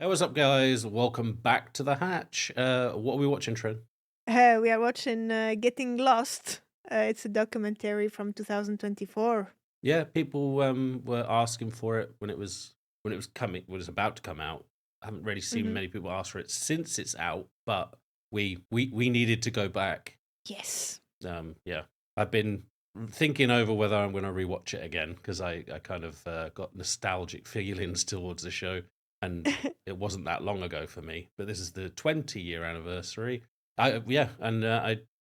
Hey, what's up, guys? Welcome back to The Hatch. What are we watching, Trin? We are watching Getting Lost. It's a documentary from 2024. Yeah, people were asking for it when it was about to come out. I haven't really seen many people ask for it since it's out, but we needed to go back. Yes. Yeah, I've been thinking over whether I'm going to rewatch it again because I kind of got nostalgic feelings towards the show, and it wasn't that long ago for me. But this is the 20-year anniversary. I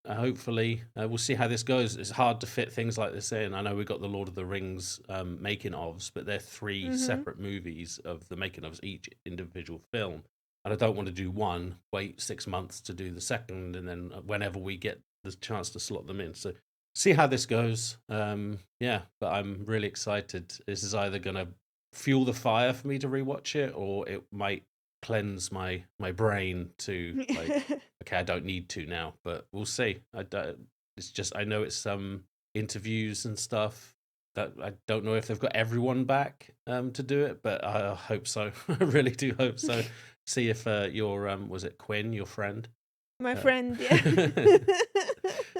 hopefully we'll see how this goes. It's hard to fit things like this in. I know we got the Lord of the Rings making ofs, but they're three separate movies of the making ofs, each individual film. And I don't want to do one, wait 6 months to do the second, and then whenever we get the chance to slot them in. So see how this goes. Yeah, but I'm really excited. This is either going to fuel the fire for me to rewatch it, or it might cleanse my brain to like, okay, I don't need to now, but we'll see. It's just, I know it's some interviews and stuff that I don't know if they've got everyone back to do it, but I hope so. I really do hope so. See if your was it Quinn, your friend? My friend, yeah.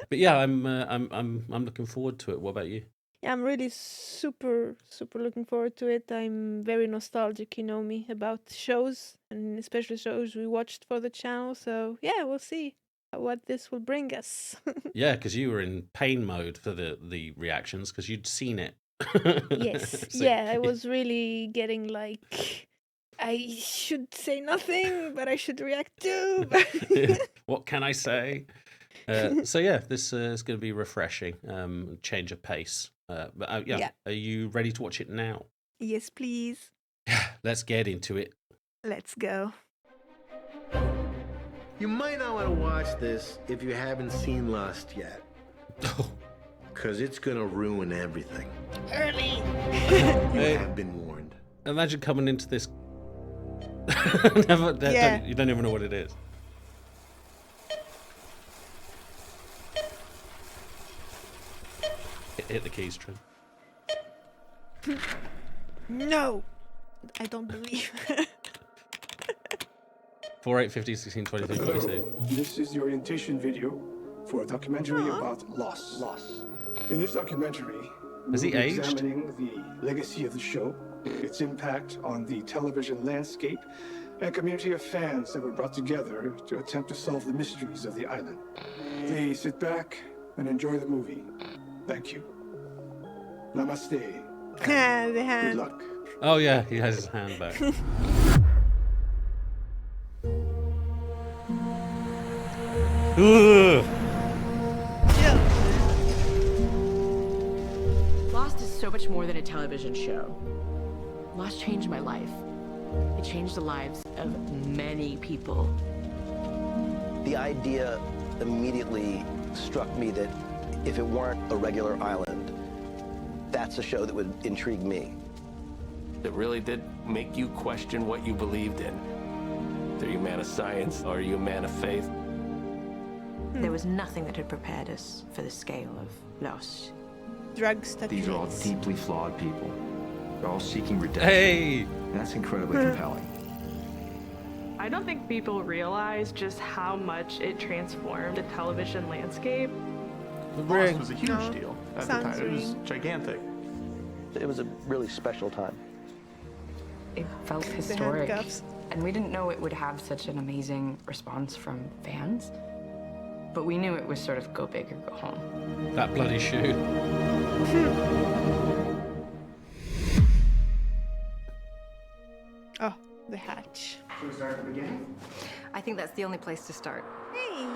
But yeah, I'm looking forward to it. What about you? Yeah, I'm really super looking forward to it. I'm very nostalgic, you know me, about shows, and especially shows we watched for the channel. So yeah, we'll see what this will bring us. Yeah, because you were in pain mode for the reactions because you'd seen it. Yes. So- Yeah, I was really getting like, I should say nothing, but I should react too. What can I say? So yeah, this is going to be refreshing. Change of pace. But Yeah. Are you ready to watch it now? Yes, please. Yeah, let's get into it. Let's go. You might not want to watch this if you haven't seen Lost yet, because it's gonna ruin everything. Early. You have been warned. Imagine coming into this. Yeah. You don't even know what it is. Hit the keys, Trin. No, I don't believe. 4, 8, 15, 16, 23, 42. This is the orientation video for a documentary about loss. In this documentary, Has he we'll be aged? examining the legacy of the show, its impact on the television landscape, and a community of fans that were brought together to attempt to solve the mysteries of the island. Please sit back and enjoy the movie. Thank you. Namaste. The Good hand. luck. Oh yeah, he has his hand back. Ugh. Lost is so much more than a television show. Lost changed my life. It changed the lives of many people. The idea immediately struck me that if it weren't a regular island, that's a show that would intrigue me. It really did make you question what you believed in. Are you a man of science or are you a man of faith? There was nothing that had prepared us for the scale of loss. Drugs that These are all kills. deeply flawed people. They're all seeking redemption. Hey! And that's incredibly compelling. I don't think people realize just how much it transformed the television landscape. Ring. Lost was a huge deal at the Sounds time. It was ring. gigantic. It was a really special time. It felt The historic. handcuffs. And we didn't know it would have such an amazing response from fans. But we knew it was sort of go big or go home. That bloody shoe. Oh, the hatch. Should we start at the beginning? I think that's the only place to start. Hey.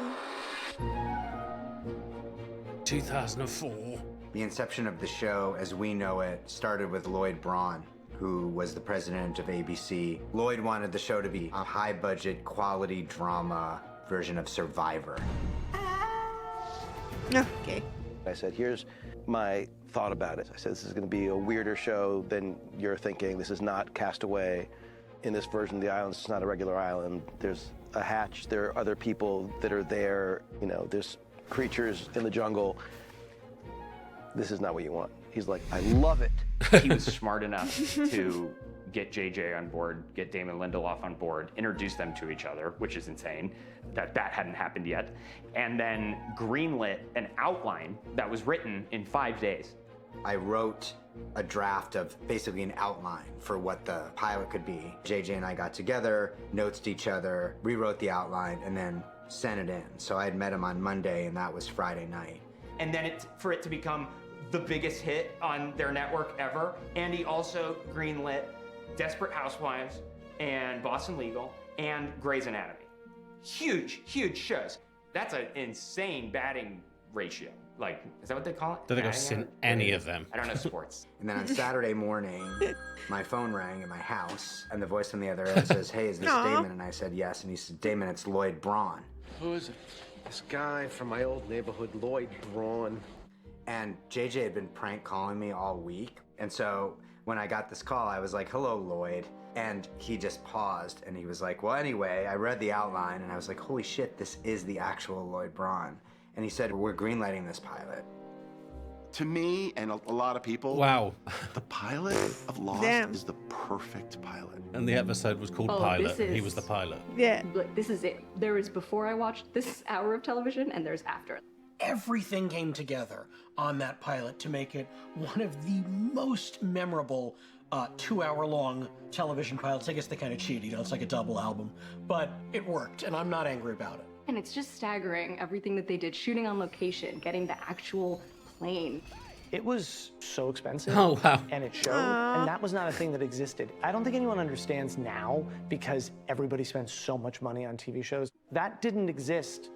2004. The inception of the show, as we know it, started with Lloyd Braun, who was the president of ABC. Lloyd wanted the show to be a high-budget, quality drama version of Survivor. Okay. I said, here's my thought about it. I said, this is going to be a weirder show than you're thinking. This is not Castaway. In this version of the island, it's not a regular island. There's a hatch. There are other people that are there. You know, there's creatures in the jungle. This is not what you want. He's like, I love it. He was smart enough to get JJ on board, get Damon Lindelof on board, introduce them to each other, which is insane that hadn't happened yet, and then greenlit an outline that was written in 5 days. I wrote a draft of basically an outline for what the pilot could be. JJ and I got together, notes each other, rewrote the outline, and then sent it in. So I had met him on Monday, and that was Friday night. And then for it to become the biggest hit on their network ever. Andy also greenlit Desperate Housewives and Boston Legal and Grey's Anatomy. Huge, huge shows. That's an insane batting ratio. Like, is that what they call it? Don't think I've seen any of them. I don't know sports. And then on Saturday morning, my phone rang in my house, and the voice on the other end says, "Hey, is this Damon?" And I said, "Yes." And he said, "Damon, it's Lloyd Braun." Who is it? This guy from my old neighborhood, Lloyd Braun. And JJ had been prank calling me all week. And so when I got this call, I was like, "Hello, Lloyd." And he just paused, and he was like, "Well, anyway," I read the outline, and I was like, "Holy shit, this is the actual Lloyd Braun." And he said, "We're greenlighting this pilot." To me and a lot of people, wow, the pilot of Lost is the perfect pilot. And the episode was called Pilot. He was the pilot. Yeah. Look, this is it. There is before I watched this hour of television, and there's after. Everything came together on that pilot to make it one of the most memorable 2-hour-long television pilots. I guess they kind of cheat, it's like a double album, but it worked, and I'm not angry about it. And it's just staggering, everything that they did, shooting on location, getting the actual plane. It was so expensive. Oh, wow. And it showed. And that was not a thing that existed. I don't think anyone understands now because everybody spends so much money on TV shows. That didn't exist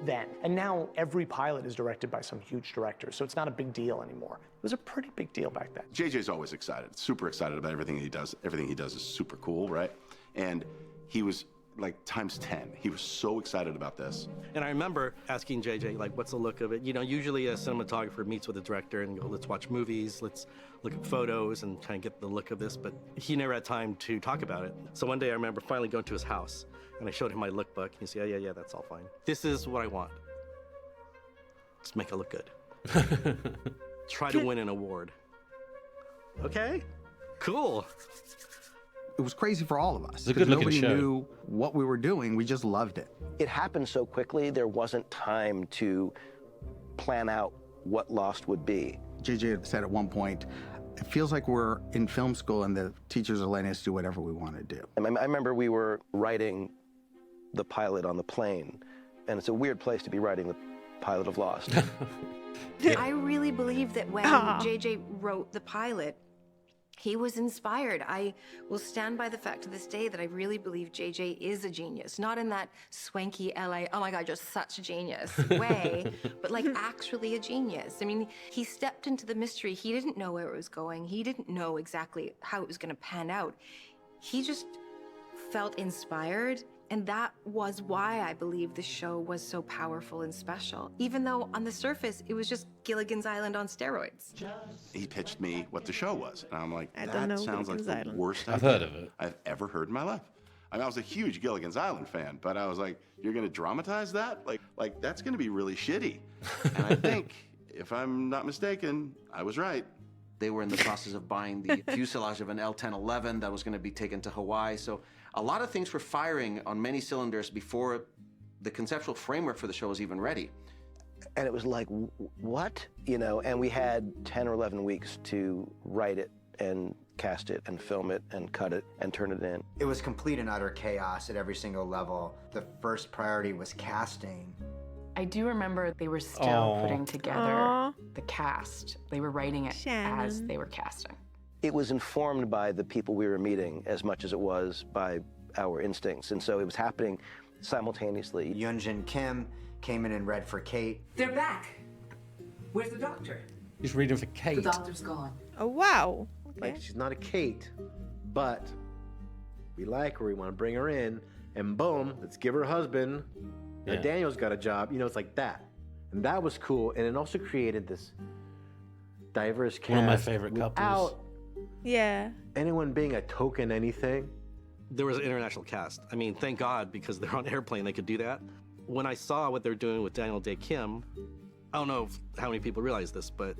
then. And now every pilot is directed by some huge director, so it's not a big deal anymore. It was a pretty big deal back then. JJ's always excited, super excited about everything he does. Everything he does is super cool, right? And he was like times 10. He was so excited about this. And I remember asking JJ, like, what's the look of it? You know, usually a cinematographer meets with a director and go, let's watch movies, let's look at photos and try and get the look of this, but he never had time to talk about it. So one day I remember finally going to his house and I showed him my lookbook. He said, yeah, that's all fine. This is what I want. Let's make it look good. Try to win an award. Okay, cool. It was crazy for all of us. It's a good-looking nobody show. knew what we were doing. We just loved it. It happened so quickly, there wasn't time to plan out what Lost would be. JJ said at one point, it feels like we're in film school and the teachers are letting us do whatever we want to do. I remember we were writing the pilot on the plane, and it's a weird place to be writing the pilot of Lost. I really believe that when JJ wrote the pilot, he was inspired. I will stand by the fact to this day that I really believe JJ is a genius. Not in that swanky LA, oh my God, you're such a genius way, but like actually a genius. I mean, he stepped into the mystery. He didn't know where it was going. He didn't know exactly how it was going to pan out. He just felt inspired. And that was why I believe the show was so powerful and special, even though on the surface, it was just Gilligan's Island on steroids. He pitched me what the show was, and I'm like, I don't know that sounds like Gilligan's the Island. worst I've idea heard of it. I've ever heard in my life. I mean, I was a huge Gilligan's Island fan, but I was like, you're gonna dramatize that? Like that's gonna be really shitty. And I think, if I'm not mistaken, I was right. They were in the process of buying the fuselage of an L-1011 that was going to be taken to Hawaii. So a lot of things were firing on many cylinders before the conceptual framework for the show was even ready. And it was like, what? You know, and we had 10 or 11 weeks to write it and cast it and film it and cut it and turn it in. It was complete and utter chaos at every single level. The first priority was casting. I do remember they were still putting together the cast. They were writing it as they were casting. It was informed by the people we were meeting as much as it was by our instincts. And so it was happening simultaneously. Yunjin Kim came in and read for Kate. They're back. Where's the doctor? He's reading for Kate. The doctor's gone. Oh, wow. Okay. Like, she's not a Kate, but we like her, we want to bring her in, and boom, let's give her a husband. Now Daniel's got a job, it's like that. And that was cool, and it also created this diverse cast. One of my favorite couples. Without Yeah. anyone being a token anything. There was an international cast. I mean, thank God, because they're on airplane, they could do that. When I saw what they're doing with Daniel Day Kim, I don't know how many people realize this, but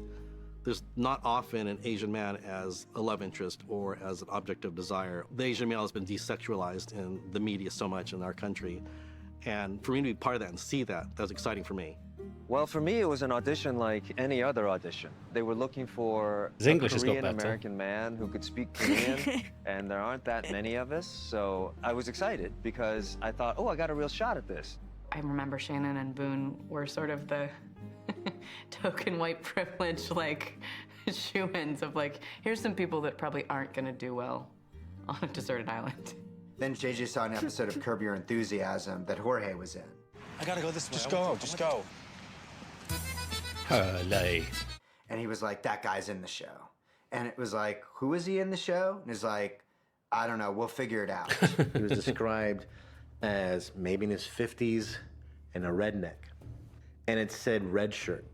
There's not often an Asian man as a love interest or as an object of desire. The Asian male has been desexualized in the media so much in our country. And for me to be part of that and see that, that was exciting for me. Well, for me, it was an audition like any other audition. They were looking for His a English has got Korean better. American man who could speak Korean, and there aren't that many of us. So I was excited because I thought, oh, I got a real shot at this. I remember Shannon and Boone were sort of the token white privilege, like, shoo-ins of like, here's some people that probably aren't gonna do well on a deserted island. Then JJ saw an episode of Curb Your Enthusiasm that Jorge was in. I gotta go this way. Just go. Hurley. And he was like, that guy's in the show. And it was like, who is he in the show? And he's like, I don't know, we'll figure it out. He was described as maybe in his 50s and a redneck. And it said red shirt.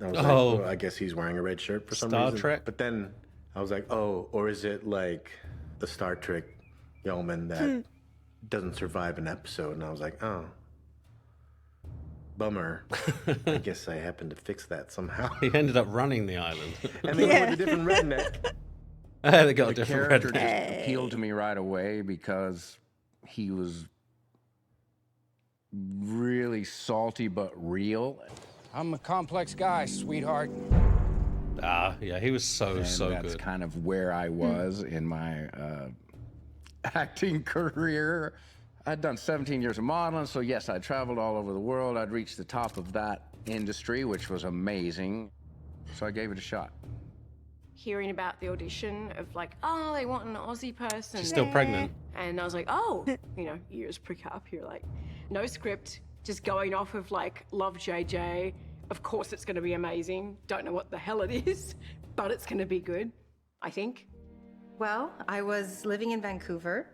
I was like, well, I guess he's wearing a red shirt for some reason. Star Trek? But then I was like, oh, or is it like the Star Trek yeoman that doesn't survive an episode? And I was like, oh, bummer. I guess I happened to fix that somehow. He ended up running the island. And then with a different redneck. They got a The different character redneck. just appealed to me right away because he was really salty but real. I'm a complex guy, sweetheart. Yeah, he was so And good. that's kind of where I was in my acting career. I'd done 17 years of modeling, so yes, I traveled all over the world. I'd reached the top of that industry, which was amazing. So I gave it a shot. Hearing about the audition of like, oh, they want an Aussie person. She's still pregnant. And I was like, oh, years pre-up, you're like, no script, just going off of like, love JJ. Of course it's gonna be amazing. Don't know what the hell it is, but it's gonna be good, I think. Well, I was living in Vancouver.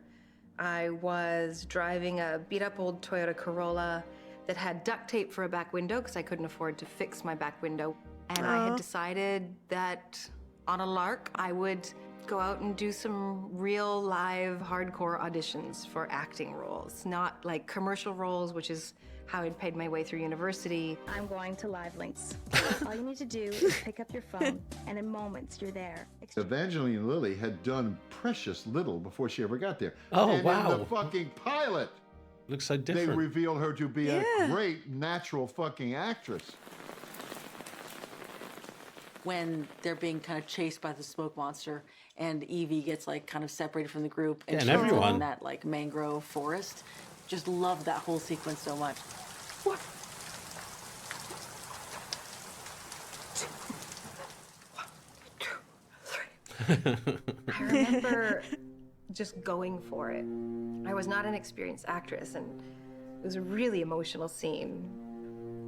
I was driving a beat-up old Toyota Corolla that had duct tape for a back window because I couldn't afford to fix my back window. And I had decided that on a lark, I would go out and do some real live hardcore auditions for acting roles, not like commercial roles, which is how I'd paid my way through university. I'm going to Live Links. All you need to do is pick up your phone, and in moments, you're there. Evangeline Lilly had done precious little before she ever got there. Oh, and wow. in the fucking pilot, Looks so they different. revealed her to be a great natural fucking actress. When they're being kind of chased by the smoke monster and Evie gets like kind of separated from the group Yeah, and she's everyone. in that like mangrove forest. Just love that whole sequence so much. I remember just going for it. I was not an experienced actress, and it was a really emotional scene.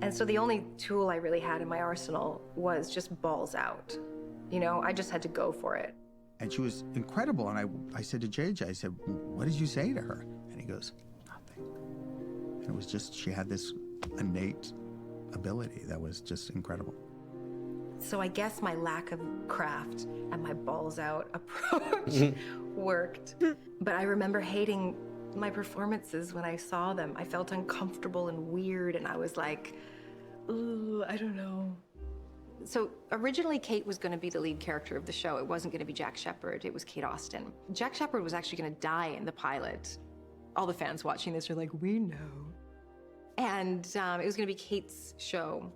And so the only tool I really had in my arsenal was just balls out. I just had to go for it. And she was incredible. And I said to JJ, I said, what did you say to her? And he goes, nothing. And it was just, she had this innate ability that was just incredible. So I guess my lack of craft and my balls out approach worked. But I remember hating my performances when I saw them. I felt uncomfortable and weird, and I was like, ooh, I don't know. So originally Kate was going to be the lead character of the show. It wasn't going to be Jack Shepherd, it was Kate Austin. Jack Shepherd was actually going to die in the pilot. All the fans watching this are like, we know. And it was going to be Kate's show.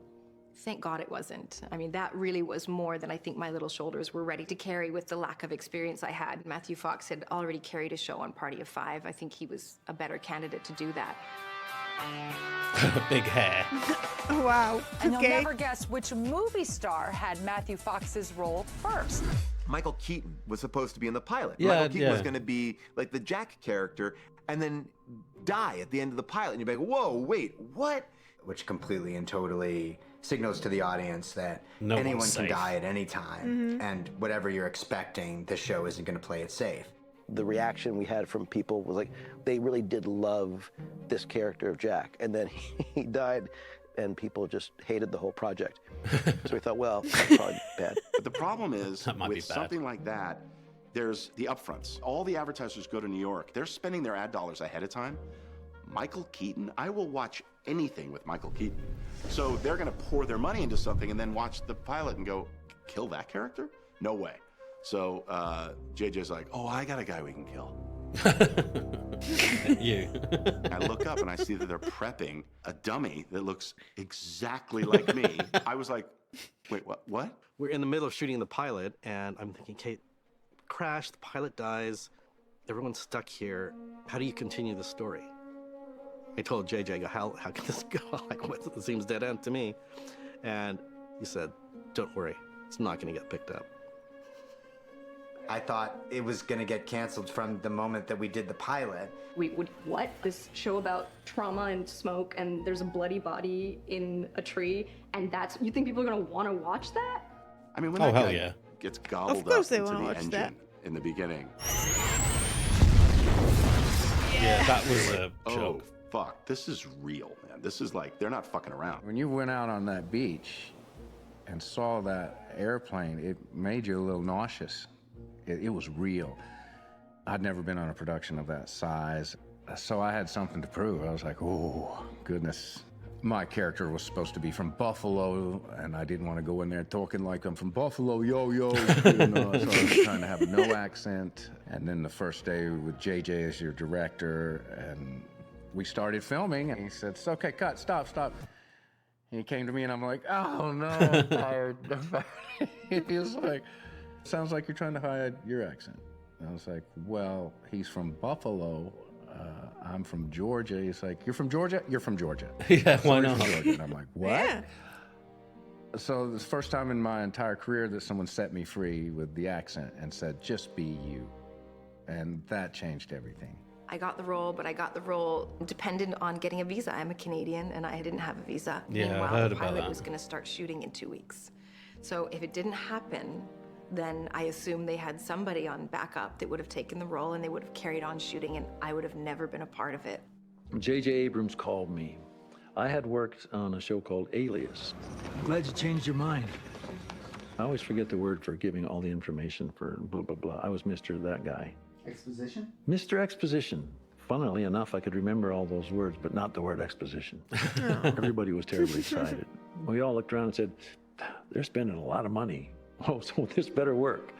Thank God it wasn't. I mean, that really was more than I think my little shoulders were ready to carry with the lack of experience I had. Matthew Fox had already carried a show on Party of Five. I think he was a better candidate to do that. Big hair. Wow. And you'll never guess which movie star had Matthew Fox's role first. Michael Keaton was supposed to be in the pilot. Yeah, Michael Keaton was yeah. going to be like the Jack character and then die at the end of the pilot. And you'd be like, whoa, wait, what? Which completely and totally signals to the audience that No one's anyone can safe. die at any time. And whatever you're expecting, the show isn't going to play it safe. The reaction we had from people was like, they really did love this character of Jack. And then he died, and people just hated the whole project. So we thought, well, that's probably bad. But the problem is, That might be with bad. something like that, there's the upfronts. All the advertisers go to New York. They're spending their ad dollars ahead of time. Michael Keaton, I will watch anything with Michael Keaton. So they're going to pour their money into something and then watch the pilot and go, kill that character? No way. So JJ's like, oh, I got a guy we can kill. You. I look up and I see that they're prepping a dummy that looks exactly like me. I was like, wait, what? We're in the middle of shooting the pilot, and I'm thinking, Kate, crash, the pilot dies, everyone's stuck here. How do you continue the story? I told JJ, I go, how can this go? Like, what? It seems dead end to me. And he said, don't worry, it's not going to get picked up. I thought it was going to get canceled from the moment that we did the pilot. We would, what? This show about trauma and smoke, and there's a bloody body in a tree, and you think people are going to want to watch that? I mean, when that guy gets gobbled Of course up they into wanna the watch engine that. in the beginning. Yeah, that was a Oh, joke. fuck. This is real, man. This is like, they're not fucking around. When you went out on that beach and saw that airplane, it made you a little nauseous. It was real. I'd never been on a production of that size, so I had something to prove. I was like, oh, goodness. My character was supposed to be from Buffalo, and I didn't want to go in there talking like I'm from Buffalo, yo. You know, so I was trying to have no accent. And then the first day with JJ as your director, and we started filming, and he said, okay, cut, stop. And he came to me, and I'm like, oh, no, I'm tired. He was like, sounds like you're trying to hide your accent. And I was like, well, he's from Buffalo. I'm from Georgia. He's like, you're from Georgia? You're from Georgia. Yeah, So why he's not? from Georgia. And I'm like, what? Yeah. So this first time in my entire career that someone set me free with the accent and said, just be you. And that changed everything. I got the role, but I got the role dependent on getting a visa. I'm a Canadian, and I didn't have a visa. Yeah, I Meanwhile, heard the about pilot that. was going to start shooting in 2 weeks. So if it didn't happen, then I assumed they had somebody on backup that would have taken the role, and they would have carried on shooting, and I would have never been a part of it. J.J. Abrams called me. I had worked on a show called Alias. I'm glad you changed your mind. I always forget the word for giving all the information for blah, blah, blah. I was Mr. That guy. Exposition? Mr. Exposition. Funnily enough, I could remember all those words, but not the word exposition. Everybody was terribly excited. We all looked around and said, they're spending a lot of money. Oh, so this better work.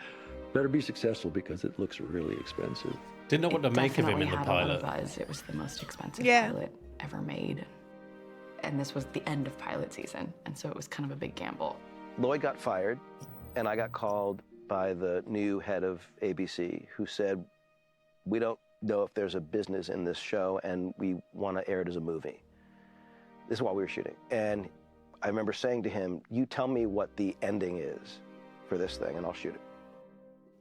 Better be successful because it looks really expensive. Didn't know what to make of him in the pilot. Buzz. It was the most expensive Yeah. pilot ever made. And this was the end of pilot season. And so it was kind of a big gamble. Lloyd got fired, and I got called by the new head of ABC, who said, we don't know if there's a business in this show, and we want to air it as a movie. This is while we were shooting. And I remember saying to him, you tell me what the ending is for this thing, and I'll shoot it.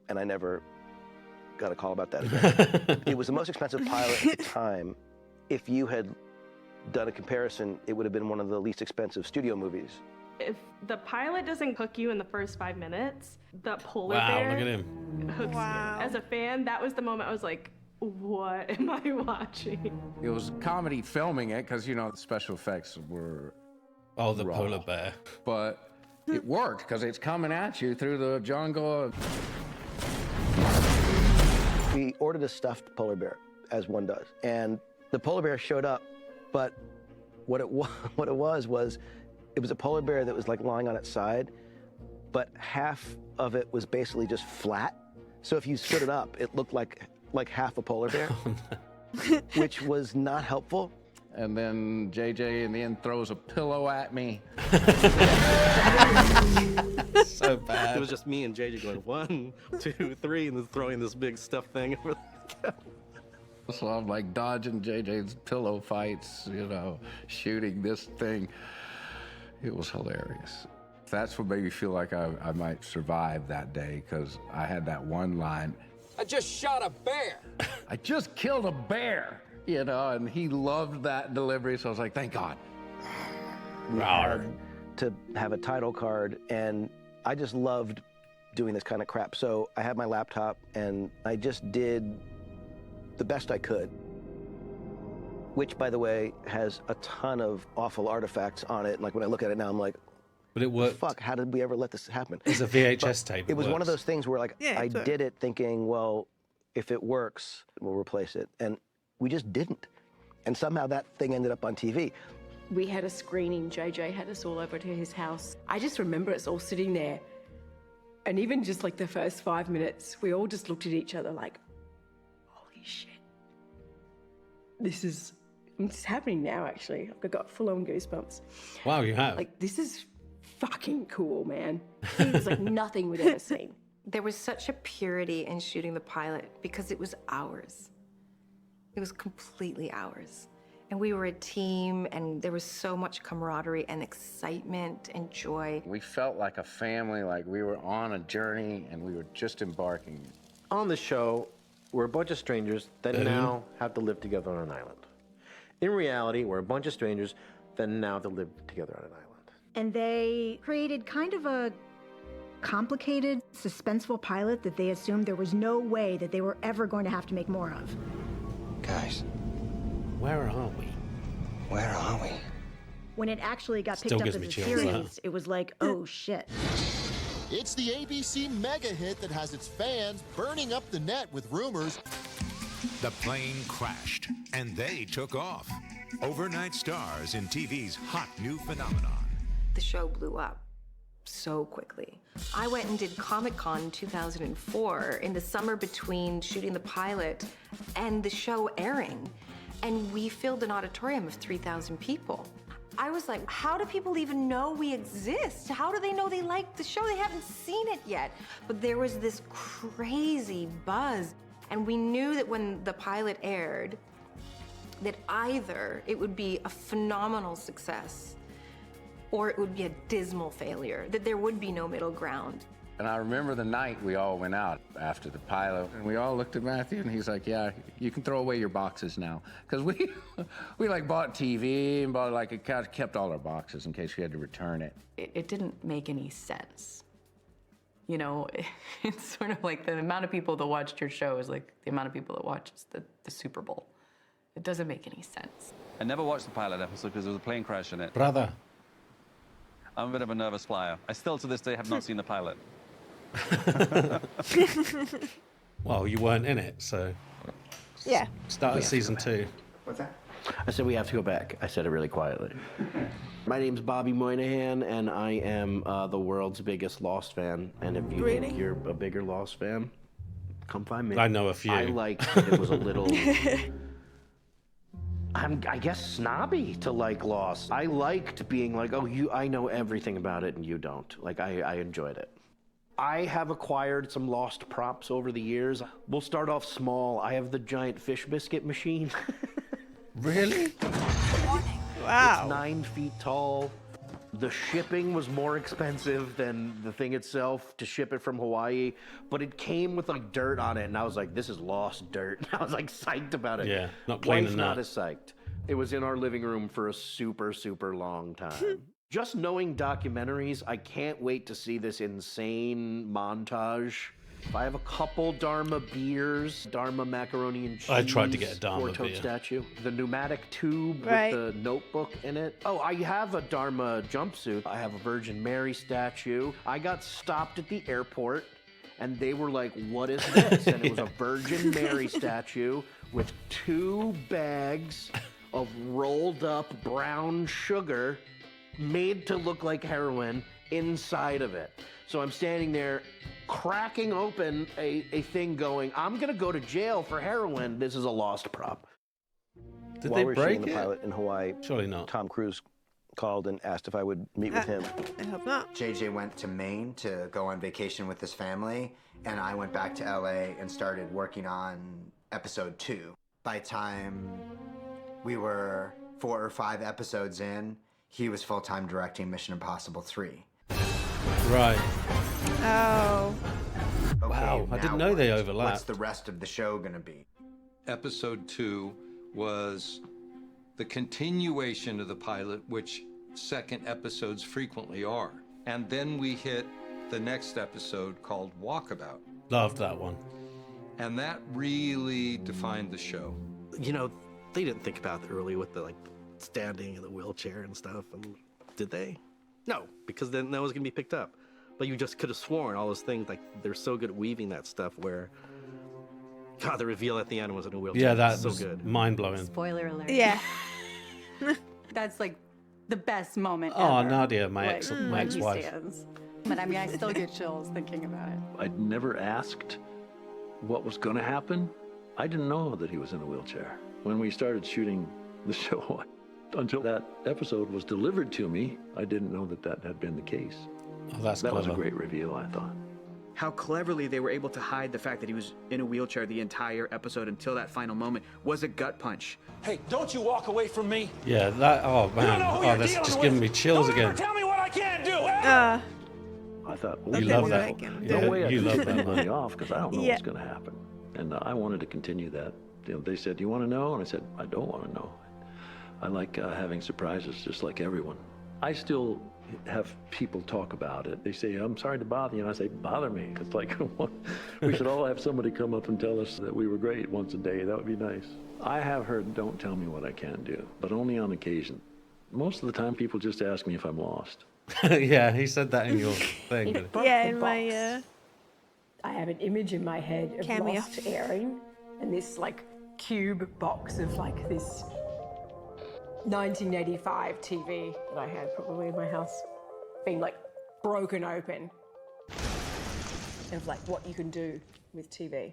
And I never got a call about that again. It was the most expensive pilot at the time. If you had done a comparison, it would have been one of the least expensive studio movies. If the pilot doesn't hook you in the first 5 minutes, the polar Wow, bear look at him. hooks you. As a fan, that was the moment I was like, what am I watching? It was comedy filming it because, you know, the special effects were Oh, the raw. polar bear. But it worked because it's coming at you through the jungle. We ordered a stuffed polar bear, as one does, and the polar bear showed up, but what it was it was a polar bear that was like lying on its side, but half of it was basically just flat. So if you stood it up, it looked like half a polar bear, which was not helpful. And then JJ in the end throws a pillow at me. So bad. It was just me and JJ going 1, 2, 3, and then throwing this big stuff thing over the So I'm like dodging JJ's pillow fights, you know, shooting this thing. It was hilarious. That's what made me feel like I might survive that day, because I had that one line. I just shot a bear. I just killed a bear, you know, and he loved that delivery. So I was like, thank God. We had to have a title card, and I just loved doing this kind of crap. So I had my laptop, and I just did the best I could, which, by the way, has a ton of awful artifacts on it. Like when I look at it now, I'm like, but it worked. Fuck, how did we ever let this happen? It's a VHS But tape. It was one of works. those things where, like, Yeah, I it's a- did it thinking, well, if it works, we'll replace it. And we just didn't. And somehow that thing ended up on TV. We had a screening. JJ had us all over to his house. I just remember us all sitting there And even just like the first 5 minutes, we all just looked at each other like, holy shit. It's happening now, actually. I've got full-on goosebumps. Wow, you have. Like, this is fucking cool, man. It's like nothing we'd ever seen. There was such a purity in shooting the pilot because it was ours. It was completely ours. And we were a team, and there was so much camaraderie and excitement and joy. We felt like a family, like we were on a journey and we were just embarking. On the show, we're a bunch of strangers that now have to live together on an island. In reality, we're a bunch of strangers that now have to live together on an island. And they created kind of a complicated, suspenseful pilot that they assumed there was no way that they were ever going to have to make more of. Guys, where are we? Where are we? When it actually got Still picked up gives as me a chills, series, it was like, oh shit. It's the ABC mega hit that has its fans burning up the net with rumors. The plane crashed, and they took off. Overnight stars in TV's hot new phenomenon. The show blew up so quickly. I went and did Comic-Con in 2004 in the summer between shooting the pilot and the show airing. And we filled an auditorium of 3,000 people. I was like, how do people even know we exist? How do they know they like the show? They haven't seen it yet. But there was this crazy buzz. And we knew that when the pilot aired, that either it would be a phenomenal success or it would be a dismal failure, that there would be no middle ground. And I remember the night we all went out after the pilot, and we all looked at Matthew, and he's like, yeah, you can throw away your boxes now. Because we like bought TV and bought like a couch, kept all our boxes in case we had to return it. It didn't make any sense. You know, it's sort of like the amount of people that watched your show is like the amount of people that watches the Super Bowl. It doesn't make any sense. I never watched the pilot episode because there was a plane crash in it. Brother. I'm a bit of a nervous flyer. I still, to this day, have not seen the pilot. Well, you weren't in it, so Yeah. start at season 2. What's that? I said we have to go back. I said it really quietly. My name's Bobby Moynihan, and I am the world's biggest Lost fan. And if you think you're a bigger Lost fan, come find me. I know a few. I like that it was a little... I guess snobby to like Lost. I liked being like, oh, I know everything about it and you don't. Like, I enjoyed it. I have acquired some Lost props over the years. We'll start off small. I have the giant fish biscuit machine. Really? Wow. It's 9 feet tall. The shipping was more expensive than the thing itself to ship it from Hawaii, but it came with like dirt on it, and I was like, this is Lost dirt. And I was like psyched about it. Yeah, not plain Wife's enough. not as psyched. It was in our living room for a super, super long time. Just knowing documentaries, I can't wait to see this insane montage. I have a couple Dharma beers, Dharma macaroni and cheese. I tried to get a Dharma four-toed beer. statue. The pneumatic tube Right. with the notebook in it. Oh, I have a Dharma jumpsuit. I have a Virgin Mary statue. I got stopped at the airport and they were like, what is this? And it was a Virgin Mary statue with 2 bags of rolled up brown sugar made to look like heroin inside of it. So I'm standing there cracking open a thing going, I'm gonna go to jail for heroin. This is a Lost prop. Did While they we were break shooting the it? pilot in Hawaii, Surely not. Tom Cruise called and asked if I would meet with him. I hope not. JJ went to Maine to go on vacation with his family, and I went back to LA and started working on episode 2. By the time we were 4 or 5 episodes in, he was full-time directing Mission Impossible 3. Right. Oh. Wow, I now didn't know they what? overlapped. What's the rest of the show gonna be? Episode 2 was the continuation of the pilot, which second episodes frequently are. And then we hit the next episode called Walkabout. Loved that one. And that really defined the show. You know, they didn't think about it early with the like standing in the wheelchair and stuff. And did they? No, because then that was gonna be picked up. But you just could have sworn all those things, like they're so good at weaving that stuff where, God, the reveal at the end was in a wheelchair. Yeah, that so was good. mind-blowing. Spoiler alert. Yeah. That's like the best moment Oh, ever. Nadia, my Like, ex- when my he ex-wife. stands. But I mean, I still get chills thinking about it. I'd never asked what was going to happen. I didn't know that he was in a wheelchair. When we started shooting the show, until that episode was delivered to me, I didn't know that that had been the case. Oh, that's that was a clever. great reveal, I thought. How cleverly they were able to hide the fact that he was in a wheelchair the entire episode until that final moment was a gut punch. Hey, don't you walk away from me. Yeah, that. Oh man. That's just giving me chills again. Tell me what I can't do. I thought, You love that. No way I You can love take that. that money off because I don't know Yeah. what's going to happen. And I wanted to continue that. You know, they said, "Do you want to know?" And I said, "I don't want to know. I like having surprises, just like everyone." I still have people talk about it. They say, "I'm sorry to bother you," and I say, "Bother me." It's like we should all have somebody come up and tell us that we were great once a day. That would be nice. I have heard, "Don't tell me what I can't do," but only on occasion. Most of the time, people just ask me if I'm lost. Yeah, he said that in your thing. Yeah, in my I have an image in my head of Cameo. Lost airing, and this like cube box of like this 1985 TV that I had probably in my house being like broken open, and of like what you can do with TV.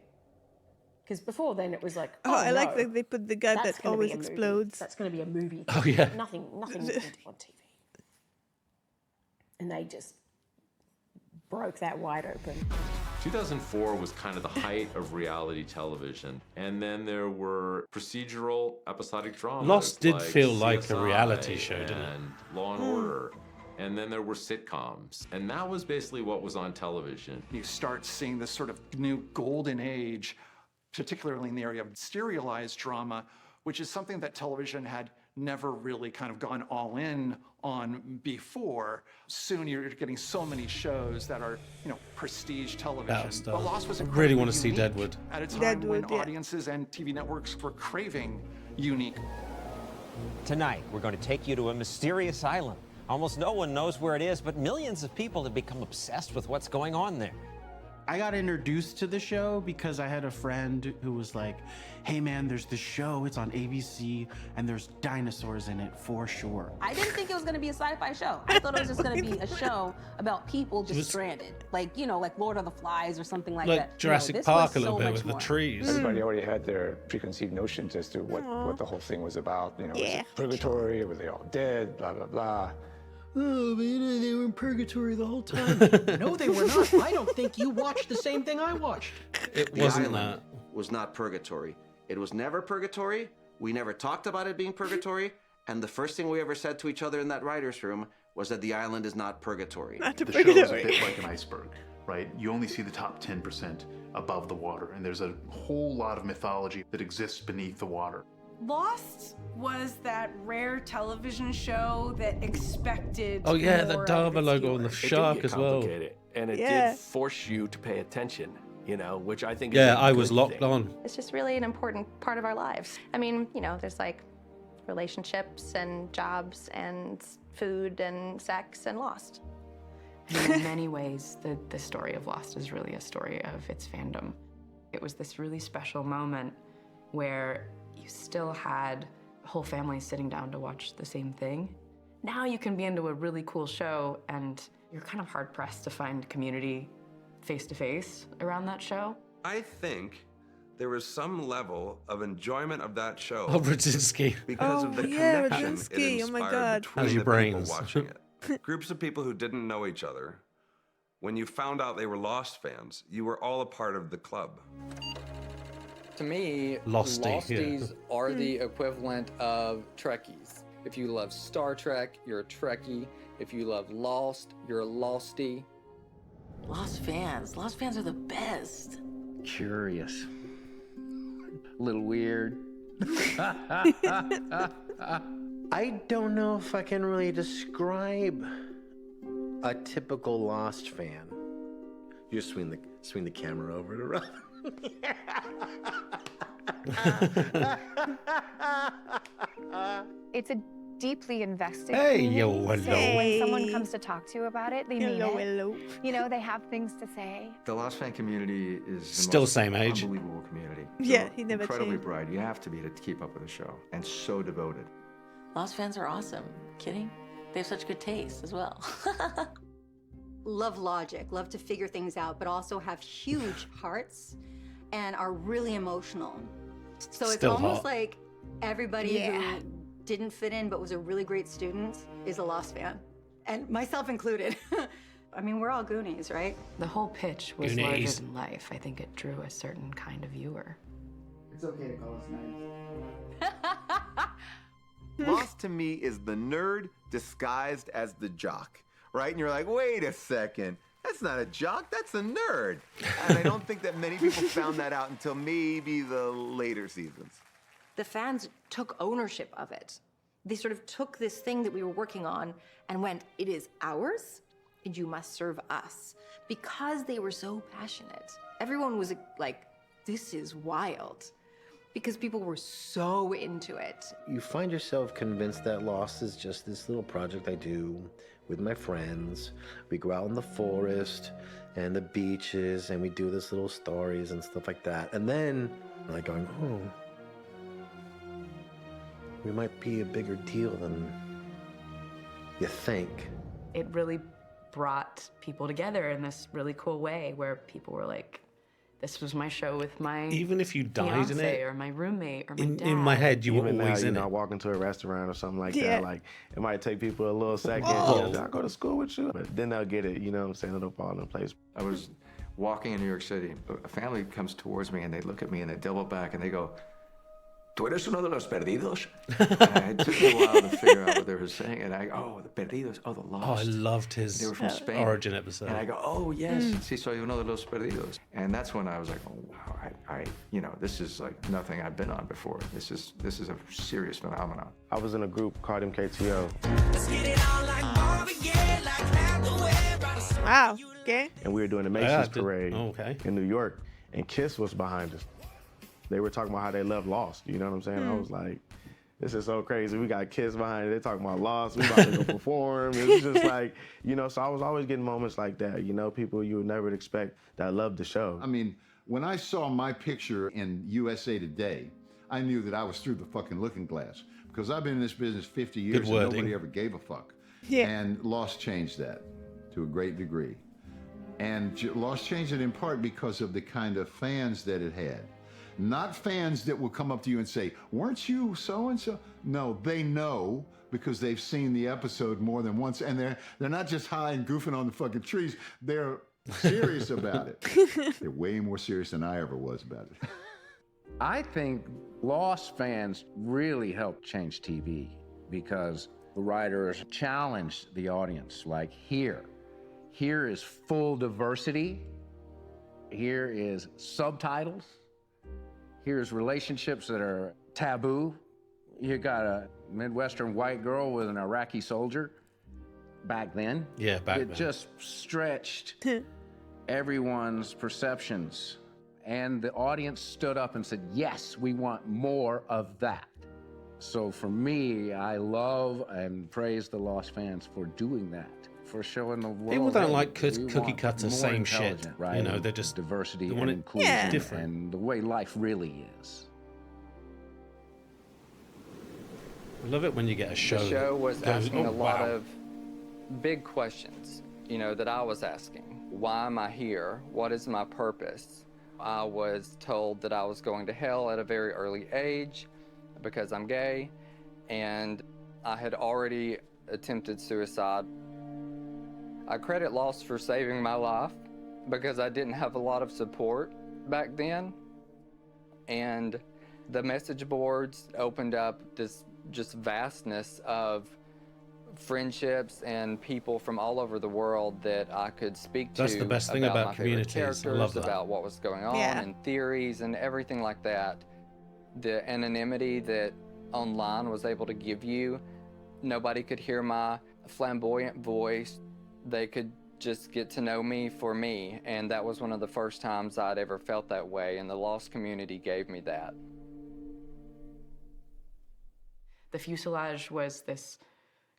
Because before then it was like, Oh, I like no, that they put the guy that's that gonna be always a movie. explodes. That's going to be a movie. Oh, yeah. Nothing you can do on TV. And they just broke that wide open. 2004 was kind of the height of reality television. And then there were procedural episodic dramas. Lost did like feel like a CSI reality show, didn't it? And Law and Order. And then there were sitcoms. And that was basically what was on television. You start seeing this sort of new golden age, particularly in the area of serialized drama, which is something that television had never really kind of gone all in on before. Soon you're getting so many shows that are, prestige television. But Lost was I really want to incredibly see unique Deadwood. at a time Deadwood, when yeah. audiences and TV networks were craving unique. Tonight, we're going to take you to a mysterious island. Almost no one knows where it is, but millions of people have become obsessed with what's going on there. I got introduced to the show because I had a friend who was like, "Hey man, there's this show, it's on ABC, and there's dinosaurs in it for sure." I didn't think it was going to be a sci-fi show. I thought it was just going to be a show about people just stranded, like like Lord of the Flies or something like that. Like Jurassic Park a little bit with the trees. Everybody already had their preconceived notions as to what the whole thing was about. Was it purgatory? Were they all dead? Blah, blah, blah. Oh, man, they were in purgatory the whole time. No, they were not. I don't think you watched the same thing I watched. It The wasn't island that. was not purgatory. It was never purgatory. We never talked about it being purgatory. And the first thing we ever said to each other in that writer's room was that the island is not purgatory. The show is a bit like an iceberg, right? You only see the top 10% above the water, and there's a whole lot of mythology that exists beneath the water. Lost was that rare television show that expected. Oh yeah, more the of Dharma its logo on the viewers. shark as well. And it Yeah. did force you to pay attention, which I think Yeah, is a I was good locked thing. on. It's just really an important part of our lives. I mean, there's like relationships and jobs and food and sex and Lost. And in many ways, the story of Lost is really a story of its fandom. It was this really special moment where you still had whole families sitting down to watch the same thing. Now you can be into a really cool show and you're kind of hard pressed to find community face to face around that show. I think there was some level of enjoyment of that show. Oh, Brzezinski. Because of Oh, the yeah, connection Brzezinski. it Oh my inspired God. between How's your the people brains? watching it. Groups of people who didn't know each other. When you found out they were Lost fans, you were all a part of the club. To me, Losty, Losties yeah. are the equivalent of Trekkies. If you love Star Trek, you're a Trekkie. If you love Lost, you're a Lostie. Lost fans are the best. Curious. A little weird. I don't know if I can really describe a typical Lost fan. You just swing the camera over to Rob. It's a deeply invested Hey, community, yo, hello. so when someone comes to talk to you about it, they mean Hello, it. hello. You know, they have things to say. The Lost fan community is the Still most same age. unbelievable community. Yeah, So he never incredibly changed. bright. You have to be to keep up with the show, and so devoted. Lost fans are awesome. Kidding? They have such good taste as well. love logic, love to figure things out, but also have huge hearts and are really emotional. So it's Still almost hot. like everybody who didn't fit in but was a really great student is a Lost fan, and myself included. I mean, we're all Goonies, right? The whole pitch was larger Goonies. than life. I think it drew a certain kind of viewer. It's okay to call us names. Lost to me is the nerd disguised as the jock, right? And you're like, wait a second, that's not a jock, that's a nerd. And I don't think that many people found that out until maybe the later seasons. The fans took ownership of it. They sort of took this thing that we were working on and went, it is ours, and you must serve us. Because they were so passionate. Everyone was like, this is wild. Because people were so into it. You find yourself convinced that Lost is just this little project I do with my friends. We go out in the forest and the beaches and we do this little stories and stuff like that. And then I'm like going, oh, we might be a bigger deal than you think. It really brought people together in this really cool way where people were like, this was my show with my Even if you died in fiancé it, or my roommate or my dad. in my head, you were Even always now, in you know, it. walk into a restaurant or something like Yeah. that, like it might take people a little second. Oh. You know, I go to school with you, but then they'll get it. You know what I'm saying? It'll fall into place. I was walking in New York City. A family comes towards me and they look at me and they double back and they go, ¿Tú eres uno de los perdidos? And it took me a while to figure out what they were saying. And I go, oh, the perdidos, oh, the Oh, lost. I loved his They were from Spain. Origin episode. And I go, oh, yes, sí soy uno de los perdidos. And that's when I was like, oh, wow, you know, this is like nothing I've been on before. This is a serious phenomenon. I was in a group called MKTO, Wow. Okay. and we were doing the Yeah, I Macy's did- parade oh, okay. in New York, and Kiss was behind us. They were talking about how they love Lost. You know what I'm saying? I was like, this is so crazy. We got Kiss behind it. They're talking about Lost. We about to go perform. It was just like, you know, so I was always getting moments like that. You know, people you would never expect that loved the show. I mean, when I saw my picture in USA Today, I knew that I was through the fucking looking glass because I've been in this business 50 years Good and wording. nobody ever gave a fuck. Yeah. And Lost changed that to a great degree. And Lost changed it in part because of the kind of fans that it had. Not fans that will come up to you and say, weren't you so-and-so? No, they know because they've seen the episode more than once. And they're not just high and goofing on the fucking trees. They're serious about it. They're way more serious than I ever was about it. I think Lost fans really helped change TV because the writers challenged the audience, like here is full diversity, here is subtitles, here's relationships that are taboo. You got a Midwestern white girl with an Iraqi soldier back then. Yeah, back It then. just stretched everyone's perceptions. And the audience stood up and said, yes, we want more of that. So for me, I love and praise the Lost fans for doing that, for showing the world. People don't hey, like we cookie want cutter more same shit. intelligent, right? You know, they're just diversity they and want it inclusion different. and the way life really is. I love it when you get a show. The show was that goes, asking "Oh, a lot wow." of big questions, you know, that I was asking. Why am I here? What is my purpose? I was told that I was going to hell at a very early age because I'm gay, and I had already attempted suicide. I credit Lost for saving my life because I didn't have a lot of support back then. And the message boards opened up this just vastness of friendships and people from all over the world that I could speak to. That's the best thing about my favorite communities. I characters, love that. about what was going on Yeah. and theories and everything like that. The anonymity that online was able to give you, nobody could hear my flamboyant voice. They could just get to know me for me, and that was one of the first times I'd ever felt that way, and the Lost community gave me that. The fuselage was this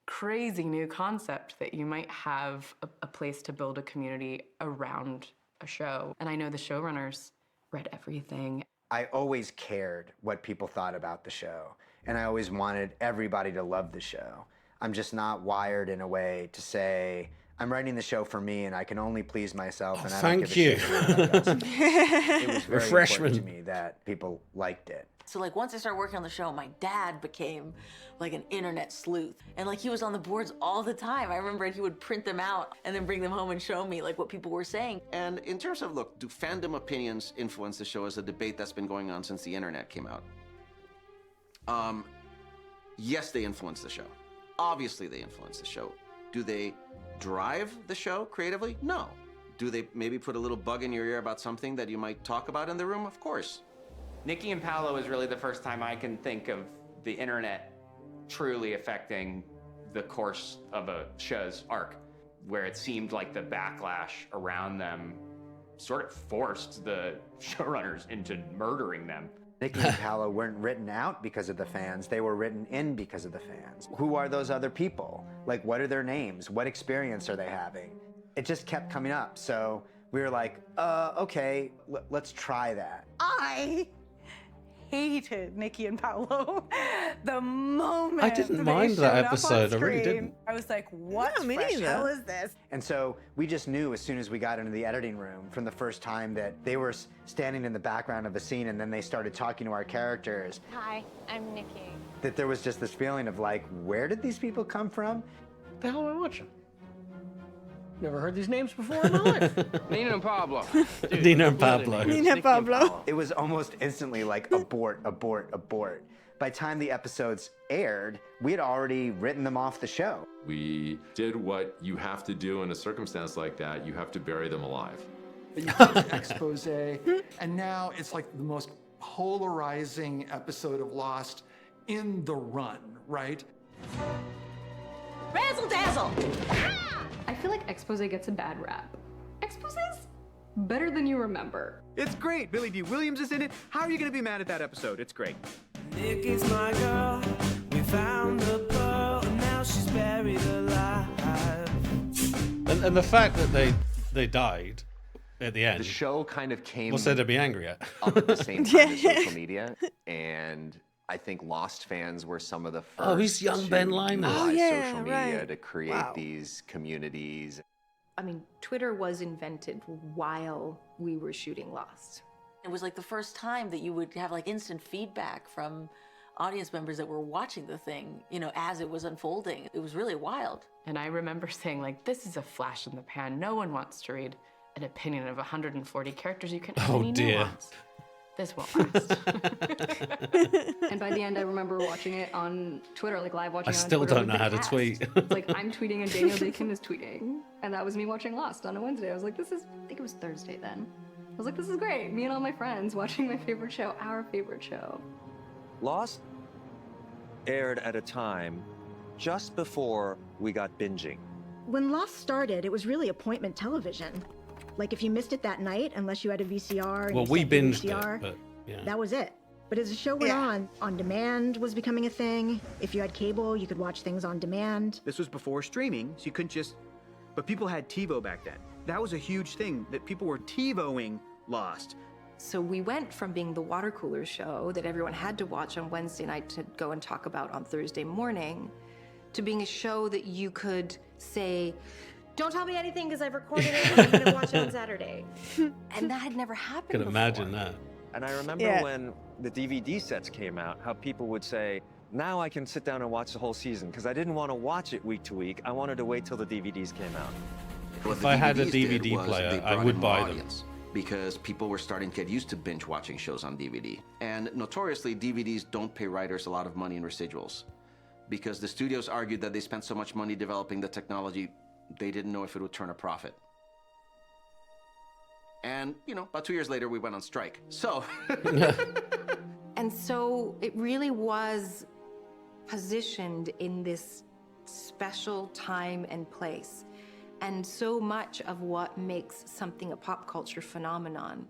crazy new concept that you might have a place to build a community around a show. And I know the showrunners read everything. I always cared what people thought about the show, and I always wanted everybody to love the show. I'm just not wired in a way to say, I'm writing the show for me, and I can only please myself. And I don't thank give a you. shit what anyone else thinks. It was very Refreshment. important to me that people liked it. So like once I started working on the show, my dad became like an internet sleuth. And like he was on the boards all the time. I remember he would print them out and then bring them home and show me like what people were saying. And in terms of, look, do fandom opinions influence the show? Is a debate that's been going on since the internet came out. Yes, they influence the show. Obviously they influence the show. Do they drive the show creatively? No. Do they maybe put a little bug in your ear about something that you might talk about in the room? Of course. Nikki and Paolo is really the first time I can think of the internet truly affecting the course of a show's arc, where it seemed like the backlash around them sort of forced the showrunners into murdering them. Nikki and Paolo weren't written out because of the fans. They were written in because of the fans. Who are those other people? Like, what are their names? What experience are they having? It just kept coming up. So we were like, okay, let's try that. I hated Nikki and Paolo the moment I didn't they mind that showed up on episode. I really screen. didn't. I was like, what No, me fresh neither. hell is this? And so we just knew as soon as we got into the editing room from the first time that they were standing in the background of a scene and then they started talking to our characters, Hi, I'm Nikki. that there was just this feeling of like, where did these people come from? What the hell am I watching? Never heard these names before in my life. Nina and Pablo. Nina and Pablo. Nina Pablo. It was almost instantly like abort, abort, abort. By the time the episodes aired, we had already written them off the show. We did what you have to do in a circumstance like that. You have to bury them alive. But you take an expose, and now it's like the most polarizing episode of Lost in the run, right? Razzle dazzle! I feel like expose gets a bad rap. Expose's better than you remember. It's great. Billy D. Williams is in it. How are you going to be mad at that episode? It's great. Nikki's my girl. We found the pearl, and now she's buried alive. And the fact that they died at the end. The show kind of came What's there to be angry at? up at the same time as social media, and I think Lost fans were some of the first Oh, he's young to Ben Lyman. utilize Oh, yeah, social media right. to create Wow. these communities. I mean, Twitter was invented while we were shooting Lost. It was like the first time that you would have like instant feedback from audience members that were watching the thing, you know, as it was unfolding. It was really wild. And I remember saying, like, this is a flash in the pan. No one wants to read an opinion of 140 characters. You can add Oh, any dear. nuance. This won't last. And by the end, I remember watching it on Twitter, like live watching I it on still Twitter don't with know the how to cast. tweet. It's like I'm tweeting and Daniel Dakin is tweeting. And that was me watching Lost on a Wednesday. I was like, I think it was Thursday then. I was like, this is great. Me and all my friends watching my favorite show, our favorite show. Lost aired at a time just before we got binging. When Lost started, it was really appointment television. Like if you missed it that night, unless you had a VCR and Well, you we sent your binged VCR, it, but yeah. that was it. But as the show went on demand was becoming a thing. If you had cable, you could watch things on demand. This was before streaming, so you couldn't just. But people had TiVo back then. That was a huge thing that people were TiVoing Lost. So we went from being the water cooler show that everyone had to watch on Wednesday night to go and talk about on Thursday morning, to being a show that you could say, Don't tell me anything because I've recorded it and I'm going to watch it on Saturday. and that had never happened Can before. imagine that. And I remember Yeah. when the DVD sets came out, how people would say, now I can sit down and watch the whole season because I didn't want to watch it week to week. I wanted to wait till the DVDs came out. What If the I had a DVDs did DVD was player, they I brought would in buy more them. audience, because people were starting to get used to binge watching shows on DVD. And notoriously, DVDs don't pay writers a lot of money in residuals, because the studios argued that they spent so much money developing the technology, they didn't know if it would turn a profit. And, you know, about 2 years later, we went on strike. So. And so it really was positioned in this special time and place. And so much of what makes something a pop culture phenomenon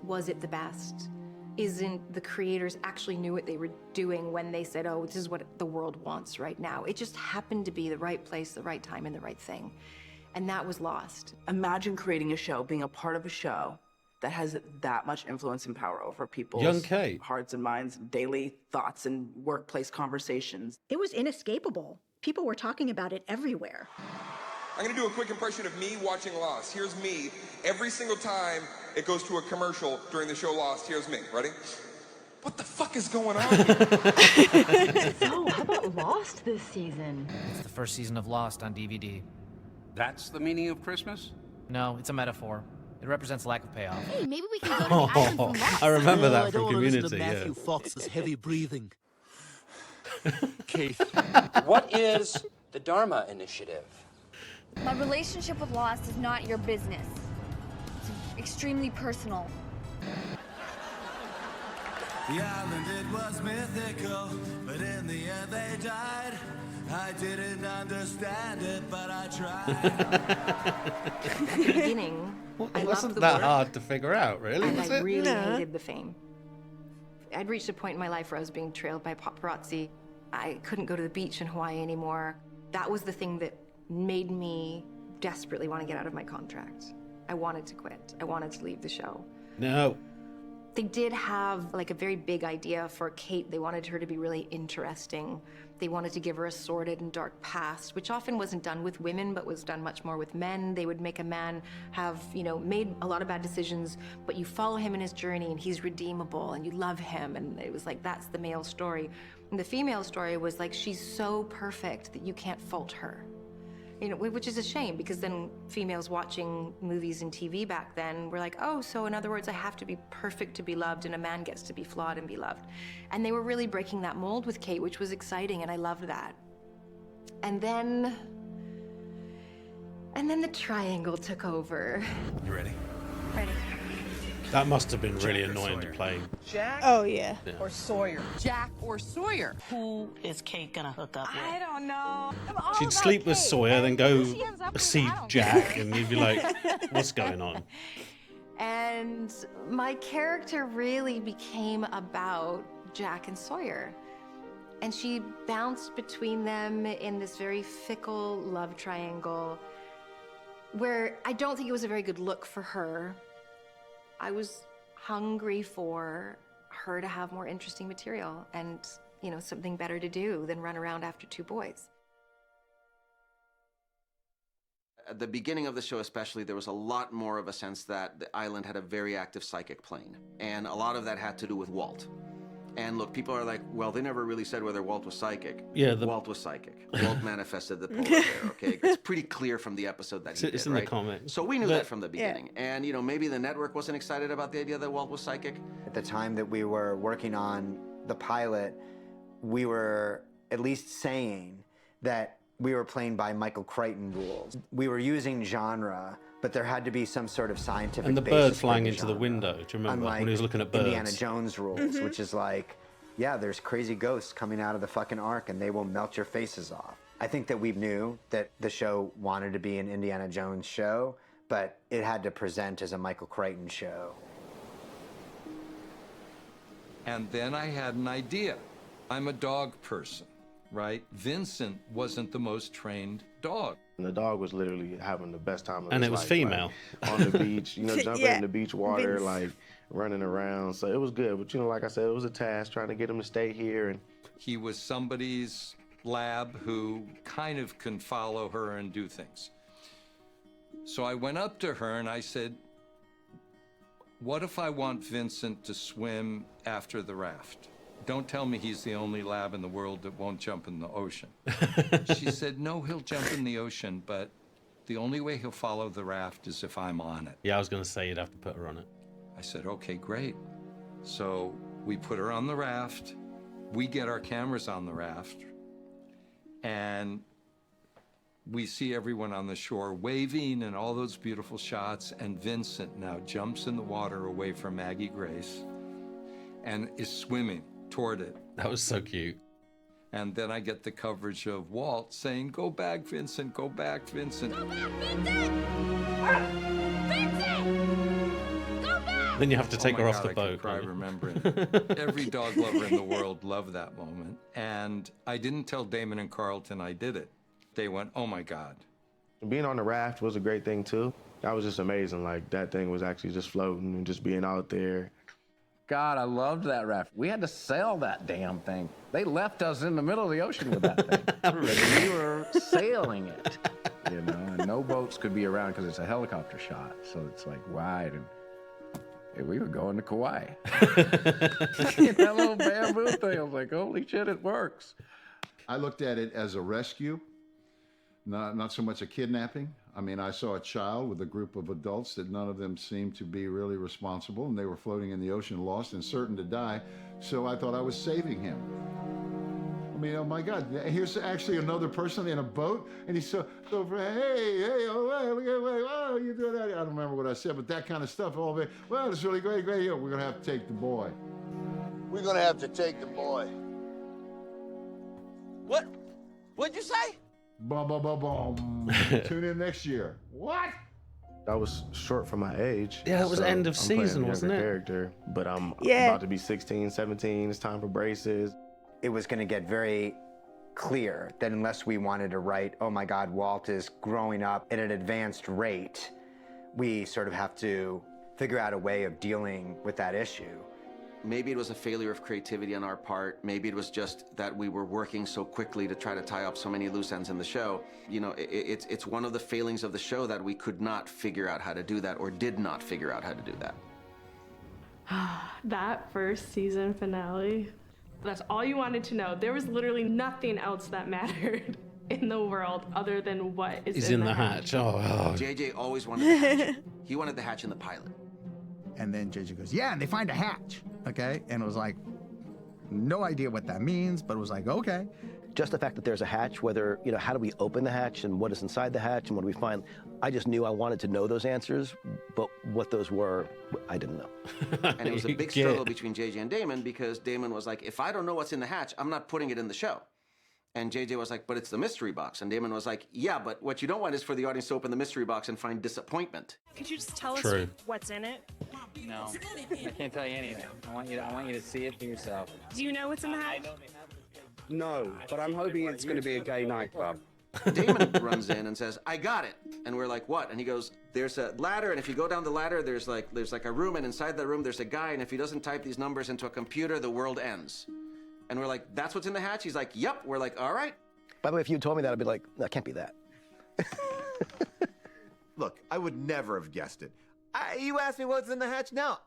was it the best? Isn't the creators actually knew what they were doing when they said, oh, this is what the world wants right now. It just happened to be the right place, the right time, and the right thing. And that was Lost. Imagine creating a show, being a part of a show that has that much influence and power over people's Young Kate. hearts and minds, daily thoughts and workplace conversations. It was inescapable. People were talking about it everywhere. I'm gonna do a quick impression of me watching Lost. Here's me every single time it goes to a commercial during the show Lost. Here's me. Ready? What the fuck is going on here? So, how about Lost this season? It's the first season of Lost on DVD. That's the meaning of Christmas? No, it's a metaphor. It represents lack of payoff. Hey, maybe we can go to the island from Lost. I remember that I from don't wanna listen to Community. Matthew Fox's heavy breathing. Keith, what is the Dharma Initiative? My relationship with Lost is not your business. It's extremely personal. The island, it was mythical, but in the end they died. I didn't understand it, but I tried. At the beginning, I It loved wasn't the that work, hard to figure out, really, and was I it? really hated the fame. I'd reached a point in my life where I was being trailed by paparazzi. I couldn't go to the beach in Hawaii anymore. That was the thing that made me desperately want to get out of my contract. I wanted to quit. I wanted to leave the show. No. They did have like a very big idea for Kate. They wanted her to be really interesting. They wanted to give her a sordid and dark past, which often wasn't done with women, but was done much more with men. They would make a man have, made a lot of bad decisions, but you follow him in his journey and he's redeemable and you love him. And it was like, that's the male story. And the female story was like, she's so perfect that you can't fault her. Which is a shame, because then females watching movies and TV back then were like, oh, so in other words, I have to be perfect to be loved, and a man gets to be flawed and be loved. And they were really breaking that mold with Kate, which was exciting, and I loved that. And then the triangle took over. You ready? Ready. That must have been really annoying to play. Jack? Oh, yeah. Or Sawyer? Jack or Sawyer? Who is Kate gonna hook up with? I don't know. She'd sleep with Sawyer, then go see Jack, and you'd be like, what's going on? And my character really became about Jack and Sawyer. And she bounced between them in this very fickle love triangle where I don't think it was a very good look for her. I was hungry for her to have more interesting material and, something better to do than run around after two boys. At the beginning of the show especially, there was a lot more of a sense that the island had a very active psychic plane. And a lot of that had to do with Walt. And look, people are like, well, they never really said whether Walt was psychic. Yeah, Walt was psychic. Walt manifested the polar bear, okay? It's pretty clear from the episode that he did, It's in right? the comics. So we knew that from the beginning. And, maybe the network wasn't excited about the idea that Walt was psychic. At the time that we were working on the pilot, we were at least saying that we were playing by Michael Crichton rules. We were using genre, but there had to be some sort of scientific And the basis bird flying for into the genre. window, do you remember? Unlike When he was looking at birds. Indiana Jones rules, which is like, yeah, there's crazy ghosts coming out of the fucking ark and they will melt your faces off. I think that we knew that the show wanted to be an Indiana Jones show, but it had to present as a Michael Crichton show. And then I had an idea. I'm a dog person, right? Vincent wasn't the most trained dog. And the dog was literally having the best time of And his it was life, female. like, on the beach, jumping Yeah. in the beach water, Vince. like running around. So it was good. But, like I said, it was a task trying to get him to stay here. And He was somebody's lab who kind of can follow her and do things. So I went up to her and I said, what if I want Vincent to swim after the raft? Don't tell me he's the only lab in the world that won't jump in the ocean. She said, no, he'll jump in the ocean, but the only way he'll follow the raft is if I'm on it. Yeah, I was going to say you'd have to put her on it. I said, okay, great. So we put her on the raft. We get our cameras on the raft. And we see everyone on the shore waving and all those beautiful shots. And Vincent now jumps in the water away from Maggie Grace and is swimming toward it. That was so cute. And then I get the coverage of Walt saying, go back, Vincent, go back, Vincent. Go back, Vincent! Vincent! Go back! Then you have to take Oh my her off God, the boat. I can cry don't you? remembering. Every dog lover in the world loved that moment. And I didn't tell Damon and Carlton I did it. They went, oh my God. being on the raft was a great thing, too. That was just amazing. Like, that thing was actually just floating and just being out there. God, I loved that raft. We had to sail that damn thing. They left us in the middle of the ocean with that thing. We were sailing it, and no boats could be around because it's a helicopter shot, so it's like wide, and hey, we were going to Kauai. That little bamboo thing, I was like, holy shit, it works. I looked at it as a rescue, not so much a kidnapping. I mean, I saw a child with a group of adults that none of them seemed to be really responsible, and they were floating in the ocean, lost and certain to die. So I thought I was saving him. I mean, oh my God, here's actually another person in a boat, and he's so hey, oh, you do that. I don't remember what I said, but that kind of stuff. Well, it's really great. Yeah, we're gonna have to take the boy. We're gonna have to take the boy. What'd you say? Boom, boom, boom, boom. Tune in next year. What? I was short for my age. Yeah, it was end of I'm playing a season, wasn't younger it? Character, but I'm Yeah. about to be 16, 17. It's time for braces. It was going to get very clear that unless we wanted to write, oh my God, Walt is growing up at an advanced rate, we sort of have to figure out a way of dealing with that issue. Maybe it was a failure of creativity on our part. Maybe it was just that we were working so quickly to try to tie up so many loose ends in the show. You know, it's one of the failings of the show that we could not figure out how to do that, or did not figure out how to do that. That first season finale, that's all you wanted to know. There was literally nothing else that mattered in the world other than what is in the hatch. Oh. JJ always wanted the hatch. He wanted the hatch in the pilot. And then JJ goes, yeah, and they find a hatch, okay? And it was like, no idea what that means, but it was like, okay. Just the fact that there's a hatch, whether, you know, how do we open the hatch and what is inside the hatch and what do we find? I just knew I wanted to know those answers, but what those were, I didn't know. And it was a big struggle between JJ and Damon, because Damon was like, if I don't know what's in the hatch, I'm not putting it in the show. And JJ was like, but it's the mystery box. And Damon was like, yeah, but what you don't want is for the audience to open the mystery box and find disappointment. Could you just tell True. us what's in it? No, I can't tell you anything. I want you to see it for yourself. Do you know what's in the hatch? No, but I'm hoping it's going to be a gay nightclub. Damon runs in and says, I got it. And we're like, what? And he goes, there's a ladder, and if you go down the ladder, there's like a room, and inside that room there's a guy, and if he doesn't type these numbers into a computer, the world ends. And we're like, that's what's in the hatch? He's like, yep. We're like, all right. By the way, if you told me that, I'd be like, that can't be that. Look, I would never have guessed it. You asked me what's in the hatch now.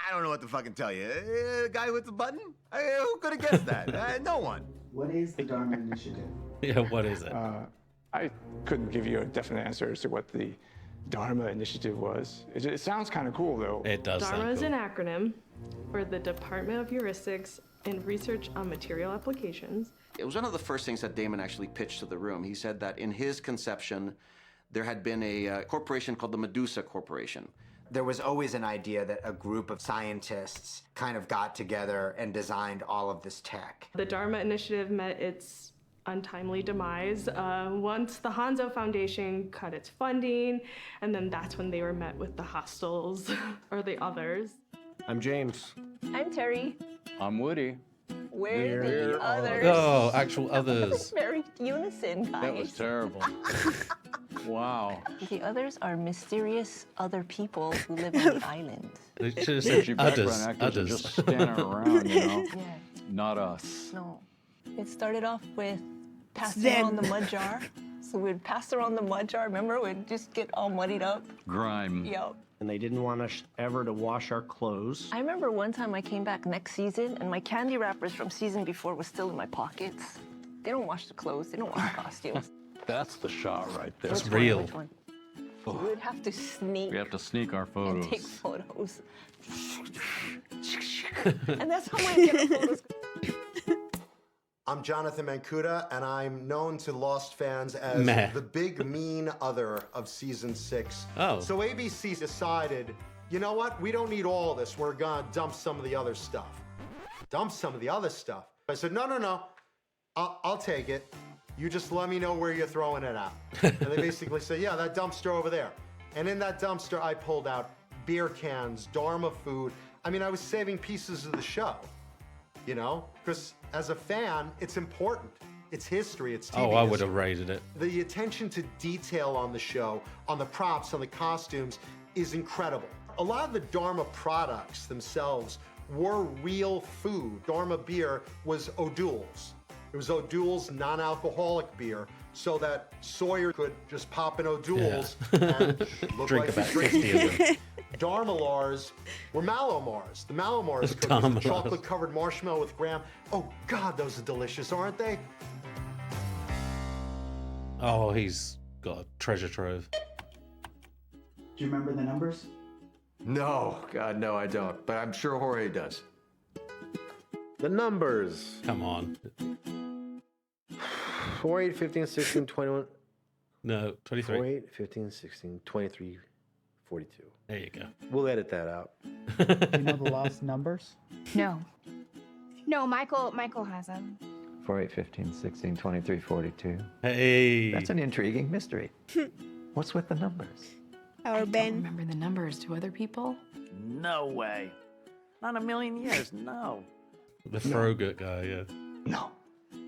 I don't know what to fucking tell you. The guy with the button? Who could have guessed that? No one. What is the Dharma Initiative? Yeah, what is it? I couldn't give you a definite answer as to what the Dharma Initiative was. It sounds kind of cool, though. It does DARMA sound is cool. an acronym for the Department of Heuristics and Research on Material Applications. It was one of the first things that Damon actually pitched to the room. He said that in his conception, there had been a corporation called the Medusa Corporation. There was always an idea that a group of scientists kind of got together and designed all of this tech. The Dharma Initiative met its untimely demise once the Hanzo Foundation cut its funding, and then that's when they were met with the hostiles, or the others. I'm James. I'm Terry. I'm Woody. We're the others. Oh, actual others. Very unison, guys. That was terrible. Wow. The others are mysterious other people who live on the island. They should have said Your others. background actors are Others. just standing around, you know? Yeah. Not us. No. It started off with passing Zen. around the mud jar. So we'd pass around the mud jar, remember? We'd just get all muddied up. Grime. Yep. And they didn't want us ever to wash our clothes. I remember one time I came back next season and my candy wrappers from season before was still in my pockets. They don't wash the clothes, they don't wash the costumes. That's the shot right there. That's real. Which one? We would have to sneak We have to sneak our and photos. take photos. And that's how my get photos. I'm Jonathan Mancuda, and I'm known to Lost fans as Meh. the big mean other of season 6. Oh. So ABC decided, you know what? We don't need all this. We're gonna dump some of the other stuff. Dump some of the other stuff. I said, no. I'll take it. You just let me know where you're throwing it out. And they basically said, yeah, that dumpster over there. And in that dumpster, I pulled out beer cans, Dharma food. I mean, I was saving pieces of the show. You know, because as a fan, it's important. It's history, it's TV Oh, I would history. have rated it. The attention to detail on the show, on the props, on the costumes, is incredible. A lot of the Dharma products themselves were real food. Dharma beer was O'Doul's. It was O'Doul's non-alcoholic beer, so that Sawyer could just pop in O'Doul's and look Drink like about he's drinking 50 of them. Darmalars were Malomars. The Malomars cookies, the Darmalars. chocolate-covered marshmallow with graham. Oh, God, those are delicious, aren't they? Oh, he's got a treasure trove. Do you remember the numbers? No, God, no, I don't. But I'm sure Jorge does. The numbers. Come on. 4, 8, 15, 16, 21. No, 23. 4, 8, 15, 16, 23, 42. There you go. We'll edit that out. Do you know the lost numbers? No. No, Michael has them. 4, 8, 15, 16, 23, 42. Hey. That's an intriguing mystery. What's with the numbers? Our I Ben. don't remember the numbers. Do other people? No way. Not a million years, no. The Frogut guy, yeah. No.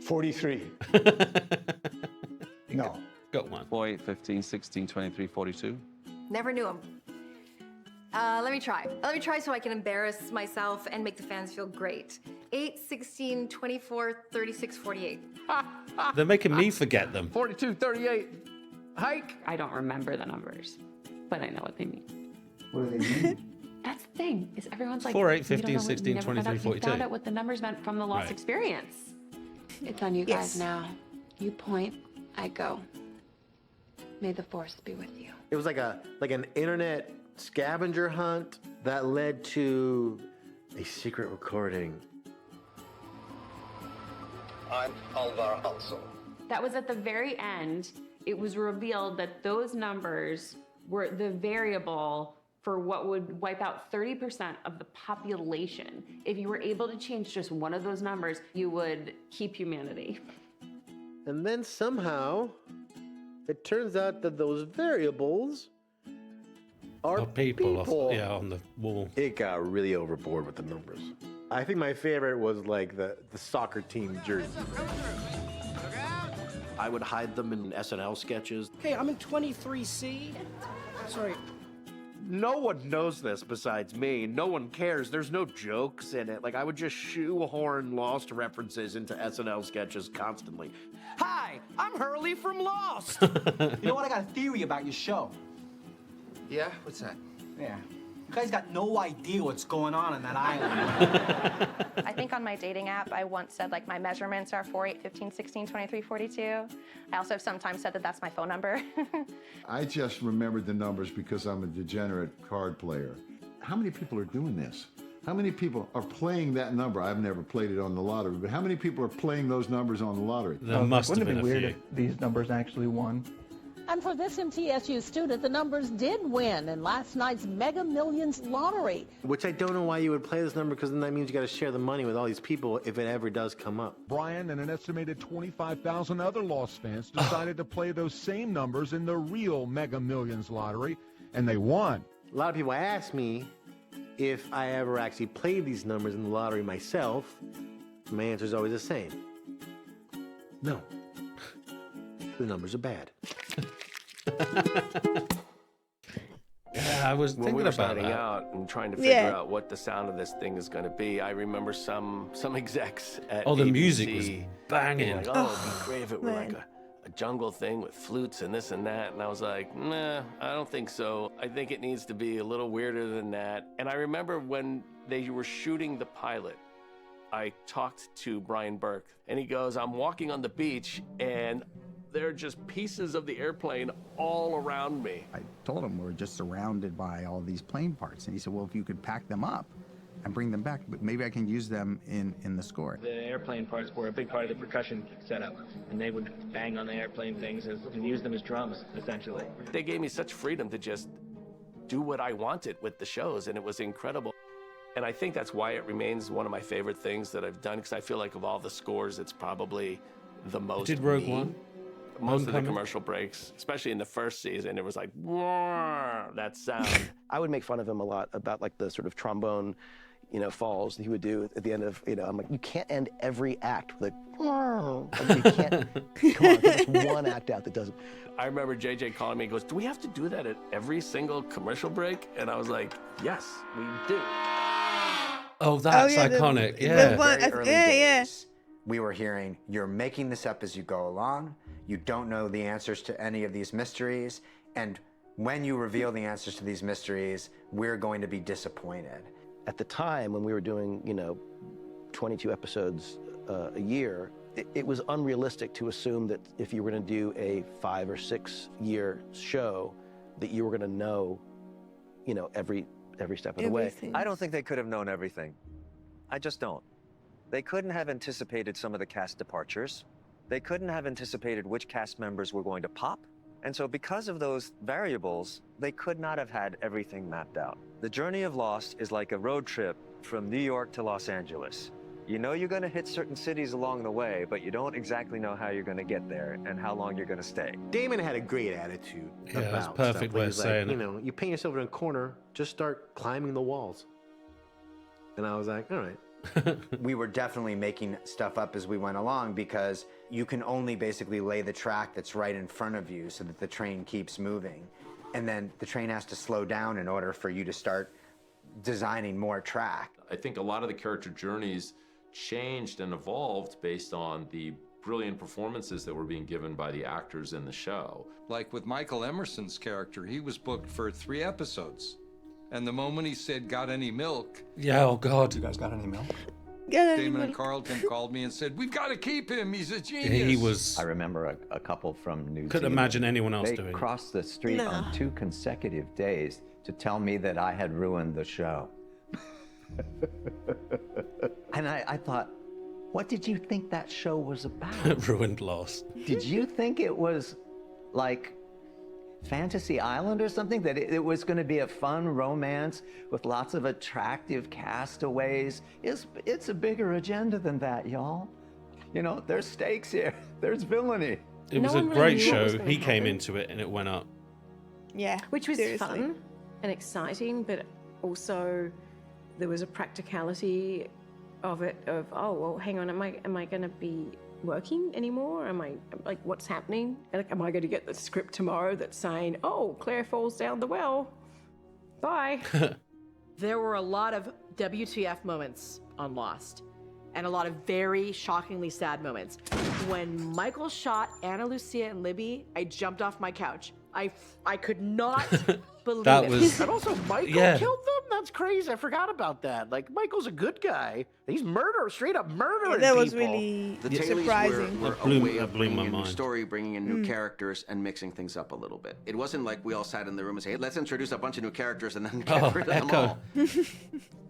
43. No. Got one. 4, 8, 15, 16, 23, 42. Never knew him. Let me try. Let me try so I can embarrass myself and make the fans feel great. 8, 16, 24, 36, 48. They're making me forget them. 42, 38. Hike. I don't remember the numbers, but I know what they mean. What do they mean? That's the thing, is everyone's like, 4, 8, "You 15, don't know what- 16, you never found 23, out- You 42. found out what the numbers meant from the lost Right. experience. It's on you Yes. guys now. You point, I go. May the force be with you. It was like an internet scavenger hunt that led to a secret recording. I'm Alvar Hansel. That was at the very end. It was revealed that those numbers were the variable for what would wipe out 30% of the population. If you were able to change just one of those numbers, you would keep humanity. And then somehow, it turns out that those variables are People. Yeah, on the wall. It got really overboard with the numbers. I think my favorite was like the soccer team jersey. I would hide them in SNL sketches. Hey, I'm in 23C. Sorry. No one knows this besides me. No one cares. There's no jokes in it. Like, I would just shoehorn Lost references into SNL sketches constantly. Hi, I'm Hurley from Lost. You know what? I got a theory about your show. Yeah? What's that? Yeah. You guys got no idea what's going on that island. I think on my dating app, I once said like my measurements are 4, 8, 15, 16, 23, 42. I also have sometimes said that that's my phone number. I just remembered the numbers because I'm a degenerate card player. How many people are doing this? How many people are playing that number? I've never played it on the lottery, but how many people are playing those numbers on the lottery? There must have been a weird few. if these numbers actually won. And for this MTSU student, the numbers did win in last night's Mega Millions lottery. Which I don't know why you would play this number, because then that means you got to share the money with all these people if it ever does come up. Brian and an estimated 25,000 other Lost fans decided to play those same numbers in the real Mega Millions lottery, and they won. A lot of people ask me if I ever actually played these numbers in the lottery myself. My answer is always the same. No. The numbers are bad. Yeah, I was When thinking we were about starting that. out and trying to figure Yeah. out what the sound of this thing is going to be, I remember some execs at Oh, the ABC music was banging. being like, oh, it'd be great if it were like man. a jungle thing with flutes and this and that. And I was like, nah, I don't think so. I think it needs to be a little weirder than that. And I remember when they were shooting the pilot, I talked to Brian Burke, and he goes, I'm walking on the beach, and there are just pieces of the airplane all around me. I told him we're just surrounded by all these plane parts. And he said, well, if you could pack them up and bring them back, but maybe I can use them in the score. The airplane parts were a big part of the percussion setup, and they would bang on the airplane things and use them as drums, essentially. They gave me such freedom to just do what I wanted with the shows, and it was incredible. And I think that's why it remains one of my favorite things that I've done, because I feel like of all the scores, it's probably the most Did Rogue me. One? Most of the Homecoming? commercial breaks, especially in the first season, it was like, "Wah," that sound. I would make fun of him a lot about like the sort of trombone, falls that he would do at the end of, I'm like, you can't end every act with a, like, you can't, come on, there's one act out that doesn't. I remember JJ calling me and goes, do we have to do that at every single commercial break? And I was like, yes, we do. Oh, that's yeah, iconic. the Yeah. one- Very early yeah. days, we were hearing, you're making this up as you go along, you don't know the answers to any of these mysteries, and when you reveal the answers to these mysteries, we're going to be disappointed. At the time when we were doing, 22 episodes a year, it was unrealistic to assume that if you were going to do a 5 or 6 year show, that you were going to know, every step of the way. I don't think they could have known everything. I just don't. They couldn't have anticipated some of the cast departures. They couldn't have anticipated which cast members were going to pop. And so because of those variables, they could not have had everything mapped out. The journey of Lost is like a road trip from New York to Los Angeles. You know you're going to hit certain cities along the way, but you don't exactly know how you're going to get there and how long you're going to stay. Damon had a great attitude Yeah, about that's a perfect stuff. way of He's saying like, it. you paint yourself in a corner, just start climbing the walls. And I was like, all right. We were definitely making stuff up as we went along because you can only basically lay the track that's right in front of you so that the train keeps moving. And then the train has to slow down in order for you to start designing more track. I think a lot of the character journeys changed and evolved based on the brilliant performances that were being given by the actors in the show. Like with Michael Emerson's character, he was booked for 3 episodes. And the moment he said, got any milk? Yeah, oh God. You guys got any milk? Get any Damon and milk? Carlton called me and said, we've got to keep him. He's a genius. He was. I remember a couple from New Zealand. Couldn't imagine anyone else they doing it. crossed the street on 2 consecutive days to tell me that I had ruined the show. And I thought, what did you think that show was about? Ruined Lost. Did you think it was like Fantasy Island or something? That it was going to be a fun romance with lots of attractive castaways? It's a bigger agenda than that, y'all. There's stakes here. There's villainy. It was a great show. He came into it and it went up. Yeah. Which was seriously. fun and exciting, but also there was a practicality of it oh, well, hang on, am I going to be working anymore? Am I, like, what's happening? Like, am I going to get the script tomorrow that's saying, oh, Claire falls down the well. Bye. There were a lot of WTF moments on Lost, and a lot of very shockingly sad moments. When Michael shot Ana Lucia and Libby, I jumped off my couch. I could not believe That it. was- And also, Michael Yeah. killed them? That's crazy. I forgot about that. Like, Michael's a good guy. He's straight up murdering That was people. really The Tailies surprising. were That a blew- way that of blew bringing my in new mind. story, bringing in new characters, and mixing things up a little bit. It wasn't like we all sat in the room and said, hey, let's introduce a bunch of new characters and then get rid of them Echo. all.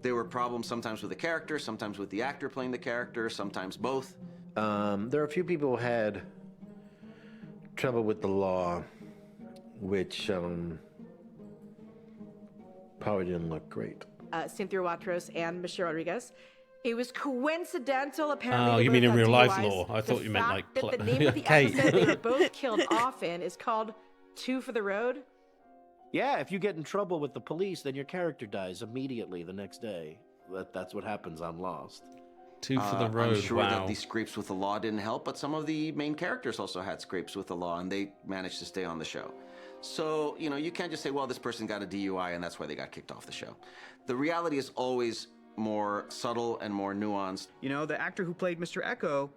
There were problems sometimes with the character, sometimes with the actor playing the character, sometimes both. There are a few people who had trouble with the law, which probably didn't look great. Cynthia Watros and Michelle Rodriguez. It was coincidental, apparently. Oh, they you mean both in had real life DUIs. law? I thought you meant like The fact that the name of the Kate. episode they were both killed off in is called 2 for the Road. Yeah, if you get in trouble with the police, then your character dies immediately the next day. That's what happens on Lost. 2 for the road. I'm sure wow. that the scrapes with the law didn't help, but some of the main characters also had scrapes with the law, and they managed to stay on the show. So, you can't just say, well, this person got a DUI and that's why they got kicked off the show. The reality is always more subtle and more nuanced. The actor who played Mr. Echo,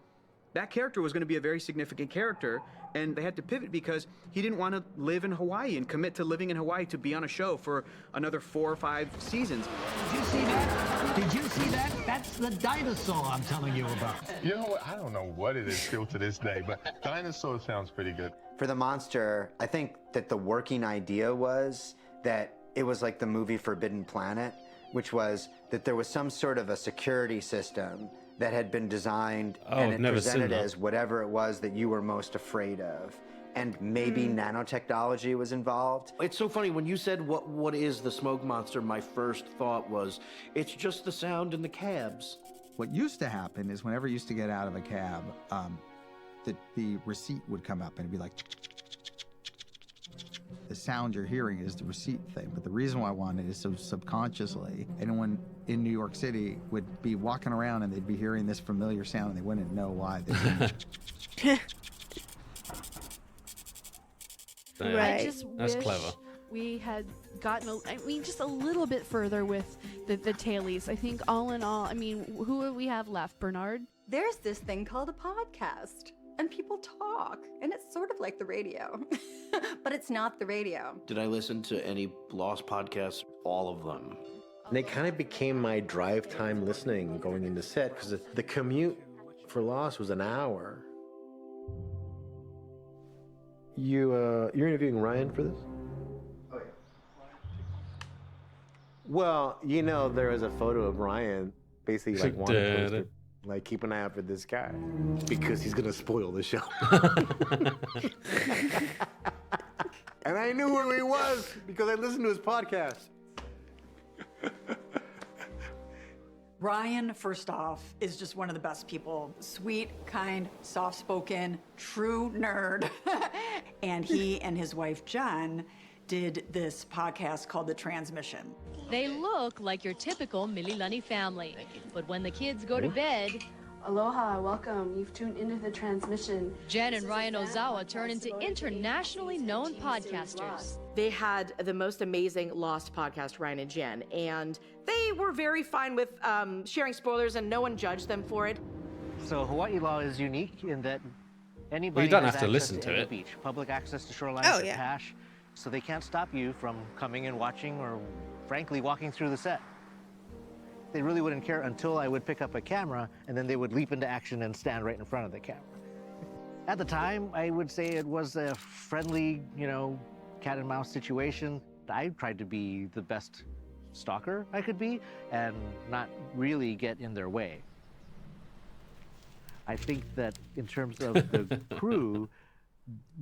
that character was going to be a very significant character, and they had to pivot because he didn't want to live in Hawaii and commit to living in Hawaii to be on a show for another 4 or 5 seasons. Did you see that? Did you see that? That's the dinosaur I'm telling you about. You know what? I don't know what it is still to this day, but dinosaur sounds pretty good. For the monster, I think that the working idea was that it was like the movie Forbidden Planet, which was that there was some sort of a security system that had been designed and it presented as whatever it was that you were most afraid of. And maybe nanotechnology was involved. It's so funny, when you said what is the smoke monster, my first thought was, it's just the sound in the cabs. What used to happen is whenever you used to get out of a cab, the receipt would come up and it'd be like, the sound you're hearing is the receipt thing. But the reason why I wanted it is so subconsciously, anyone in New York City would be walking around and they'd be hearing this familiar sound and they wouldn't know why. I just That's wish clever. we had gotten, just a little bit further with the Tailies. I think all in all, who do we have left? Bernard? there's this thing called a podcast, and people talk, and it's sort of like the radio, but it's not the radio. Did I listen to any Lost podcasts? All of them. And they kind of became my drive time listening going into set because the commute for Lost was an hour. You're interviewing Ryan for this? Oh, yeah. Well, there was a photo of Ryan basically like wanting to post it, like keep an eye out for this guy because he's gonna spoil the show. And I knew who he was because I listened to his podcast. Ryan, first off, is just one of the best people. Sweet, kind, soft-spoken, true nerd. And he and his wife, Jen, did this podcast called The Transmission. They look like your typical Mililani family. But when the kids go to bed, Aloha, welcome. You've tuned into The Transmission. Jen and Ryan Ozawa turn into internationally known podcasters. They had the most amazing Lost podcast, Ryan and Jen, and they were very fine with sharing spoilers, and no one judged them for it. So Hawaii law is unique in that anybody Well, you don't has have to access listen to any it. beach, public access to shorelines Oh, and yeah. cash, so they can't stop you from coming and watching or, frankly, walking through the set. They really wouldn't care until I would pick up a camera, and then they would leap into action and stand right in front of the camera. At the time, I would say it was a friendly, cat and mouse situation. I tried to be the best stalker I could be and not really get in their way. I think that in terms of the crew,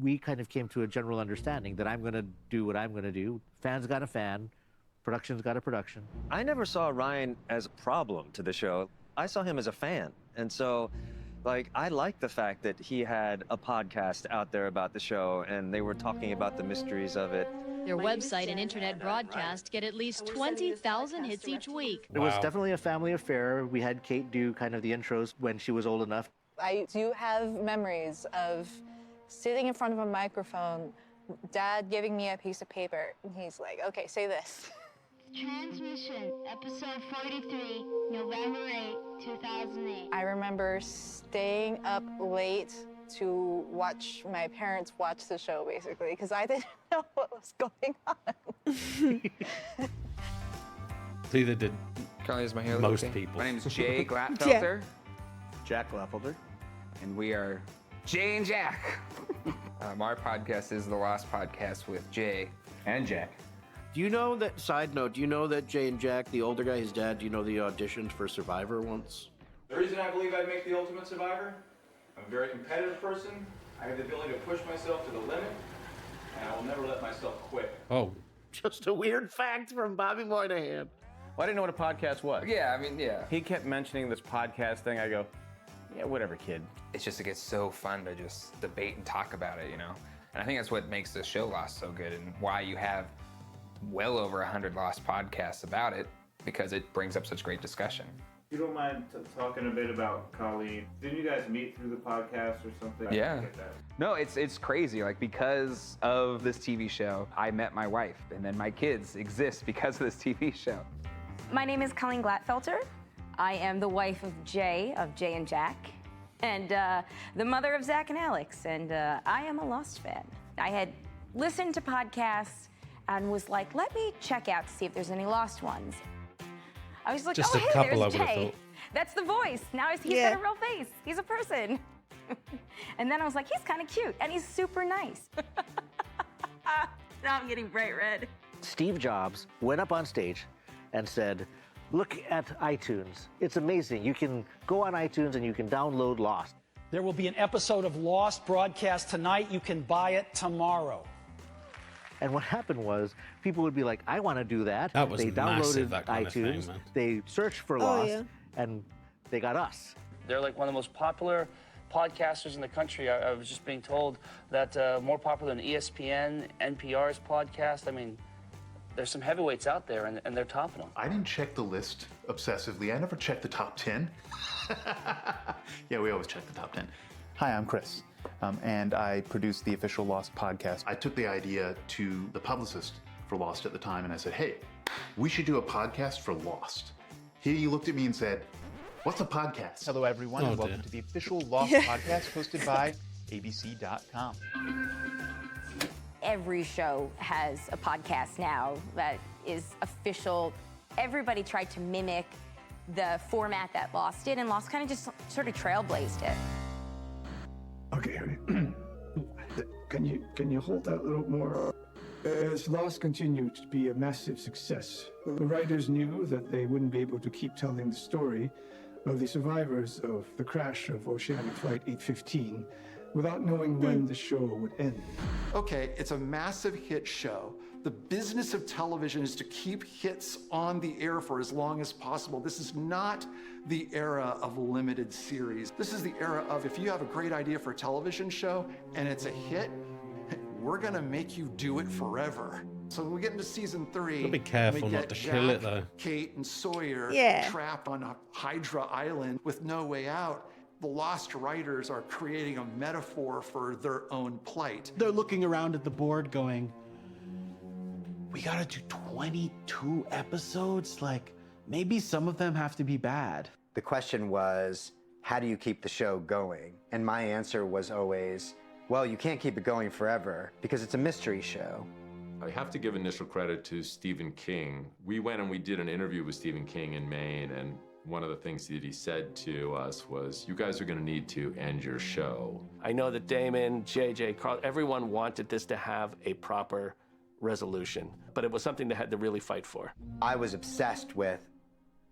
we kind of came to a general understanding that I'm going to do what I'm going to do. Fans got a fan, production's got a production. I never saw Ryan as a problem to the show. I saw him as a fan. And so, I like the fact that he had a podcast out there about the show and they were talking about the mysteries of it. Their website and internet broadcast get at least 20,000 hits each week. It was definitely a family affair. We had Kate do kind of the intros when she was old enough. I do have memories of sitting in front of a microphone, Dad giving me a piece of paper, and he's like, okay, say this. Transmission, episode 43, November 8, 2008. I remember staying up late to watch my parents watch the show, basically, because I didn't know what was going on. Neither did Carly is my halo. most Okay. people. My name is Jay Glatfelter. Jack Glatfelter. And we are Jay and Jack. Our podcast is the Lost Podcast with Jay and Jack. Do you know that, side note, do you know that Jay and Jack, the older guy, his dad, do you know they auditioned for Survivor once? The reason I believe I'd make the ultimate survivor, I'm a very competitive person. I have the ability to push myself to the limit, and I will never let myself quit. Oh. Just a weird fact from Bobby Moynihan. Well, I didn't know what a podcast was. Yeah, I mean, yeah. He kept mentioning this podcast thing. I go, yeah, whatever, kid. It gets so fun to just debate and talk about it, And I think that's what makes this show Lost so good and why you have well over 100 Lost podcasts about it, because it brings up such great discussion. If you don't mind talking a bit about Colleen, didn't you guys meet through the podcast or something? Yeah. No, it's crazy. Because of this TV show, I met my wife, and then my kids exist because of this TV show. My name is Colleen Glatfelter. I am the wife of Jay and Jack, and the mother of Zach and Alex, and I am a Lost fan. I had listened to podcasts and was like, let me check out to see if there's any Lost ones. I was like, Just oh, a hey, couple, there's I would've Jay. thought. That's the voice. Now he's got a real face. He's a person. And then I was like, he's kind of cute, and he's super nice. Now I'm getting bright red. Steve Jobs went up on stage and said, look at iTunes. It's amazing. You can go on iTunes and you can download Lost. There will be an episode of Lost broadcast tonight. You can buy it tomorrow. And what happened was people would be like, I want to do that. That was they downloaded massive, that kind of iTunes. thing, man. They searched for Oh, Lost, yeah. and they got us. They're like one of the most popular podcasters in the country. I was just being told that more popular than ESPN, NPR's podcast. I mean, there's some heavyweights out there, and they're topping them. I didn't check the list obsessively. I never checked the top 10. Yeah, we always check the top 10. Hi, I'm Chris, and I produce the official Lost podcast. I took the idea to the publicist for Lost at the time, and I said, hey, we should do a podcast for Lost. He looked at me and said, What's a podcast? Hello, everyone, Oh, and welcome dear. to the official Lost podcast hosted by ABC.com. Every show has a podcast now that is official. Everybody tried to mimic the format that Lost did, and Lost kind of just sort of trailblazed it. Okay, honey. Can you hold that a little more? As Lost continued to be a massive success, the writers knew that they wouldn't be able to keep telling the story of the survivors of the crash of Oceanic Flight 815 without knowing when the show would end. Okay, it's a massive hit show. The business of television is to keep hits on the air for as long as possible. This is not the era of limited series. This is the era of, if you have a great idea for a television show and it's a hit, we're gonna make you do it forever. So when we get into season 3, Gotta be careful we not get to kill it, Jack, though. Kate, and Sawyer Yeah. trapped on a Hydra island with no way out. The Lost writers are creating a metaphor for their own plight. They're looking around at the board going, we gotta do 22 episodes? Like, maybe some of them have to be bad. The question was, how do you keep the show going? And my answer was always, well, you can't keep it going forever because it's a mystery show. I have to give initial credit to Stephen King. We went and we did an interview with Stephen King in Maine, and one of the things that he said to us was, you guys are going to need to end your show. I know that Damon, JJ, Carl, everyone wanted this to have a proper resolution, but it was something they had to really fight for. I was obsessed with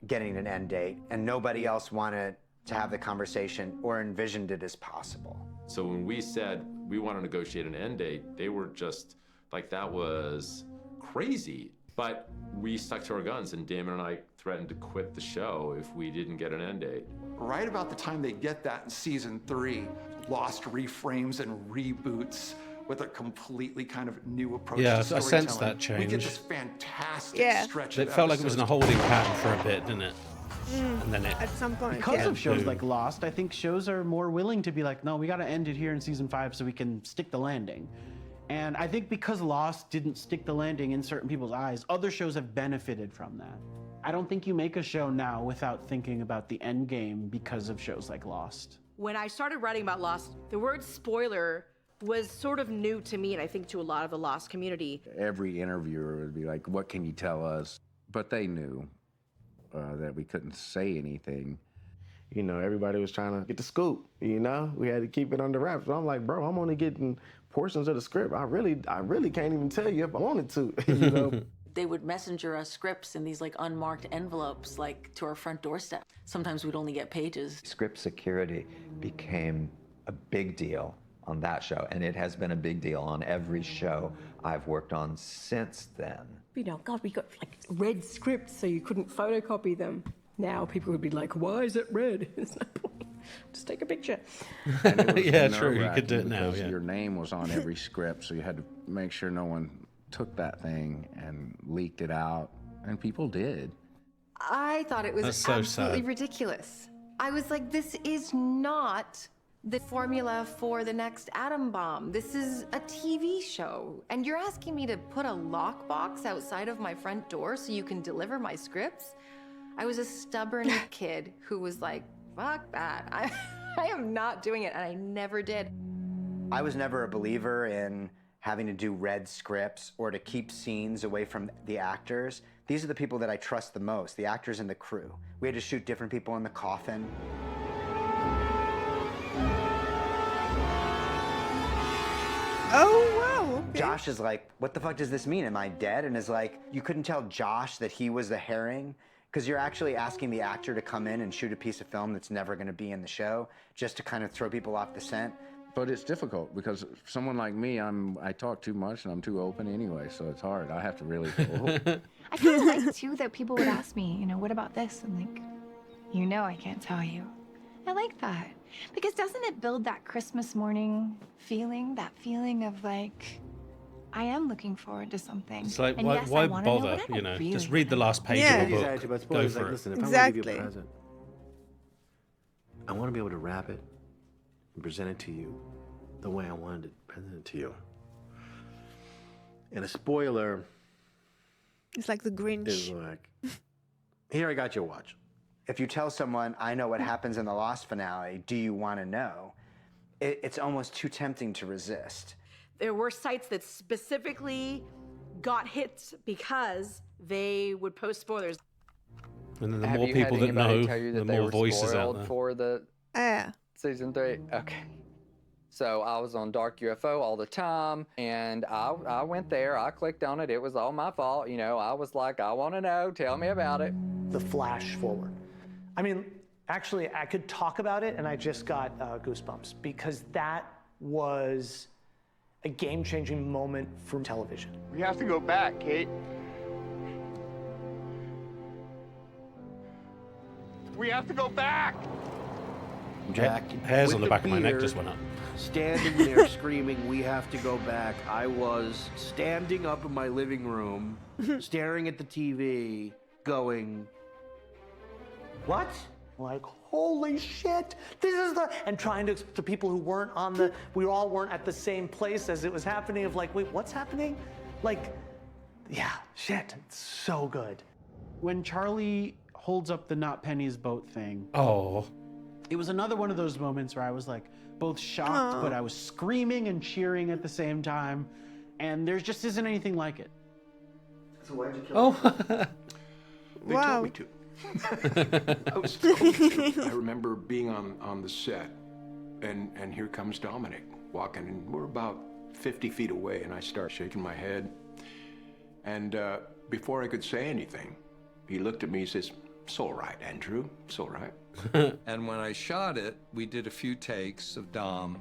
getting an end date, and nobody else wanted to have the conversation or envisioned it as possible. So when we said we want to negotiate an end date, they were just like, that was crazy. But we stuck to our guns, and Damon and I threatened to quit the show if we didn't get an end date. Right about the time they get that in season 3, Lost reframes and reboots with a completely kind of new approach Yeah, to I storytelling. sensed that change. We get this fantastic Yeah. stretch It of felt like it was in a episodes. holding pattern for a bit, didn't it? And then it... At some point, Because yeah. of shows like Lost, I think shows are more willing to be like, no, we gotta end it here in season 5 so we can stick the landing. And I think because Lost didn't stick the landing in certain people's eyes, other shows have benefited from that. I don't think you make a show now without thinking about the end game because of shows like Lost. When I started writing about Lost, the word spoiler was sort of new to me, and I think to a lot of the Lost community. Every interviewer would be like, what can you tell us? But they knew that we couldn't say anything. You know, everybody was trying to get the scoop, you know? We had to keep it under wraps. But I'm like, bro, I'm only getting portions of the script. I really can't even tell you if I wanted to, you know? They would messenger us scripts in these like unmarked envelopes, like to our front doorstep. Sometimes we'd only get pages. Script security became a big deal on that show, and it has been a big deal on every show I've worked on since then. You know, God, we got like red scripts so you couldn't photocopy them. Now people would be like, why is it red? It's no point. Just take a picture. And it was Yeah, true, you could do it nerve-wracking now, because yeah. your name was on every script, so you had to make sure no one took that thing and leaked it out, and people did. I thought it was That's so absolutely sad. ridiculous. I was like, this is not the formula for the next atom bomb. This is a TV show. And you're asking me to put a lockbox outside of my front door so you can deliver my scripts? I was a stubborn kid who was like, fuck that. I am not doing it, and I never did. I was never a believer in having to do red scripts or to keep scenes away from the actors. These are the people that I trust the most, the actors and the crew. We had to shoot different people in the coffin. Oh, wow. Okay. Josh is like, what the fuck does this mean? Am I dead? And is like, you couldn't tell Josh that he was the herring because you're actually asking the actor to come in and shoot a piece of film that's never going to be in the show just to kind of throw people off the scent. But it's difficult because someone like me, I talk too much and I'm too open anyway, so it's hard. I have to really go, I kind of like, too, that people would ask me, you know, what about this? I'm like, you know I can't tell you. I like that. Because doesn't it build that Christmas morning feeling? That feeling of like, I am looking forward to something. It's like, And why, yes, I why wanna know, bother? but I You don't know, really just read the last page Yeah. of a book. Exactly, but Go spoilers, for like, it. listen, if I'm Exactly. gonna give you a present, I want to be able to wrap it and present it to you the way I wanted to present it to you. And a spoiler It's like the Grinch. is like, here, I got your watch. If you tell someone, I know what happens in the Lost finale, do you want to know? It's almost too tempting to resist. There were sites that specifically got hits because they would post spoilers. And then the Have more you people had that anybody know, tell you the that they more were voices out spoiled there. for the season 3? Okay. So I was on Dark UFO all the time, and I went there, I clicked on it, it was all my fault, you know, I was like, I want to know, tell me about it. The flash forward. I mean, actually, I could talk about it, and I just got goosebumps, because that was a game-changing moment for television. We have to go back, Kate. We have to go back! Jack, Hairs with on the back of my neck beard, just went up. Standing there screaming, we have to go back. I was standing up in my living room, staring at the TV, going, What? Like, holy shit, this is the, and trying to people who weren't on the, we all weren't at the same place as it was happening, of like, wait, what's happening? Like, yeah, shit, it's so good. When Charlie holds up the not Penny's boat thing. Oh. It was another one of those moments where I was like both shocked, but I was screaming and cheering at the same time. And there just isn't anything like it. So why'd you kill him? They told me to. I was told to. I remember being on the set, and here comes Dominic walking, and we're about 50 feet away, and I start shaking my head. And before I could say anything, he looked at me and says, "It's all right, Andrew, it's all right." And when I shot it, we did a few takes of Dom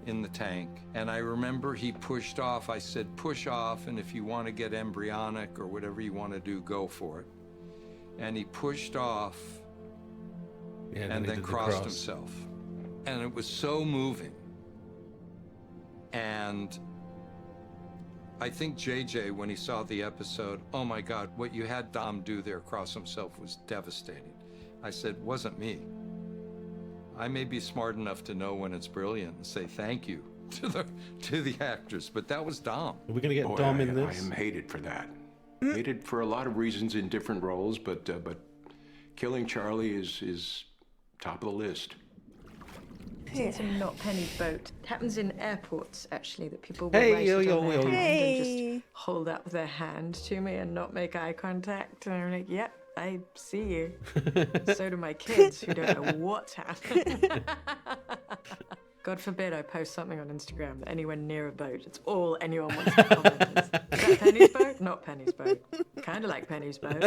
in the tank. And I remember he pushed off. I said, push off, and if you want to get embryonic or whatever you want to do, go for it. And he pushed off and then crossed himself. And it was so moving. And I think JJ, when he saw the episode, oh my God, what you had Dom do there, cross himself, was devastating. I said, wasn't me. I may be smart enough to know when it's brilliant and say thank you to the actors, but that was Dom. Are we going to get Dom in this? I am hated for that. Hated for a lot of reasons in different roles, but killing Charlie is top of the list. It's not Penny's boat. It happens in airports, actually, that people will Hey, raise it yo, on their yo, hand yo. and just hold up their hand to me and not make eye contact. And I'm like, yep, I see you. So do my kids, who don't know what's happening. God forbid I post something on Instagram anywhere near a boat. It's all anyone wants to comment. Is that Penny's boat? Not Penny's boat. Kind of like Penny's boat.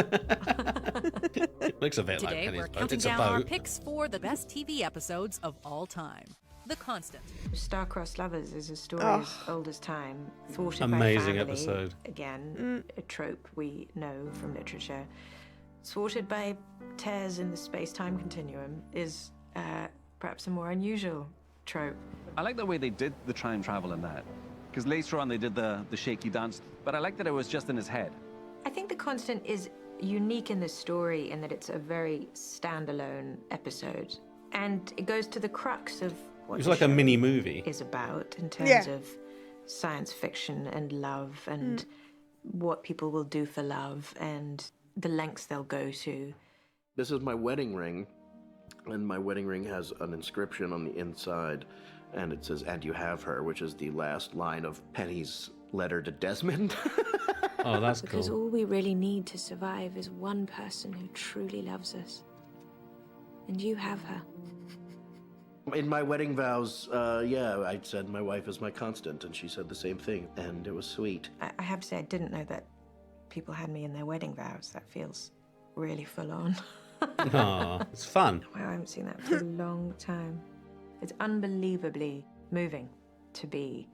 Looks a bit Today, like Penny's we're boat. counting It's a down our boat. picks for the best TV episodes of all time. The Constant. Star-crossed lovers is a story Oh. as old as time. Thwarted Amazing by family, episode. Again, a trope we know from literature. Thwarted by tears in the space-time continuum is perhaps a more unusual trope. I like the way they did the time travel in that, because later on they did the shaky dance, but I like that it was just in his head. I think The Constant is unique in the story in that it's a very standalone episode. And it goes to the crux of what It's the like a show mini movie. is about in terms Yeah. of science fiction and love and what people will do for love and the lengths they'll go to. This is my wedding ring, and my wedding ring has an inscription on the inside, and it says, "And you have her," which is the last line of Penny's letter to Desmond. Oh, that's Because cool. all we really need to survive is one person who truly loves us. And you have her. In my wedding vows, I said my wife is my constant, and she said the same thing, and it was sweet. I have to say, I didn't know that people had me in their wedding vows. That feels really full on. Aw, it's fun. Wow, I haven't seen that for a long time. It's unbelievably moving to be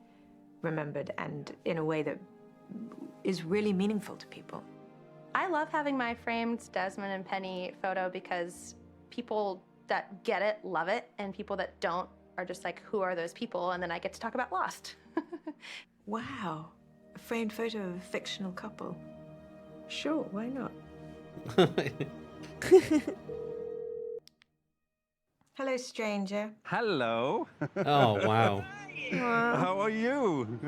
remembered and in a way that is really meaningful to people. I love having my framed Desmond and Penny photo because people that get it love it, and people that don't are just like, who are those people? And then I get to talk about Lost. Wow, a framed photo of a fictional couple. Sure, why not? Hello, stranger. Hello. Oh, wow. How are you?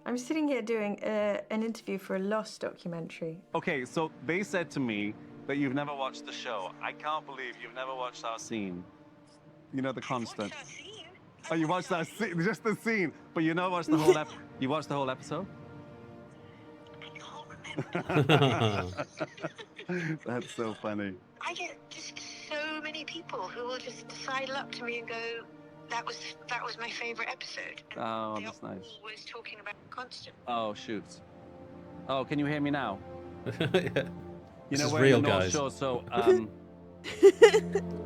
I'm sitting here doing an interview for a Lost documentary. Okay, so they said to me, that you've never watched the show. I can't believe you've never watched our scene. You know, the constant. Oh, you watched that scene, just the scene, but you never watched the whole You watched the whole episode? That's so funny. I get just so many people who will just sidle up to me and go, that was my favorite episode. And Oh, they that's are nice. always talking about constant. Oh, shoot. Oh, can you hear me now? You This know, is we're real, in the North guys. Shore, so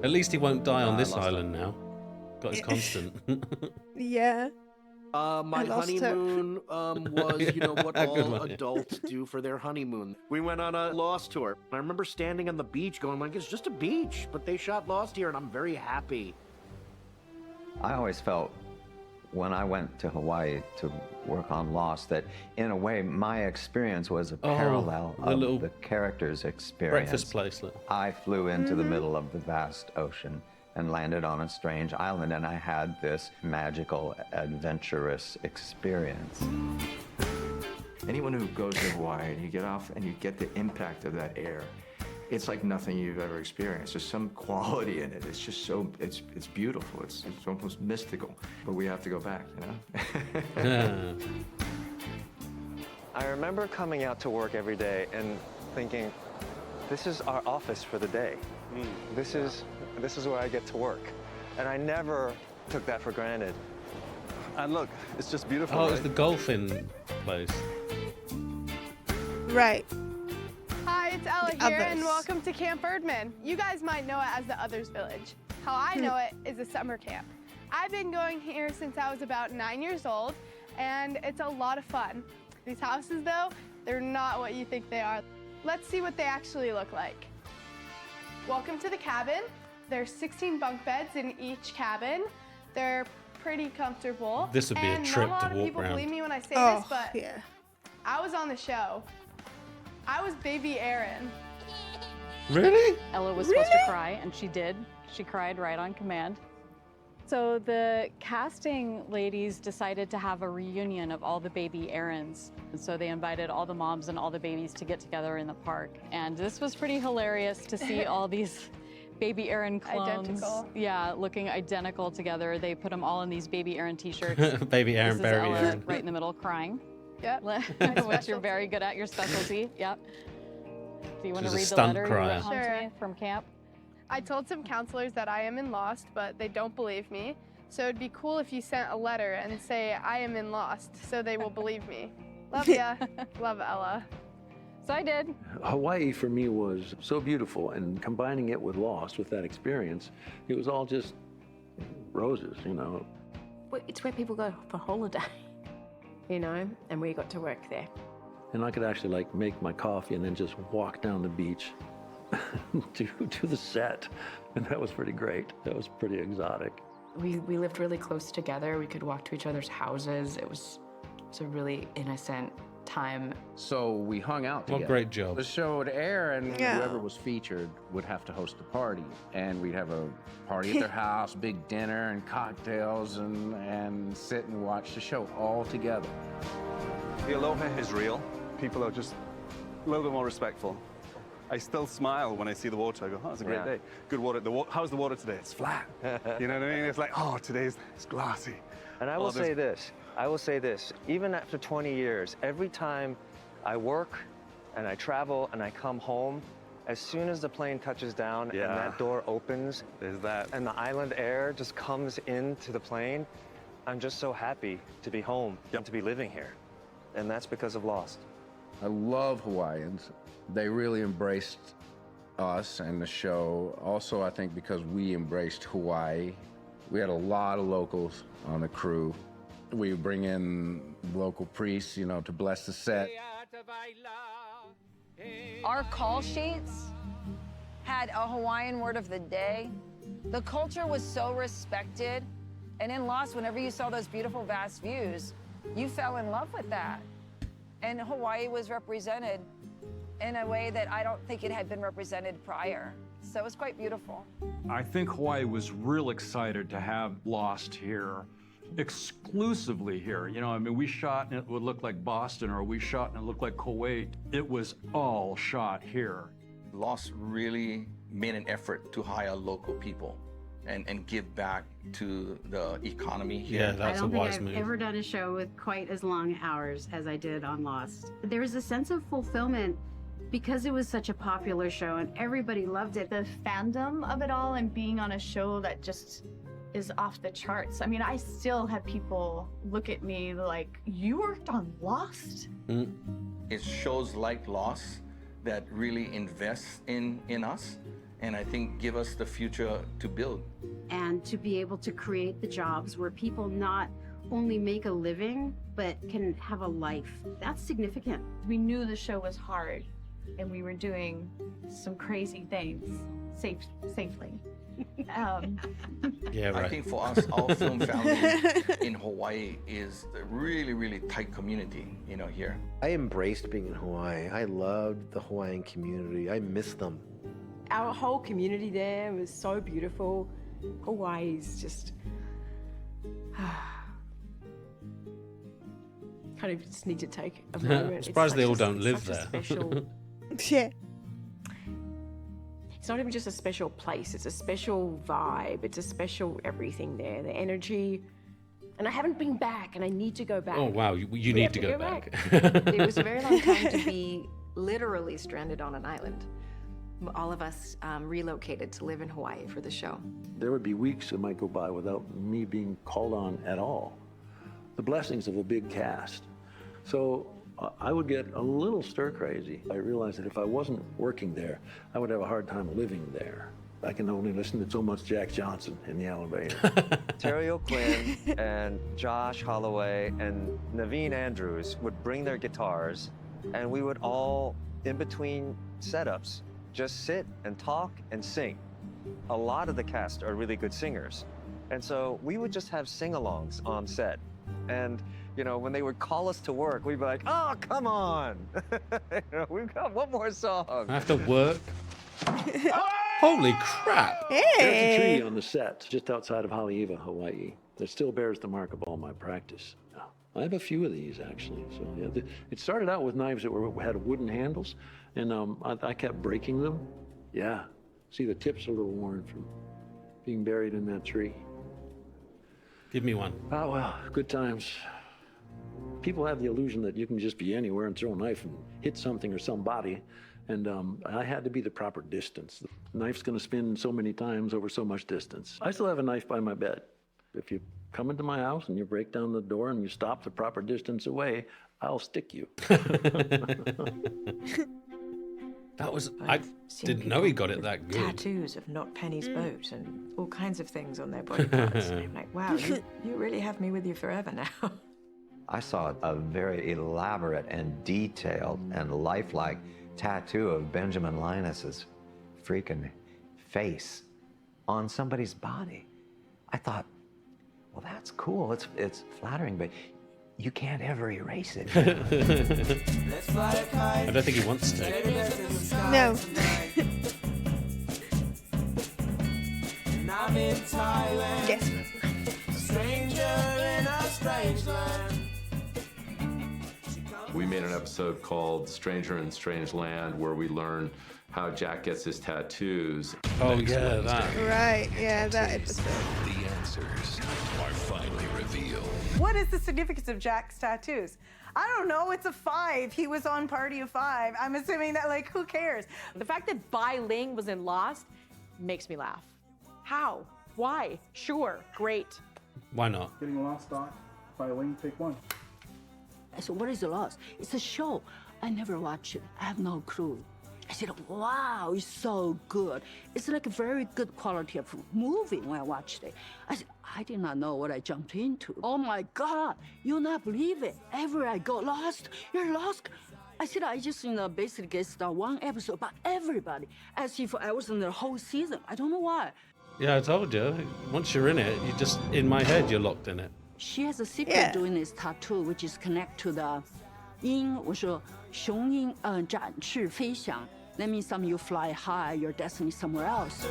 At least he won't die on I this lost island now. Got his constant. Yeah. My I lost her. honeymoon was, you know, what Good all one. adults do for their honeymoon. We went on a Lost tour. I remember standing on the beach going, like, it's just a beach, but they shot Lost here, and I'm very happy. I always felt when I went to Hawaii to work on Lost that, in a way, my experience was a parallel the little of the character's experience. breakfast place. Look. I flew into the middle of the vast ocean and landed on a strange island, and I had this magical, adventurous experience. Anyone who goes to Hawaii and you get off and you get the impact of that air, it's like nothing you've ever experienced. There's some quality in it. It's just so, it's beautiful. It's almost mystical. But we have to go back, you know? I remember coming out to work every day and thinking, this is our office for the day. This is where I get to work. And I never took that for granted. and look, it's just beautiful. Oh, right? it's the golfing place. Right. Hi, it's Ella The here, and Others. welcome to Camp Birdman. You guys might know it as the Others Village. How I know it is a summer camp. I've been going here since I was about 9 years old, and it's a lot of fun. These houses, though, they're not what you think they are. Let's see what they actually look like. Welcome to the cabin. There's 16 bunk beds in each cabin. They're pretty comfortable. This would be a and trip not a lot to of walk people around. believe me when I say Oh, this, but yeah. I was on the show. I was baby Erin. Really? Ella was supposed to cry, and she did. She cried right on command. So the casting ladies decided to have a reunion of all the baby Erins. And so they invited all the moms and all the babies to get together in the park. And this was pretty hilarious to see all these baby Erin clones. Identical. Yeah, looking identical together. They put them all in these baby Erin t-shirts. Baby Erin, This is baby Ella Erin. right in the middle crying. Yep. Which you're very good at, your specialty. Yep. Do you want to She's a read the stunt letter crier. you wrote home to Sure. me from camp? I told some counselors that I am in Lost, but they don't believe me. So it'd be cool if you sent a letter and say I am in Lost, so they will believe me. Love ya. Love Ella. So I did. Hawaii for me was so beautiful, and combining it with Lost, with that experience, it was all just roses, you know. It's where people go for holiday, you know, and we got to work there. And I could actually like make my coffee and then just walk down the beach to the set, and that was pretty great. That was pretty exotic. We lived really close together. We could walk to each other's houses. It was a really innocent time. So we hung out What together. great job. The show would air, and Yeah. whoever was featured would have to host a party. And we'd have a party at their house, big dinner and cocktails, and sit and watch the show all together. The aloha is real. People are just a little bit more respectful. I still smile when I see the water. I go, oh, it's a great Yeah. day. Good water. How's the water today? It's flat. You know what I mean? It's like, oh, today's it's glassy. And I Oh, will there's- say this, even after 20 years, every time I work and I travel and I come home, as soon as the plane touches down and Yeah. that door opens, There's that. and the island air just comes into the plane, I'm just so happy to be home and to be living here. And that's because of Lost. I love Hawaiians. They really embraced us and the show. Also, I think because we embraced Hawaii. We had a lot of locals on the crew. We bring in local priests, you know, to bless the set. Our call sheets had a Hawaiian word of the day. The culture was so respected. And in Lost, whenever you saw those beautiful, vast views, you fell in love with that. And Hawaii was represented in a way that I don't think it had been represented prior. So it was quite beautiful. I think Hawaii was real excited to have Lost here, exclusively here. You know, I mean, we shot and it would look like Boston, or we shot and it looked like Kuwait. It was all shot here. Lost really made an effort to hire local people and give back to the economy here. Yeah, that's a wise I don't move. think I've ever done a show with quite as long hours as I did on Lost. There was a sense of fulfillment because it was such a popular show and everybody loved it. The fandom of it all and being on a show that just is off the charts. I mean, I still have people look at me like, you worked on Lost? It's shows like Lost that really invest in us, and I think give us the future to build. And to be able to create the jobs where people not only make a living, but can have a life. That's significant. We knew the show was hard and we were doing some crazy things safely. Yeah, right. I think for us, our film family in Hawaii is a really, really tight community, you know, here. I embraced being in Hawaii. I loved the Hawaiian community. I miss them. Our whole community there was so beautiful. Hawaii is just... kind of just need to take a moment. I'm surprised they all don't live such a there. special... Yeah. It's not even just a special place, it's a special vibe, it's a special everything there, the energy. And I haven't been back, and I need to go back. Oh, wow, you need to go back. It was a very long time to be literally stranded on an island. All of us relocated to live in Hawaii for the show. There would be weeks that might go by without me being called on at all. The blessings of a big cast. So I would get a little stir crazy. I realized that if I wasn't working there, I would have a hard time living there. I can only listen to so much Jack Johnson in the elevator. Terry O'Quinn and Josh Holloway and Naveen Andrews would bring their guitars, and we would all, in between setups, just sit and talk and sing. A lot of the cast are really good singers. And so we would just have sing-alongs on set. And, you know, when they would call us to work, we'd be like, oh, come on. You know, we've got one more song. I have to work. Holy crap. There's a Hey. tree on the set just outside of Haleiwa, Hawaii, that still bears the mark of all my practice. I have a few of these, actually. So yeah, it started out with knives that had wooden handles, and I kept breaking them. Yeah, see, the tip's a little worn from being buried in that tree. Give me one. Oh, well, good times. People have the illusion that you can just be anywhere and throw a knife and hit something or somebody. And I had to be the proper distance. The knife's going to spin so many times over so much distance. I still have a knife by my bed. If you come into my house and you break down the door and you stop the proper distance away, I'll stick you. That was, I didn't know he got it that good. Tattoos of Not Penny's boat and all kinds of things on their body parts. And I'm like, wow, you really have me with you forever now. I saw a very elaborate and detailed and lifelike tattoo of Benjamin Linus's freaking face on somebody's body. I thought, well, that's cool. It's flattering, but you can't ever erase it. I don't think he wants to. No. Yes. We made an episode called Stranger in Strange Land where we learn how Jack gets his tattoos. Oh, yeah, that. Right, yeah, that episode. The answers are finally revealed. What is the significance of Jack's tattoos? I don't know, it's a 5. He was on Party of 5. I'm assuming that, like, who cares? The fact that Bai Ling was in Lost makes me laugh. How? Why? Sure, great. Why not? Getting Lost on by Ling, take 1. I said, what is Lost? It's a show. I never watched it. I have no clue. I said, wow, it's so good. It's like a very good quality of movie when I watched it. I said, I did not know what I jumped into. Oh my God, you'll not believe it. Ever I go lost, you're lost. I said, I just, basically guessed one episode, but everybody, as if I was in the whole season. I don't know why. Yeah, I told you. Once you're in it, you just, in my head, you're locked in it. She has a secret doing this tattoo, which is connected to the 鹰.我说雄鹰展翅飞翔. That means some you fly high, your destiny somewhere else.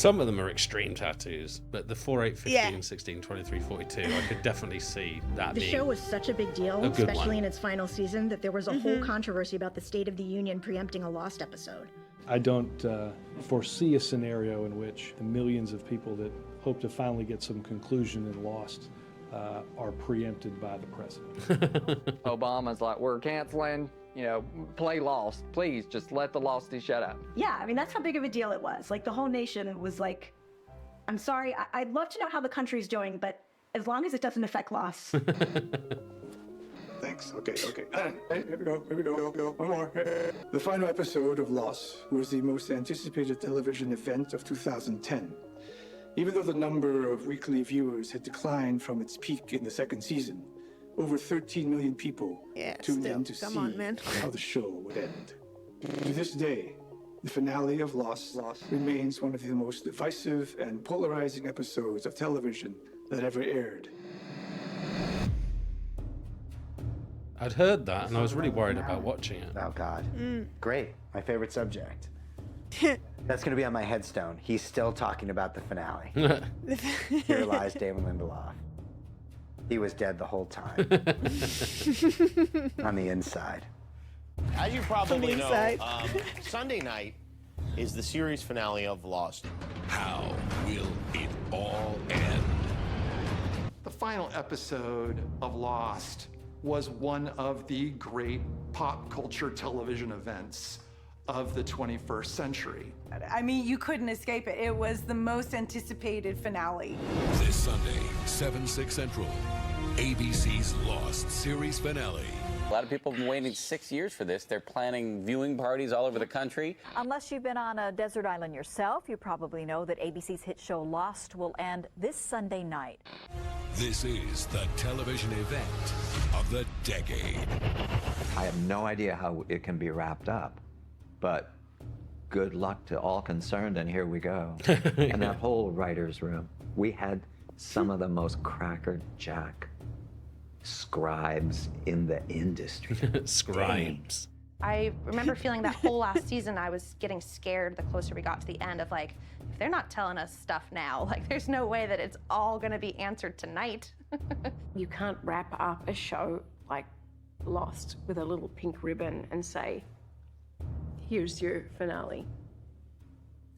Some of them are extreme tattoos, but the 4, 8, 15, Yeah. 16, 23, 42, I could definitely see that The being show was such a big deal, a good especially one. in its final season, that there was a whole controversy about the State of the Union preempting a Lost episode. I don't foresee a scenario in which the millions of people that hope to finally get some conclusion in Lost are preempted by the president. Obama's like, we're canceling, play Lost. Please just let the Losties shut up. Yeah, I mean, that's how big of a deal it was. Like, the whole nation was like, I'm sorry, I'd love to know how the country's doing, but as long as it doesn't affect Lost. Thanks. Okay. Here we go. One more. The final episode of Lost was the most anticipated television event of 2010. Even though the number of weekly viewers had declined from its peak in the second season, over 13 million people tuned in to see how the show would end. To this day, the finale of Lost remains one of the most divisive and polarizing episodes of television that ever aired. I'd heard that, and I was really worried about watching it. Oh, God. Great. My favorite subject. That's going to be on my headstone. He's still talking about the finale. Here lies Damon Lindelof. He was dead the whole time. On the inside. As you probably know, Sunday night is the series finale of Lost. How will it all end? The final episode of Lost was one of the great pop culture television events of the 21st century. I mean, you couldn't escape it. It was the most anticipated finale. This Sunday, 7/6 Central, ABC's Lost series finale. A lot of people have been waiting 6 years for this. They're planning viewing parties all over the country. Unless you've been on a desert island yourself, you probably know that ABC's hit show Lost will end this Sunday night. This is the television event of the decade. I have no idea how it can be wrapped up, but good luck to all concerned, and here we go. And that whole writer's room, we had some of the most crackerjack scribes in the industry. Scribes. I remember feeling that whole last season, I was getting scared the closer we got to the end of like, if they're not telling us stuff now, like there's no way that it's all gonna be answered tonight. You can't wrap up a show like Lost with a little pink ribbon and say, here's your finale.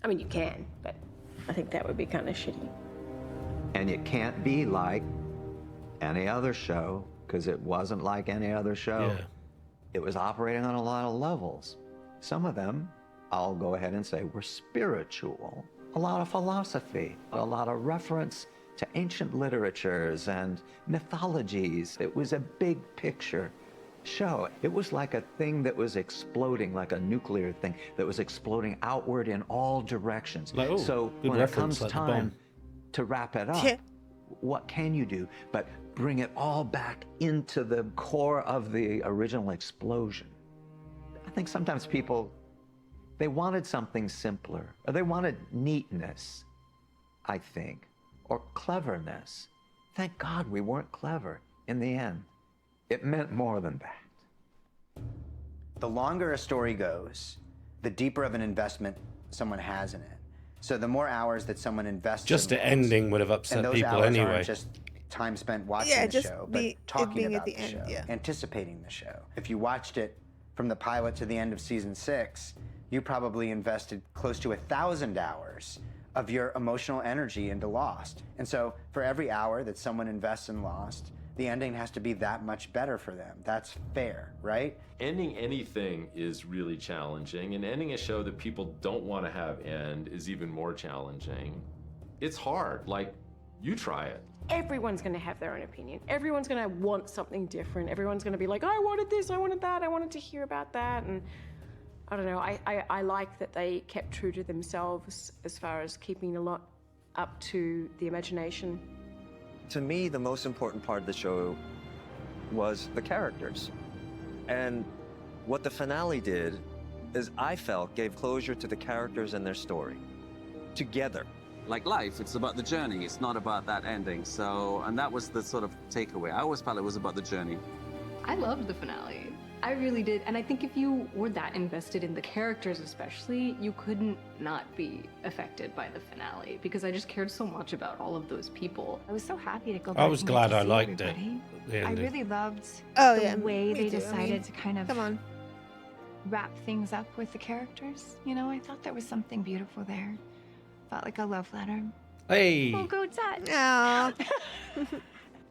I mean, you can, but I think that would be kind of shitty. And it can't be like any other show, because it wasn't like any other show. Yeah. It was operating on a lot of levels. Some of them, I'll go ahead and say, were spiritual. A lot of philosophy, a lot of reference to ancient literatures and mythologies. It was a big picture show. It was like a thing that was exploding, like a nuclear thing that was exploding outward in all directions. Like, oh, so good when it reference, comes like the time bomb. to wrap it up, what can you do but bring it all back into the core of the original explosion? I think sometimes people, they wanted something simpler, or they wanted neatness, I think, or cleverness. Thank God we weren't clever in the end. It meant more than that. The longer a story goes, the deeper of an investment someone has in it. So the more hours that someone invests Just in the Lost, ending would have and upset those people hours anyway. aren't just time spent watching Yeah, the just show, it but talking being about at the the end, show, yeah. anticipating the show. If you watched it from the pilot to the end of season 6, you probably invested close to 1,000 hours of your emotional energy into Lost. And so for every hour that someone invests in Lost, the ending has to be that much better for them. That's fair, right? Ending anything is really challenging, and ending a show that people don't want to have end is even more challenging. It's hard. Like, you try it. Everyone's going to have their own opinion. Everyone's going to want something different. Everyone's going to be like, I wanted this, I wanted that, I wanted to hear about that. And I don't know, I like that they kept true to themselves as far as keeping a lot up to the imagination. To me, the most important part of the show was the characters. And what the finale did is, I felt, gave closure to the characters and their story. Together. Like life, it's about the journey. It's not about that ending. So, and that was the sort of takeaway. I always felt it was about the journey. I loved the finale. I really did. And I think if you were that invested in the characters especially, you couldn't not be affected by the finale because I just cared so much about all of those people. I was so happy to go back. I was and glad get to I see liked everybody. it. I really loved Oh, the yeah, way me they too. I decided mean, to kind of come on. wrap things up with the characters. You know, I thought there was something beautiful there. Felt like a love letter. Hey. We'll go Dutch. Aw.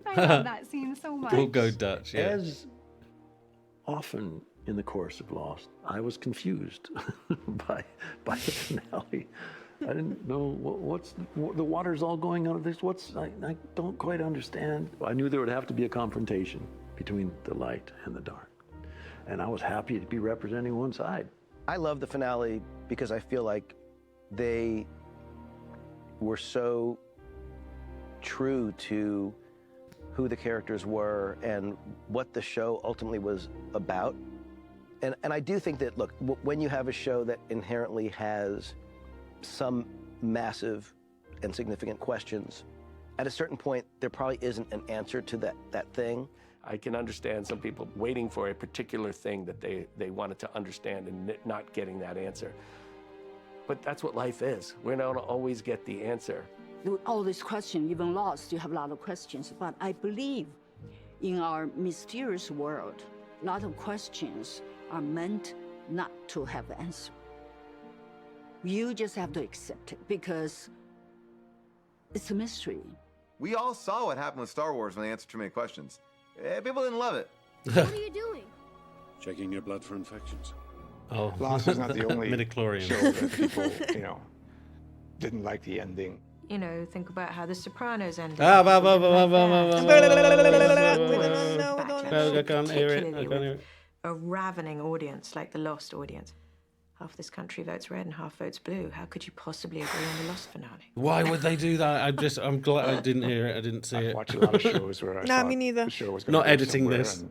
I love that scene so much. We'll go Dutch, yeah. As often in the course of Lost, I was confused by the finale. I didn't know the water's all going on. I don't quite understand. I knew there would have to be a confrontation between the light and the dark, and I was happy to be representing one side. I love the finale because I feel like they were so true to who the characters were and what the show ultimately was about. And I do think that, look, when you have a show that inherently has some massive and significant questions, at a certain point, there probably isn't an answer to that thing. I can understand some people waiting for a particular thing that they wanted to understand and not getting that answer. But that's what life is. We don't always get the answer. All these questions, even Lost, you have a lot of questions. But I believe in our mysterious world, a lot of questions are meant not to have an answer. You just have to accept it because it's a mystery. We all saw what happened with Star Wars when they answered too many questions. People didn't love it. What are you doing? Checking your blood for infections. Oh, Lost is not the only midichlorian show that people, didn't like the ending. You know, think about how The Sopranos ended. I can't hear it. I can't hear it. A ravening audience like the Lost audience. Half this country votes red and half votes blue. How could you possibly agree on the Lost finale? Why would they do that? I'm glad I didn't hear it. I didn't see it. I watched a lot of shows where I No, thought me neither. the show was going Not to go editing somewhere, this. and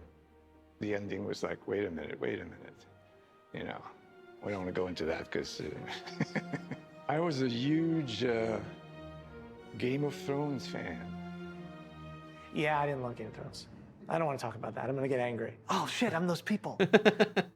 the ending was like, wait a minute. We don't want to go into that because I was a huge Game of Thrones fan. Yeah, I didn't love Game of Thrones. I don't want to talk about that. I'm going to get angry. Oh, shit, I'm those people.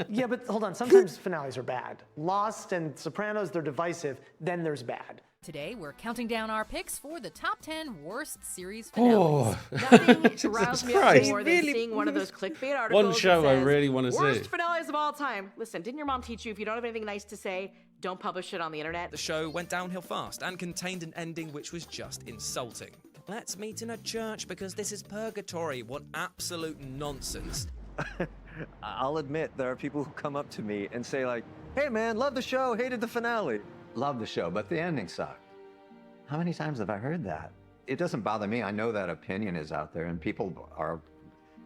Yeah, but hold on. Sometimes finales are bad. Lost and Sopranos, they're divisive. Then there's bad. Today, we're counting down our picks for the top 10 worst series finales. Oh, Nothing riles me up more than seeing one of those clickbait articles. One show that I says, really want to see. Worst finales of all time. Listen, didn't your mom teach you if you don't have anything nice to say, don't publish it on the internet? The show went downhill fast and contained an ending which was just insulting. Let's meet in a church because this is purgatory. What absolute nonsense. I'll admit, there are people who come up to me and say like, hey man, love the show, hated the finale. Love the show, but the ending sucked. How many times have I heard that? It doesn't bother me. I know that opinion is out there, and people are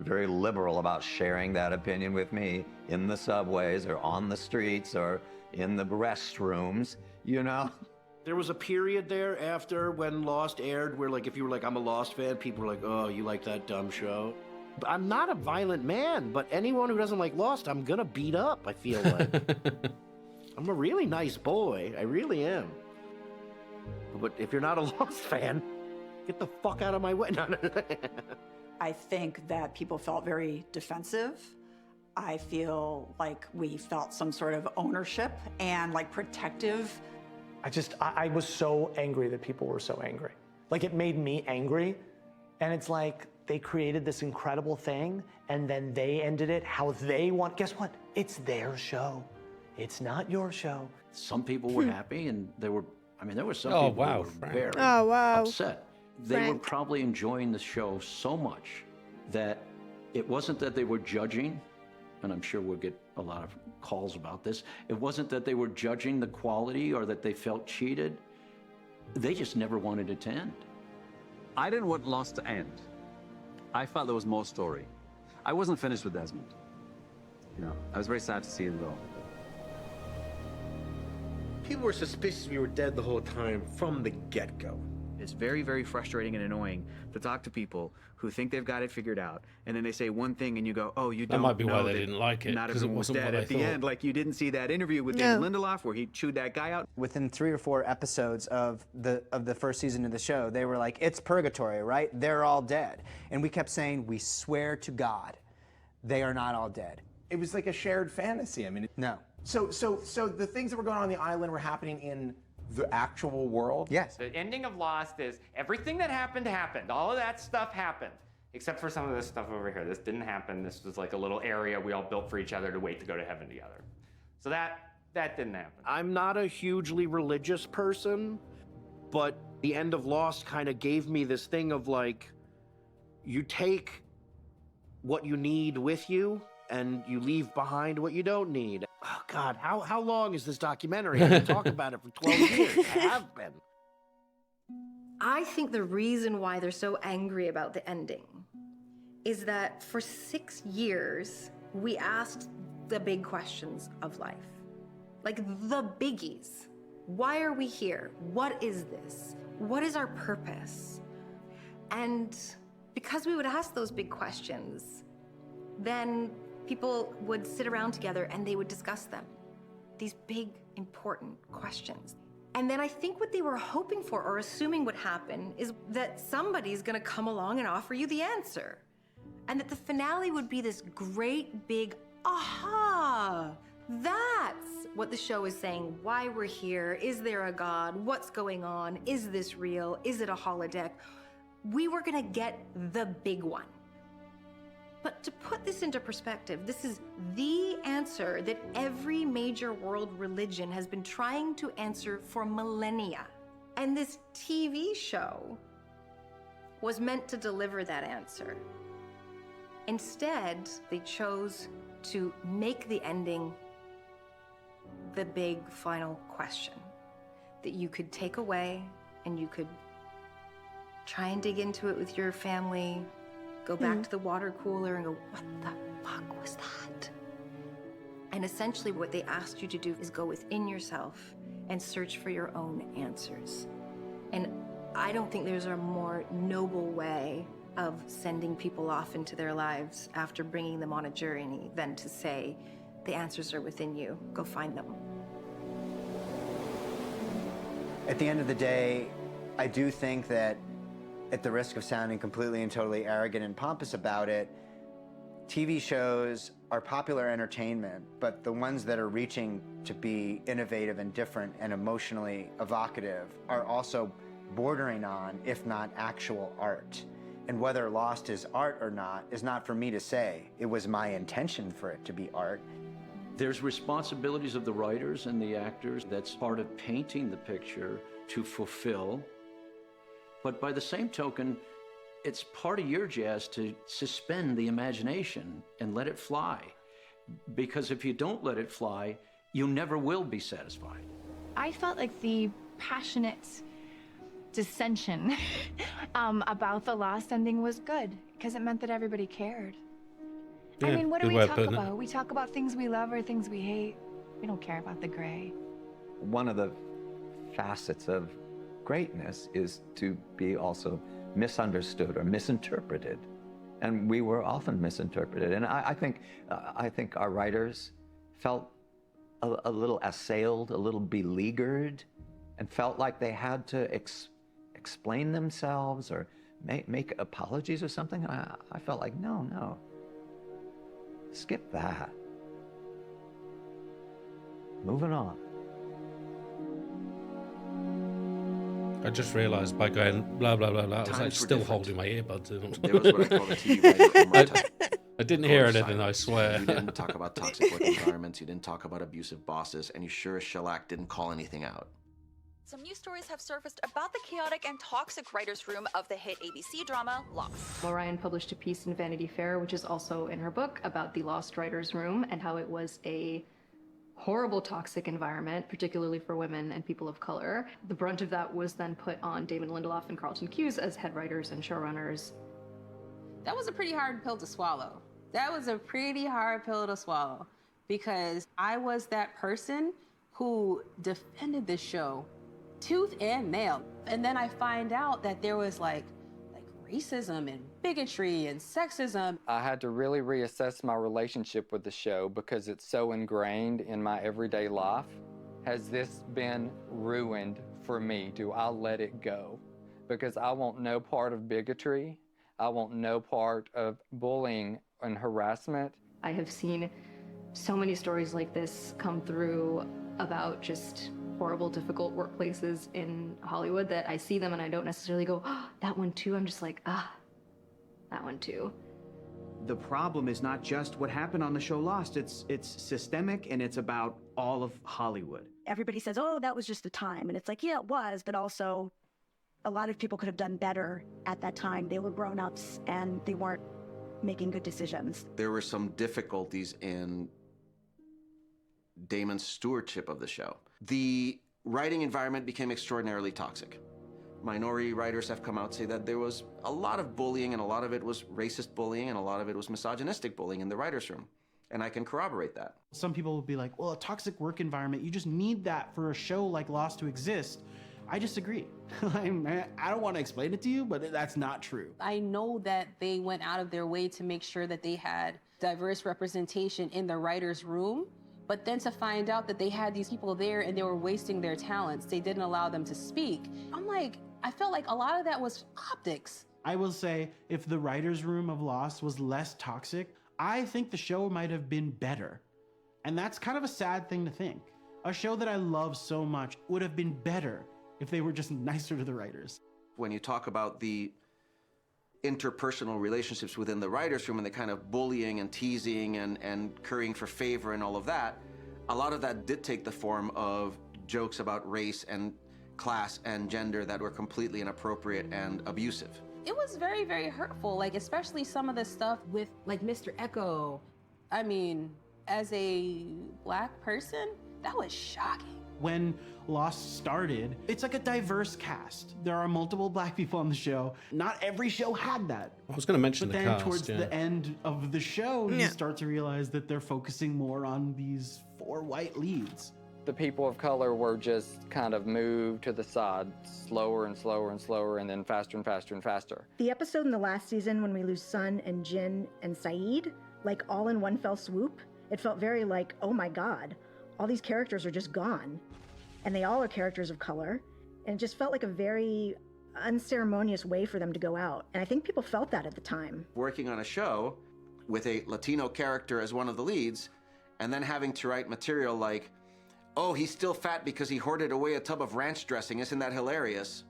very liberal about sharing that opinion with me in the subways or on the streets or in the restrooms, There was a period there after when Lost aired where, like, if you were like, I'm a Lost fan, people were like, oh, you like that dumb show? But I'm not a violent man, but anyone who doesn't like Lost, I'm gonna beat up, I feel like. I'm a really nice boy. I really am. But if you're not a Lost fan, get the fuck out of my way. No. I think that people felt very defensive. I feel like we felt some sort of ownership and like protective. I was so angry that people were so angry. Like, it made me angry. And it's like they created this incredible thing and then they ended it how they want. Guess what? It's their show. It's not your show. Some people were happy and there were some Oh, people wow, who were Frank. very Oh, wow. upset. They were Frank. probably enjoying the show so much that it wasn't that they were judging, and I'm sure we'll get a lot of calls about this. It wasn't that they were judging the quality or that they felt cheated. They just never wanted it to end. I didn't want Lost to end. I felt there was more story. I wasn't finished with Desmond. I was very sad to see him go. People were suspicious we were dead the whole time from the get-go. It's very, very frustrating and annoying to talk to people who think they've got it figured out, and then they say one thing and you go, oh, you don't That might be know why they that didn't like it, not 'cause it everyone was wasn't what dead they at the thought. end. Like, you didn't see that interview with David Lindelof where he chewed that guy out. Within 3 or 4 episodes of the first season of the show, they were like, it's purgatory, right? They're all dead. And we kept saying, we swear to God, they are not all dead. it was like a shared fantasy. I mean, no. So the things that were going on the island were happening in the actual world? Yes. The ending of Lost is everything that happened. All of that stuff happened. Except for some of this stuff over here. This didn't happen. This was like a little area we all built for each other to wait to go to heaven together. So that didn't happen. I'm not a hugely religious person, but the end of Lost kind of gave me this thing of like, you take what you need with you and you leave behind what you don't need. Oh God, how long is this documentary? I can talk about it for 12 years. I have been. I think the reason why they're so angry about the ending is that for 6 years, we asked the big questions of life. Like the biggies. Why are we here? What is this? What is our purpose? And because we would ask those big questions, then people would sit around together and they would discuss them. These big, important questions. And then I think what they were hoping for or assuming would happen is that somebody's gonna come along and offer you the answer. And that the finale would be this great big aha. That's what the show is saying. Why we're here. Is there a God? What's going on? Is this real? Is it a holodeck? We were gonna get the big one. But to put this into perspective, this is the answer that every major world religion has been trying to answer for millennia. And this TV show was meant to deliver that answer. Instead, they chose to make the ending the big final question that you could take away and you could try and dig into it with your family, go back to the water cooler and go, what the fuck was that? And essentially what they asked you to do is go within yourself and search for your own answers. And I don't think there's a more noble way of sending people off into their lives after bringing them on a journey than to say, the answers are within you, go find them. At the end of the day, I do think that, at the risk of sounding completely and totally arrogant and pompous about it, TV shows are popular entertainment, but the ones that are reaching to be innovative and different and emotionally evocative are also bordering on, if not actual, art. And whether Lost is art or not is not for me to say. It was my intention for it to be art. There's responsibilities of the writers and the actors. That's part of painting the picture to fulfill. But by the same token, it's part of your jazz to suspend the imagination and let it fly. Because if you don't let it fly, you never will be satisfied. I felt like the passionate dissension about the Lost ending was good, because it meant that everybody cared. I mean, what do we talk about? We talk about things we love or things we hate. We don't care about the gray. One of the facets of greatness is to be also misunderstood or misinterpreted. And we were often misinterpreted. And I think our writers felt a little assailed, a little beleaguered, and felt like they had to explain themselves or make apologies or something. And I felt like, no. Skip that. Moving on. I just realised by going blah blah blah blah, I was like still holding my earbuds in. There was what I call a TV writer omerta. I didn't hear anything, I swear. You didn't talk about toxic work environments, you didn't talk about abusive bosses, and you sure as shellac didn't call anything out. Some news stories have surfaced about the chaotic and toxic writer's room of the hit ABC drama Lost. Lorraine published a piece in Vanity Fair, which is also in her book, about the Lost writer's room and how it was a horrible toxic environment, particularly for women and people of color. The brunt of that was then put on Damon Lindelof and Carlton Cuse as head writers and showrunners. That was a pretty hard pill to swallow. That was a pretty hard pill to swallow, because I was that person who defended this show tooth and nail. And then I find out that there was like racism and bigotry and sexism. I had to really reassess my relationship with the show because it's so ingrained in my everyday life. Has this been ruined for me? Do I let it go? Because I want no part of bigotry. I want no part of bullying and harassment. I have seen So many stories like this come through about just horrible, difficult workplaces in Hollywood that I see them and I don't necessarily go, oh, that one too. I'm just like, that one too. The problem is not just what happened on the show Lost. It's systemic, and it's about all of Hollywood. Everybody says, oh, that was just the time. And it's like, yeah, it was, but also a lot of people could have done better at that time. They were grown-ups and they weren't making good decisions. There were some difficulties in Damon's stewardship of the show. The writing environment became extraordinarily toxic. Minority writers have come out and say that there was a lot of bullying, and a lot of it was racist bullying, and a lot of it was misogynistic bullying in the writer's room. And I can corroborate that. Some people will be like, well, a toxic work environment, you just need that for a show like Lost to exist. I disagree. I don't want to explain it to you, but that's not true. I know that they went out of their way to make sure that they had diverse representation in the writer's room, but then to find out that they had these people there and they were wasting their talents, they didn't allow them to speak. I'm like, I felt like a lot of that was optics. I will say, if the writer's room of Lost was less toxic, I think the show might have been better. And that's kind of a sad thing to think. A show that I love so much would have been better if they were just nicer to the writers. When you talk about the interpersonal relationships within the writer's room and the kind of bullying and teasing and currying for favor and all of that, a lot of that did take the form of jokes about race and class and gender that were completely inappropriate and abusive. It was very, very hurtful, like especially some of the stuff with like Mr. Echo. I mean, as a Black person, that was shocking. When Lost started, it's like a diverse cast. There are multiple Black people on the show. Not every show had that. I was going to mention but the then cast, towards yeah. the end of the show, you start to realize that they're focusing more on these 4 white leads. The people of color were just kind of moved to the side, slower and slower and slower, and then faster and faster and faster. The episode in the last season when we lose Sun and Jin and Saeed, like all in one fell swoop, it felt very like, oh my God, all these characters are just gone. And they all are characters of color. And it just felt like a very unceremonious way for them to go out. And I think people felt that at the time. Working on a show with a Latino character as one of the leads, and then having to write material like, oh, he's still fat because he hoarded away a tub of ranch dressing. Isn't that hilarious?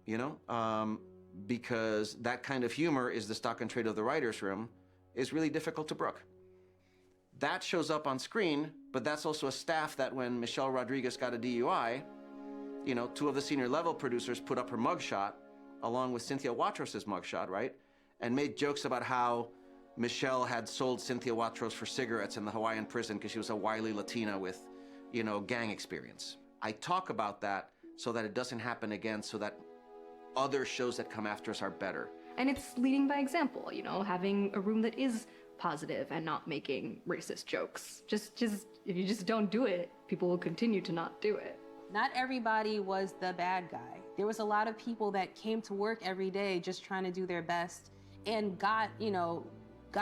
You know, because that kind of humor is the stock and trade of the writer's room, is really difficult to brook. That shows up on screen, but that's also a staff that when Michelle Rodriguez got a DUI, you know, 2 of the senior level producers put up her mugshot, along with Cynthia Watros' mugshot, right? And made jokes about how Michelle had sold Cynthia Watros for cigarettes in the Hawaiian prison because she was a wily Latina with, you know, gang experience. I talk about that so that it doesn't happen again, so that other shows that come after us are better. And it's leading by example, you know, having a room that is positive and not making racist jokes. Just if you just don't do it, people will continue to not do it. Not everybody was the bad guy. There was a lot of people that came to work every day just trying to do their best and got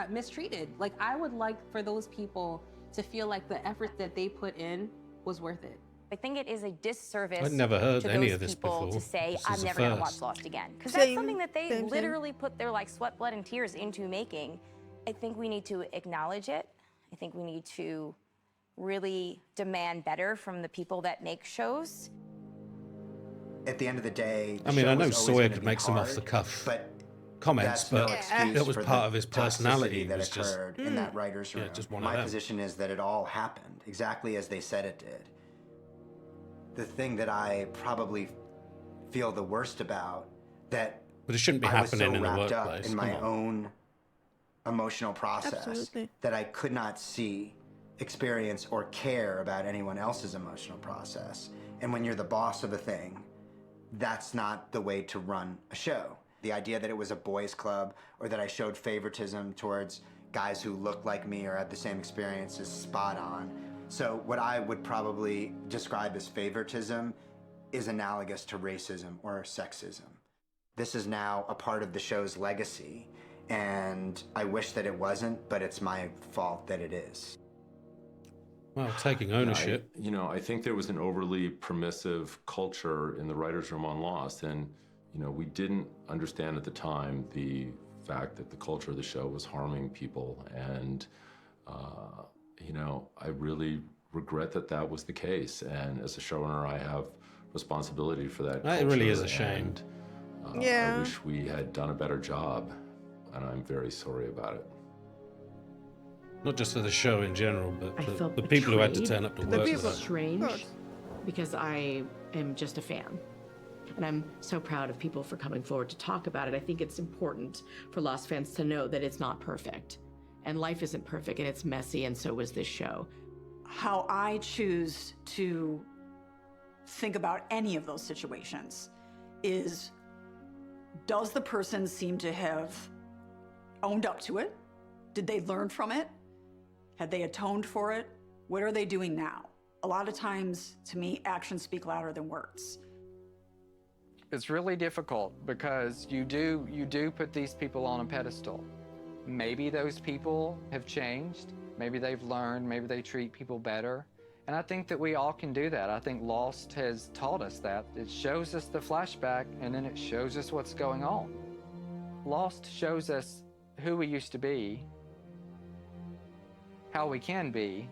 mistreated. Like, I would like for those people to feel like the effort that they put in was worth it. I think it is a disservice I'd never heard to any those of this people before. to say, This I'm is a never going to watch first. Lost again. Because that's Same, something that they same. literally put their sweat, blood, and tears into making. I think we need to acknowledge it. I think we need to really demand better from the people that make shows. At the end of the day, I mean, I know Sawyer could make some off-the-cuff comments, that's no but excuse that was for part the of his personality. toxicity that was just occurred in that writer's room. Yeah, just one of My them. position is that it all happened exactly as they said it did. The thing that I probably feel the worst about, that But it shouldn't be I was so happening in the wrapped up workplace. in my Come on. own emotional process Absolutely. that I could not see, experience, or care about anyone else's emotional process. And when you're the boss of a thing, that's not the way to run a show. The idea that it was a boys' club or that I showed favoritism towards guys who looked like me or had the same experience is spot on. So what I would probably describe as favoritism is analogous to racism or sexism. This is now a part of the show's legacy, and I wish that it wasn't, but it's my fault that it is. Well, taking ownership. I think there was an overly permissive culture in the writer's room on Lost, and we didn't understand at the time the fact that the culture of the show was harming people. And, you know, I really regret that that was the case. And as a showrunner, I have responsibility for that culture. It really is a shame. And, Yeah. I wish we had done a better job, and I'm very sorry about it. Not just for the show in general, but I for felt the people who had to betrayed. turn up to The work. people for that. strange because I am just a fan. And I'm so proud of people for coming forward to talk about it. I think it's important for Lost fans to know that it's not perfect. And life isn't perfect, and it's messy, and so was this show. How I choose to think about any of those situations is, does the person seem to have owned up to it? Did they learn from it? Had they atoned for it? What are they doing now? A lot of times, to me, actions speak louder than words. It's really difficult because you do put these people on a pedestal. Maybe those people have changed. Maybe they've learned. Maybe they treat people better. And I think that we all can do that. I think Lost has taught us that. It shows us the flashback, and then it shows us what's going on. Lost shows us who we used to be, how we can be,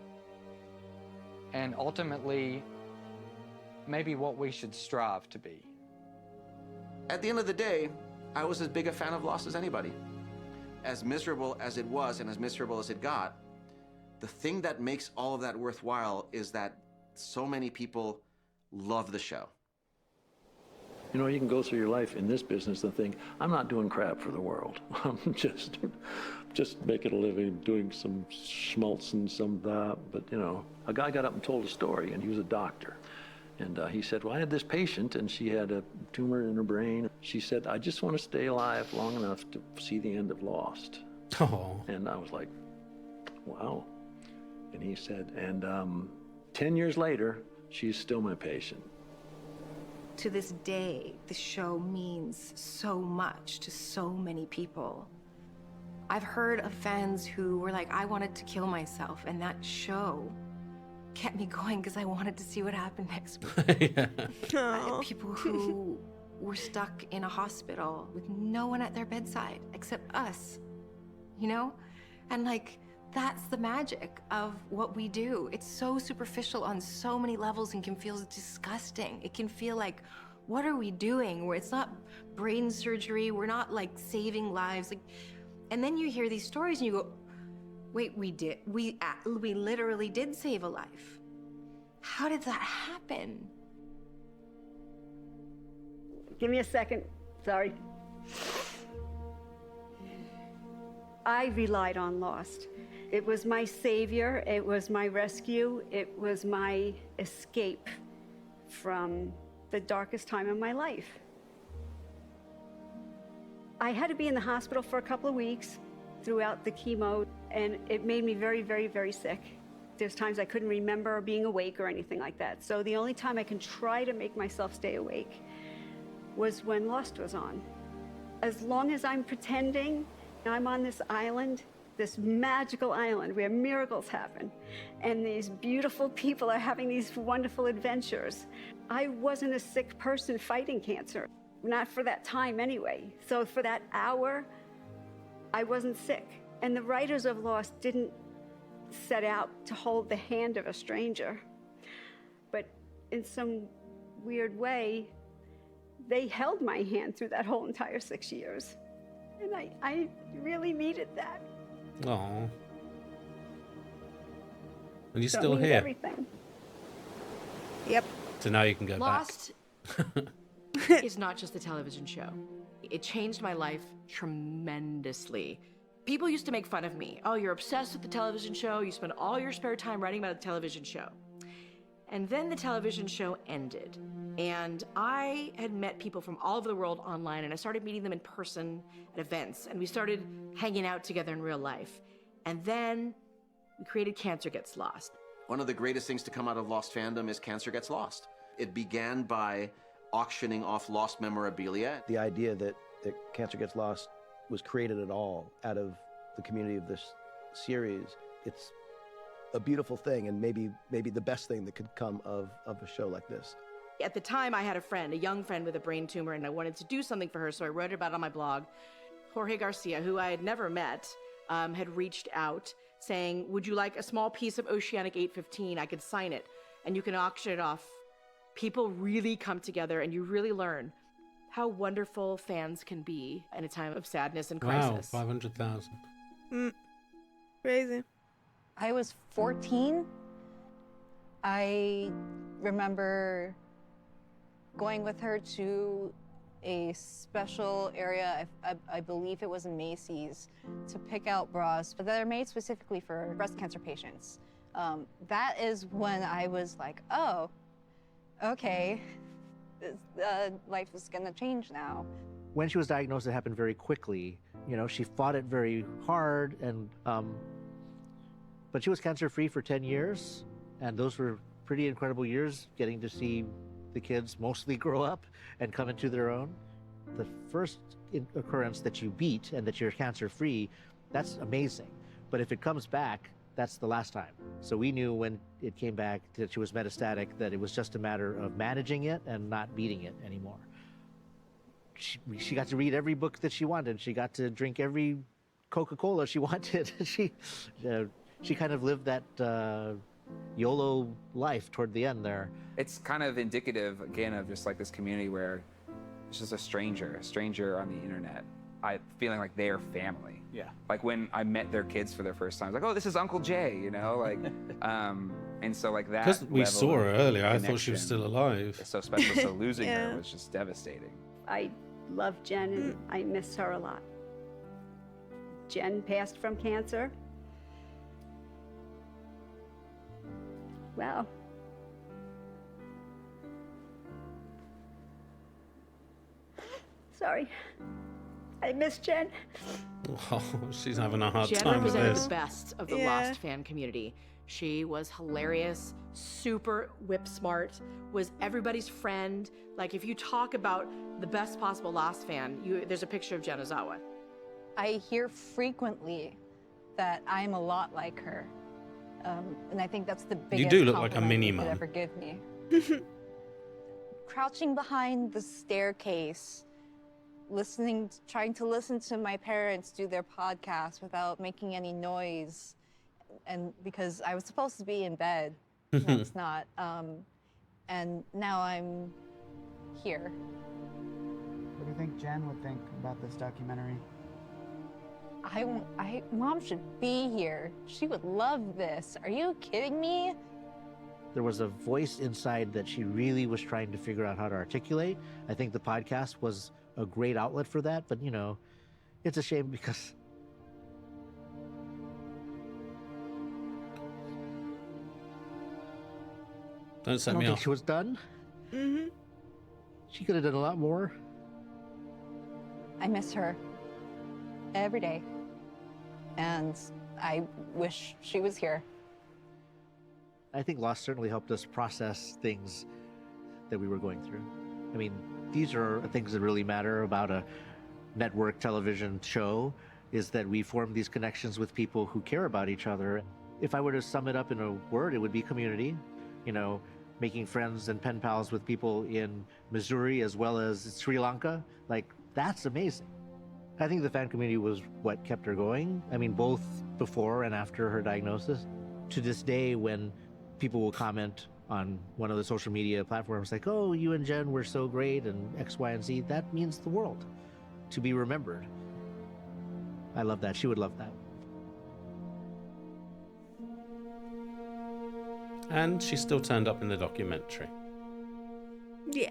and ultimately, maybe what we should strive to be. At the end of the day, I was as big a fan of Lost as anybody. As miserable as it was and as miserable as it got, the thing that makes all of that worthwhile is that so many people love the show. You know, you can go through your life in this business and think, I'm not doing crap for the world. I'm just making a living, doing some schmaltz and some that. But, you know, a guy got up and told a story, and he was a doctor. And he said, well, I had this patient, and she had a tumor in her brain. She said, I just want to stay alive long enough to see the end of Lost. Oh. And I was like, wow. And he said, and 10 years later, she's still my patient. To this day, the show means so much to so many people. I've heard of fans who were like, I wanted to kill myself, and that show kept me going because I wanted to see what happened next week. People who were stuck in a hospital with no one at their bedside except us, you know? And like, that's the magic of what we do. It's so superficial on so many levels and can feel disgusting. It can feel like, what are we doing? Where it's not brain surgery, we're not like saving lives. Like, and then you hear these stories and you go, wait, we literally did save a life. How did that happen? Give me a second, sorry. I relied on Lost. It was my savior, it was my rescue, it was my escape from the darkest time of my life. I had to be in the hospital for a couple of weeks throughout the chemo, and it made me very, very, very sick. There's times I couldn't remember being awake or anything like that. So the only time I can try to make myself stay awake was when Lost was on. As long as I'm pretending I'm on this island, this magical island where miracles happen, and these beautiful people are having these wonderful adventures, I wasn't a sick person fighting cancer. Not for that time anyway. So for that hour, I wasn't sick. And the writers of Lost didn't set out to hold the hand of a stranger. But in some weird way, they held my hand through that whole entire 6 years. And I really needed that. Oh. And you're So it still means here. everything. Yep. So now you can go Lost is not just a television show. It changed my life tremendously. People used to make fun of me. Oh, you're obsessed with the television show. You spend all your spare time writing about the television show. And then the television show ended. And I had met people from all over the world online, and I started meeting them in person at events, and we started hanging out together in real life. And then we created Cancer Gets Lost. One of the greatest things to come out of Lost fandom is Cancer Gets Lost. It began by auctioning off Lost memorabilia. The idea that Cancer Gets Lost was created at all out of the community of this series, it's a beautiful thing, and maybe the best thing that could come of a show like this. At the time, I had a young friend with a brain tumor, and I wanted to do something for her, so I wrote about it on my blog. Jorge Garcia, who I had never met, had reached out saying, would you like a small piece of Oceanic 815? I could sign it and you can auction it off. People really come together and you really learn how wonderful fans can be in a time of sadness and crisis. Wow, 500,000. Crazy. I was 14. I remember going with her to a special area, I believe it was in Macy's, to pick out bras that are made specifically for breast cancer patients. That is when I was like, oh, okay, life is gonna change now. When she was diagnosed, it happened very quickly. You know, she fought it very hard, and but she was cancer-free for 10 years, and those were pretty incredible years, getting to see the kids mostly grow up and come into their own. The first occurrence that you beat and that you're cancer-free, that's amazing. But if it comes back, that's the last time. So we knew when it came back that she was metastatic, that it was just a matter of managing it and not beating it anymore. She got to read every book that she wanted. She got to drink every Coca-Cola she wanted. She kind of lived that YOLO life toward the end there. It's kind of indicative, again, of just like this community where it's just a stranger on the internet. Feeling like they're family. Yeah. Like when I met their kids for their first time, I was like, oh, this is Uncle Jay, you know? Like, and so like that. Because we level saw her of earlier, I thought she was connection still alive. is so special, so losing Yeah. her was just devastating. I love Jen and I miss her a lot. Jen passed from cancer. Wow. Sorry. I miss Jen. Oh, she's having a hard Jen time with represented this. the best of the Lost fan community. She was hilarious, super whip smart, was everybody's friend. Like if you talk about the best possible Lost fan, there's a picture of Jen Ozawa. I hear frequently that I'm a lot like her. And I think that's the biggest do look like a compliment mini you could mum. ever give me. Crouching behind the staircase, trying to listen to my parents do their podcast without making any noise. And because I was supposed to be in bed, and I was not. And now I'm here. What do you think Jen would think about this documentary? Mom should be here. She would love this. Are you kidding me? There was a voice inside that she really was trying to figure out how to articulate. I think the podcast was a great outlet for that, but you know, it's a shame because Don't set I don't me think off. she was done. She could have done a lot more. I miss her every day. And I wish she was here. I think Lost certainly helped us process things that we were going through. I mean, these are things that really matter about a network television show, is that we form these connections with people who care about each other. If I were to sum it up in a word, it would be community. You know, making friends and pen pals with people in Missouri as well as Sri Lanka, like, that's amazing. I think the fan community was what kept her going. I mean, both before and after her diagnosis. To this day, when people will comment on one of the social media platforms like, oh, you and Jen were so great and X, Y, and Z, that means the world to be remembered. I love that. She would love that. And she still turned up in the documentary. Yeah.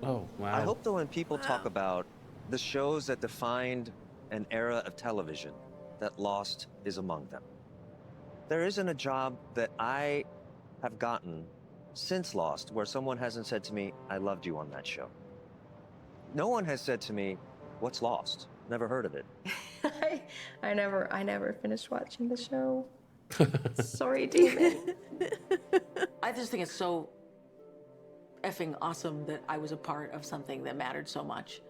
Oh, wow. I hope that when people talk about the shows that defined an era of television, that Lost is among them. There isn't a job that I have gotten since Lost where someone hasn't said to me, I loved you on that show. No one has said to me, what's Lost? Never heard of it. I never finished watching the show. Sorry, Damon. I just think it's so effing awesome that I was a part of something that mattered so much.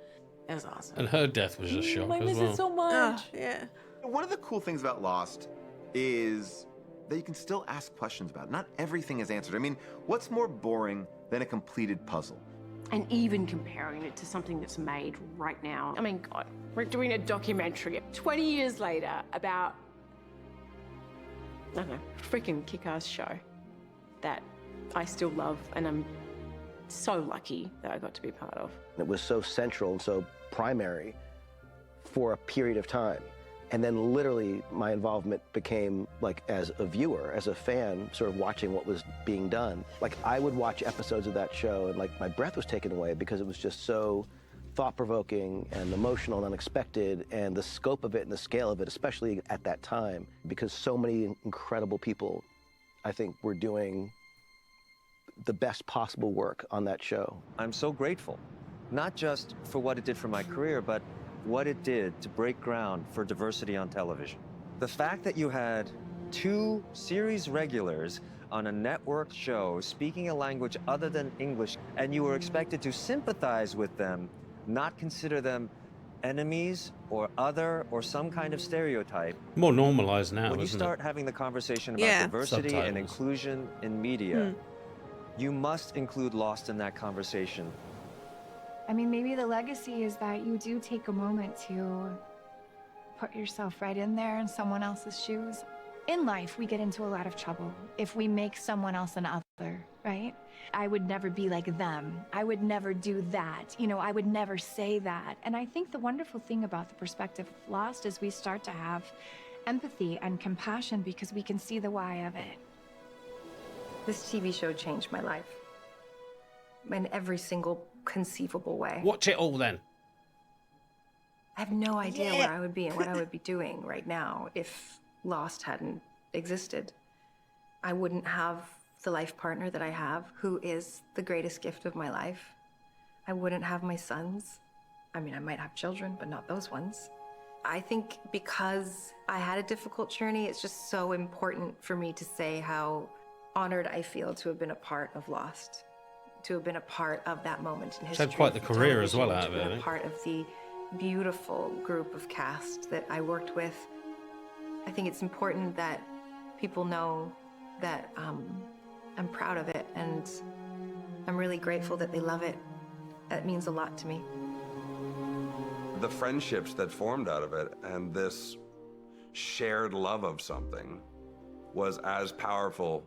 It was awesome. And her death was a shock I as miss well. it so much. Yeah. One of the cool things about Lost is that you can still ask questions about it. Not everything is answered. I mean, what's more boring than a completed puzzle? And even comparing it to something that's made right now. I mean, God, we're doing a documentary 20 years later about, I don't know, freaking kick-ass show that I still love, and I'm so lucky that I got to be part of. It was so central and so primary for a period of time. And then literally my involvement became like as a viewer, as a fan, sort of watching what was being done. Like I would watch episodes of that show and like my breath was taken away because it was just so thought-provoking and emotional and unexpected, and the scope of it and the scale of it, especially at that time, because so many incredible people, I think, were doing the best possible work on that show. I'm so grateful, not just for what it did for my career, but what it did to break ground for diversity on television. The fact that you had 2 series regulars on a network show speaking a language other than English, and you were expected to sympathize with them, not consider them enemies or other or some kind of stereotype. More normalized now, when you isn't start it? having the conversation about Yeah. diversity and Subtitles. inclusion in media, you must include Lost in that conversation. I mean, maybe the legacy is that you do take a moment to put yourself right in there in someone else's shoes. In life, we get into a lot of trouble if we make someone else an other, right? I would never be like them. I would never do that. You know, I would never say that. And I think the wonderful thing about the perspective of Lost is we start to have empathy and compassion because we can see the why of it. This TV show changed my life in every single conceivable way. Watch it all then. I have no idea where I would be and what I would be doing right now if Lost hadn't existed. I wouldn't have the life partner that I have, who is the greatest gift of my life. I wouldn't have my sons. I mean, I might have children, but not those ones. I think because I had a difficult journey, it's just so important for me to say how honored I feel to have been a part of Lost, to have been a part of that moment in history. Had quite the of career as well television, out of it, to I be a think. part of the beautiful group of cast that I worked with. I think it's important that people know that I'm proud of it, and I'm really grateful that they love it. That means a lot to me. The friendships that formed out of it and this shared love of something was as powerful,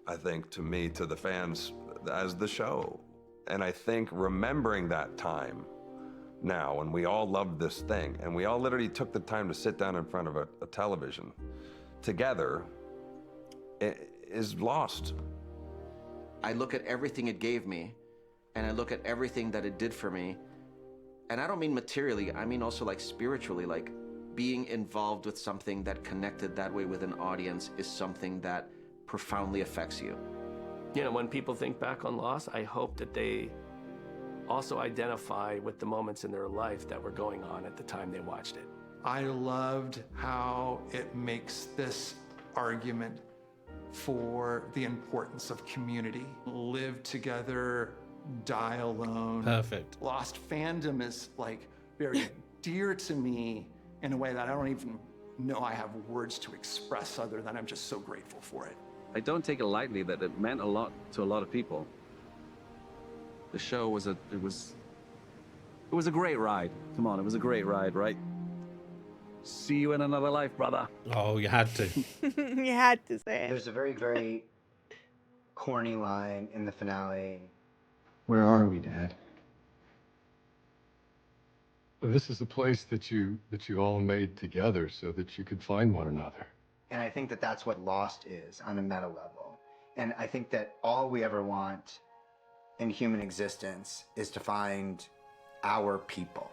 I think, to me, to the fans, as the show. And I think remembering that time now, when we all loved this thing, and we all literally took the time to sit down in front of a television together, it is Lost. I look at everything it gave me, and I look at everything that it did for me, and I don't mean materially, I mean also like spiritually, like being involved with something that connected that way with an audience is something that profoundly affects you. You know, when people think back on Lost, I hope that they also identify with the moments in their life that were going on at the time they watched it. I loved how it makes this argument for the importance of community. Live together, die alone. Perfect. Lost fandom is like very dear to me in a way that I don't even know I have words to express other than I'm just so grateful for it. I don't take it lightly that it meant a lot to a lot of people. The show was it was a great ride. Come on, it was a great ride, right? See you in another life, brother. Oh, you had to. You had to say it. There's a very, very corny line in the finale. Where are we, Dad? This is a place that you all made together so that you could find one another. And I think that that's what Lost is on a meta level. And I think that all we ever want in human existence is to find our people.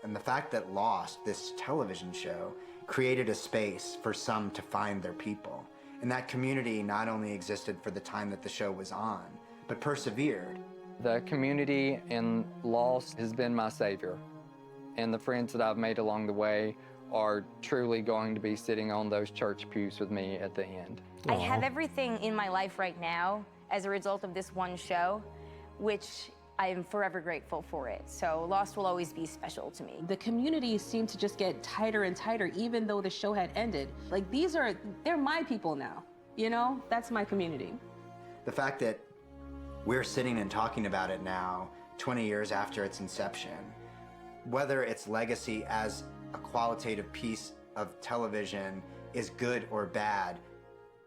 And the fact that Lost, this television show, created a space for some to find their people. And that community not only existed for the time that the show was on, but persevered. The community in Lost has been my savior. And the friends that I've made along the way are truly going to be sitting on those church pews with me at the end. I have everything in my life right now as a result of this one show, which I am forever grateful for it. So Lost will always be special to me. The community seemed to just get tighter and tighter, even though the show had ended. Like, they're my people now, you know? That's my community. The fact that we're sitting and talking about it now, 20 years after its inception. Whether its legacy as a qualitative piece of television is good or bad,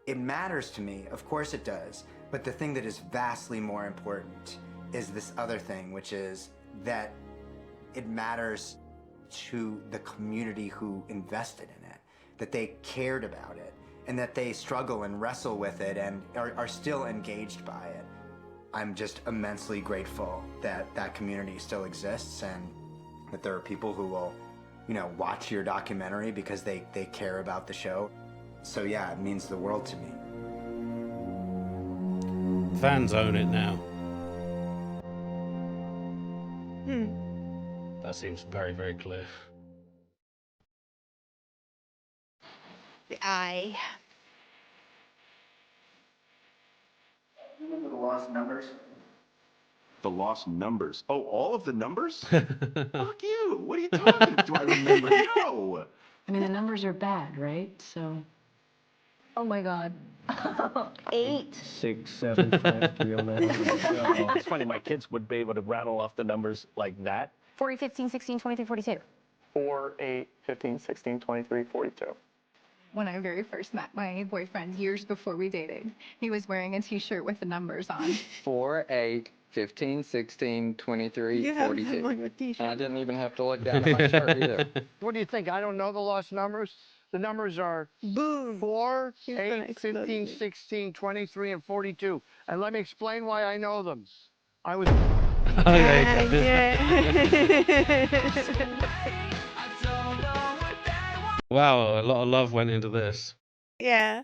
it matters to me, of course it does. But the thing that is vastly more important is this other thing, which is that it matters to the community who invested in it, that they cared about it, and that they struggle and wrestle with it and are still engaged by it. I'm just immensely grateful that that community still exists and that there are people who will, watch your documentary because they care about the show. So yeah, it means the world to me. Fans own it now. That seems very, very clear. The eye. Remember the lost numbers? The lost numbers? Oh, all of the numbers? Fuck you! What are you talking about? Do I remember? No! I mean, the numbers are bad, right? So. Oh my God. 8. 6, 7, 5, 3, 09. It's funny, my kids would be able to rattle off the numbers like that. 40, 15, 16, 23, 42. 4, 8, 15, 16, 23, 42. When I very first met my boyfriend years before we dated, he was wearing a t-shirt with the numbers on. 4, 8, 15, 16, 23, You have 42. them on your t-shirt. I didn't even have to look down at my shirt either. What do you think? I don't know the lost numbers. The numbers are Boom. 4, He's gonna 8, explode 15, me. 16, 23, and 42. And let me explain why I know them. I was... Wow, a lot of love went into this. Yeah.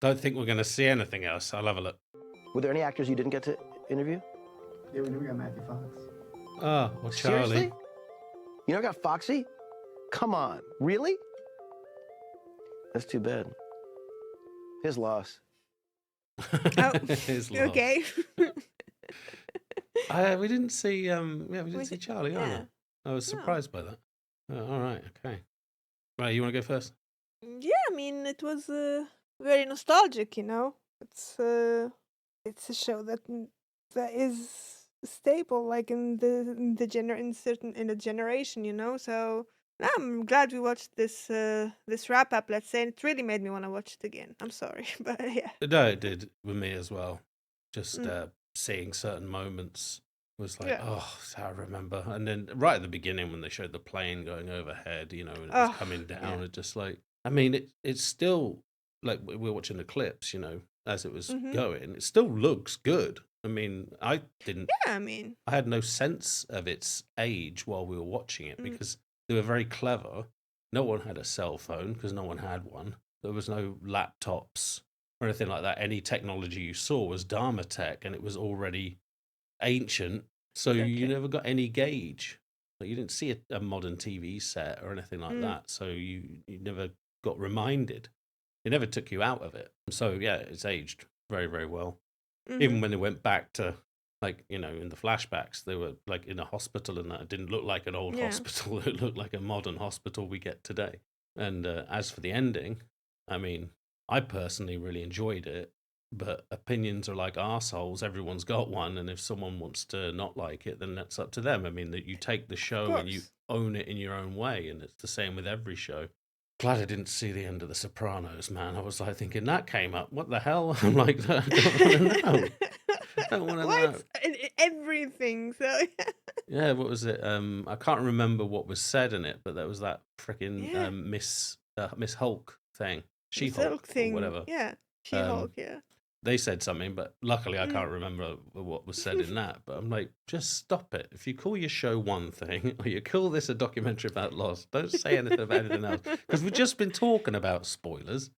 Don't think we're going to see anything else. I'll have a look. Were there any actors you didn't get to interview? Yeah, we never got Matthew Fox. Oh, well, Charlie. Seriously? You never got Foxy? Come on, really? That's too bad. His loss. His loss. Okay. We didn't see. We didn't see Charlie. yeah. Either. I was surprised by that. Oh, all right. Okay. Right. You want to go first? Yeah, I mean, it was very nostalgic, It's a show that is stable, like in the generation, So I'm glad we watched this wrap up. Let's say, and it really made me want to watch it again. I'm sorry, but yeah. No, it did with me as well. Just seeing certain moments was like, oh, I remember. And then right at the beginning when they showed the plane going overhead, and it was coming down, it just like, I mean, it's still like we're watching the clips, as it was going. It still looks good. I mean, I didn't. Yeah, I mean, I had no sense of its age while we were watching it because they were very clever. No one had a cell phone because no one had one. There was no laptops or anything like that. Any technology you saw was Dharma tech, and it was already ancient. So you never got any gauge. Like, you didn't see a modern TV set or anything like that. So you never got reminded. It never took you out of it. So yeah, it's aged very, very well. Even when they went back to, like, in the flashbacks, they were like in a hospital, and that didn't look like an old hospital. It looked like a modern hospital we get today. And as for the ending, I mean, I personally really enjoyed it, but opinions are like arseholes. Everyone's got one, and if someone wants to not like it, then that's up to them. I mean, that you take the show and you own it in your own way, and it's the same with every show. Glad I didn't see the end of The Sopranos, man. I was like thinking that came up. What the hell? I'm like, I don't want to know. I don't want to know. Everything. So yeah, what was it? I can't remember what was said in it, but there was that freaking Miss Hulk thing, She-Hulk thing, or whatever. Yeah, She-Hulk. Yeah. They said something, but luckily I can't remember what was said in that. But I'm like, just stop it. If you call your show one thing, or you call this a documentary about Lost, don't say anything about anything else. Because we've just been talking about spoilers.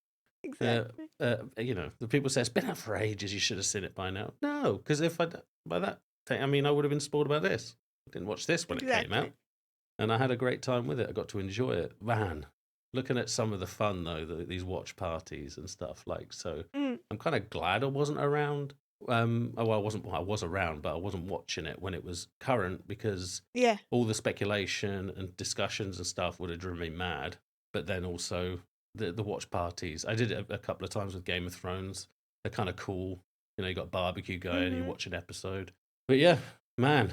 Exactly. The people say it's been out for ages. You should have seen it by now. No, because by that time, I mean, I would have been spoiled about this. I didn't watch this when it came out, and I had a great time with it. I got to enjoy it. Man, looking at some of the fun though, these watch parties and stuff like so. I'm kind of glad I wasn't around. I was around, but I wasn't watching it when it was current because all the speculation and discussions and stuff would have driven me mad. But then also the watch parties. I did it a couple of times with Game of Thrones. They're kind of cool. You know, you got barbecue going, you Mhm. watch an episode. But yeah, man,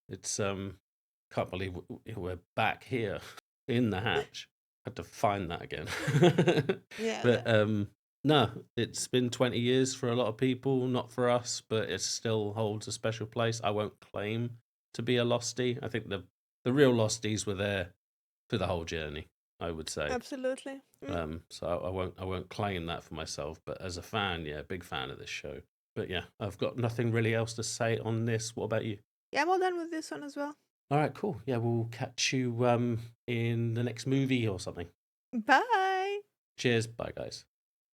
it's can't believe we're back here in the hatch. Had to find that again. Yeah. But no, it's been 20 years for a lot of people, not for us, but it still holds a special place. I won't claim to be a lostie. I think the real losties were there for the whole journey, I would say. Absolutely. So I won't claim that for myself, but as a fan, yeah, big fan of this show. But yeah, I've got nothing really else to say on this. What about you? Yeah, I'm all done with this one as well. All right, cool. Yeah, we'll catch you in the next movie or something. Bye. Cheers. Bye, guys.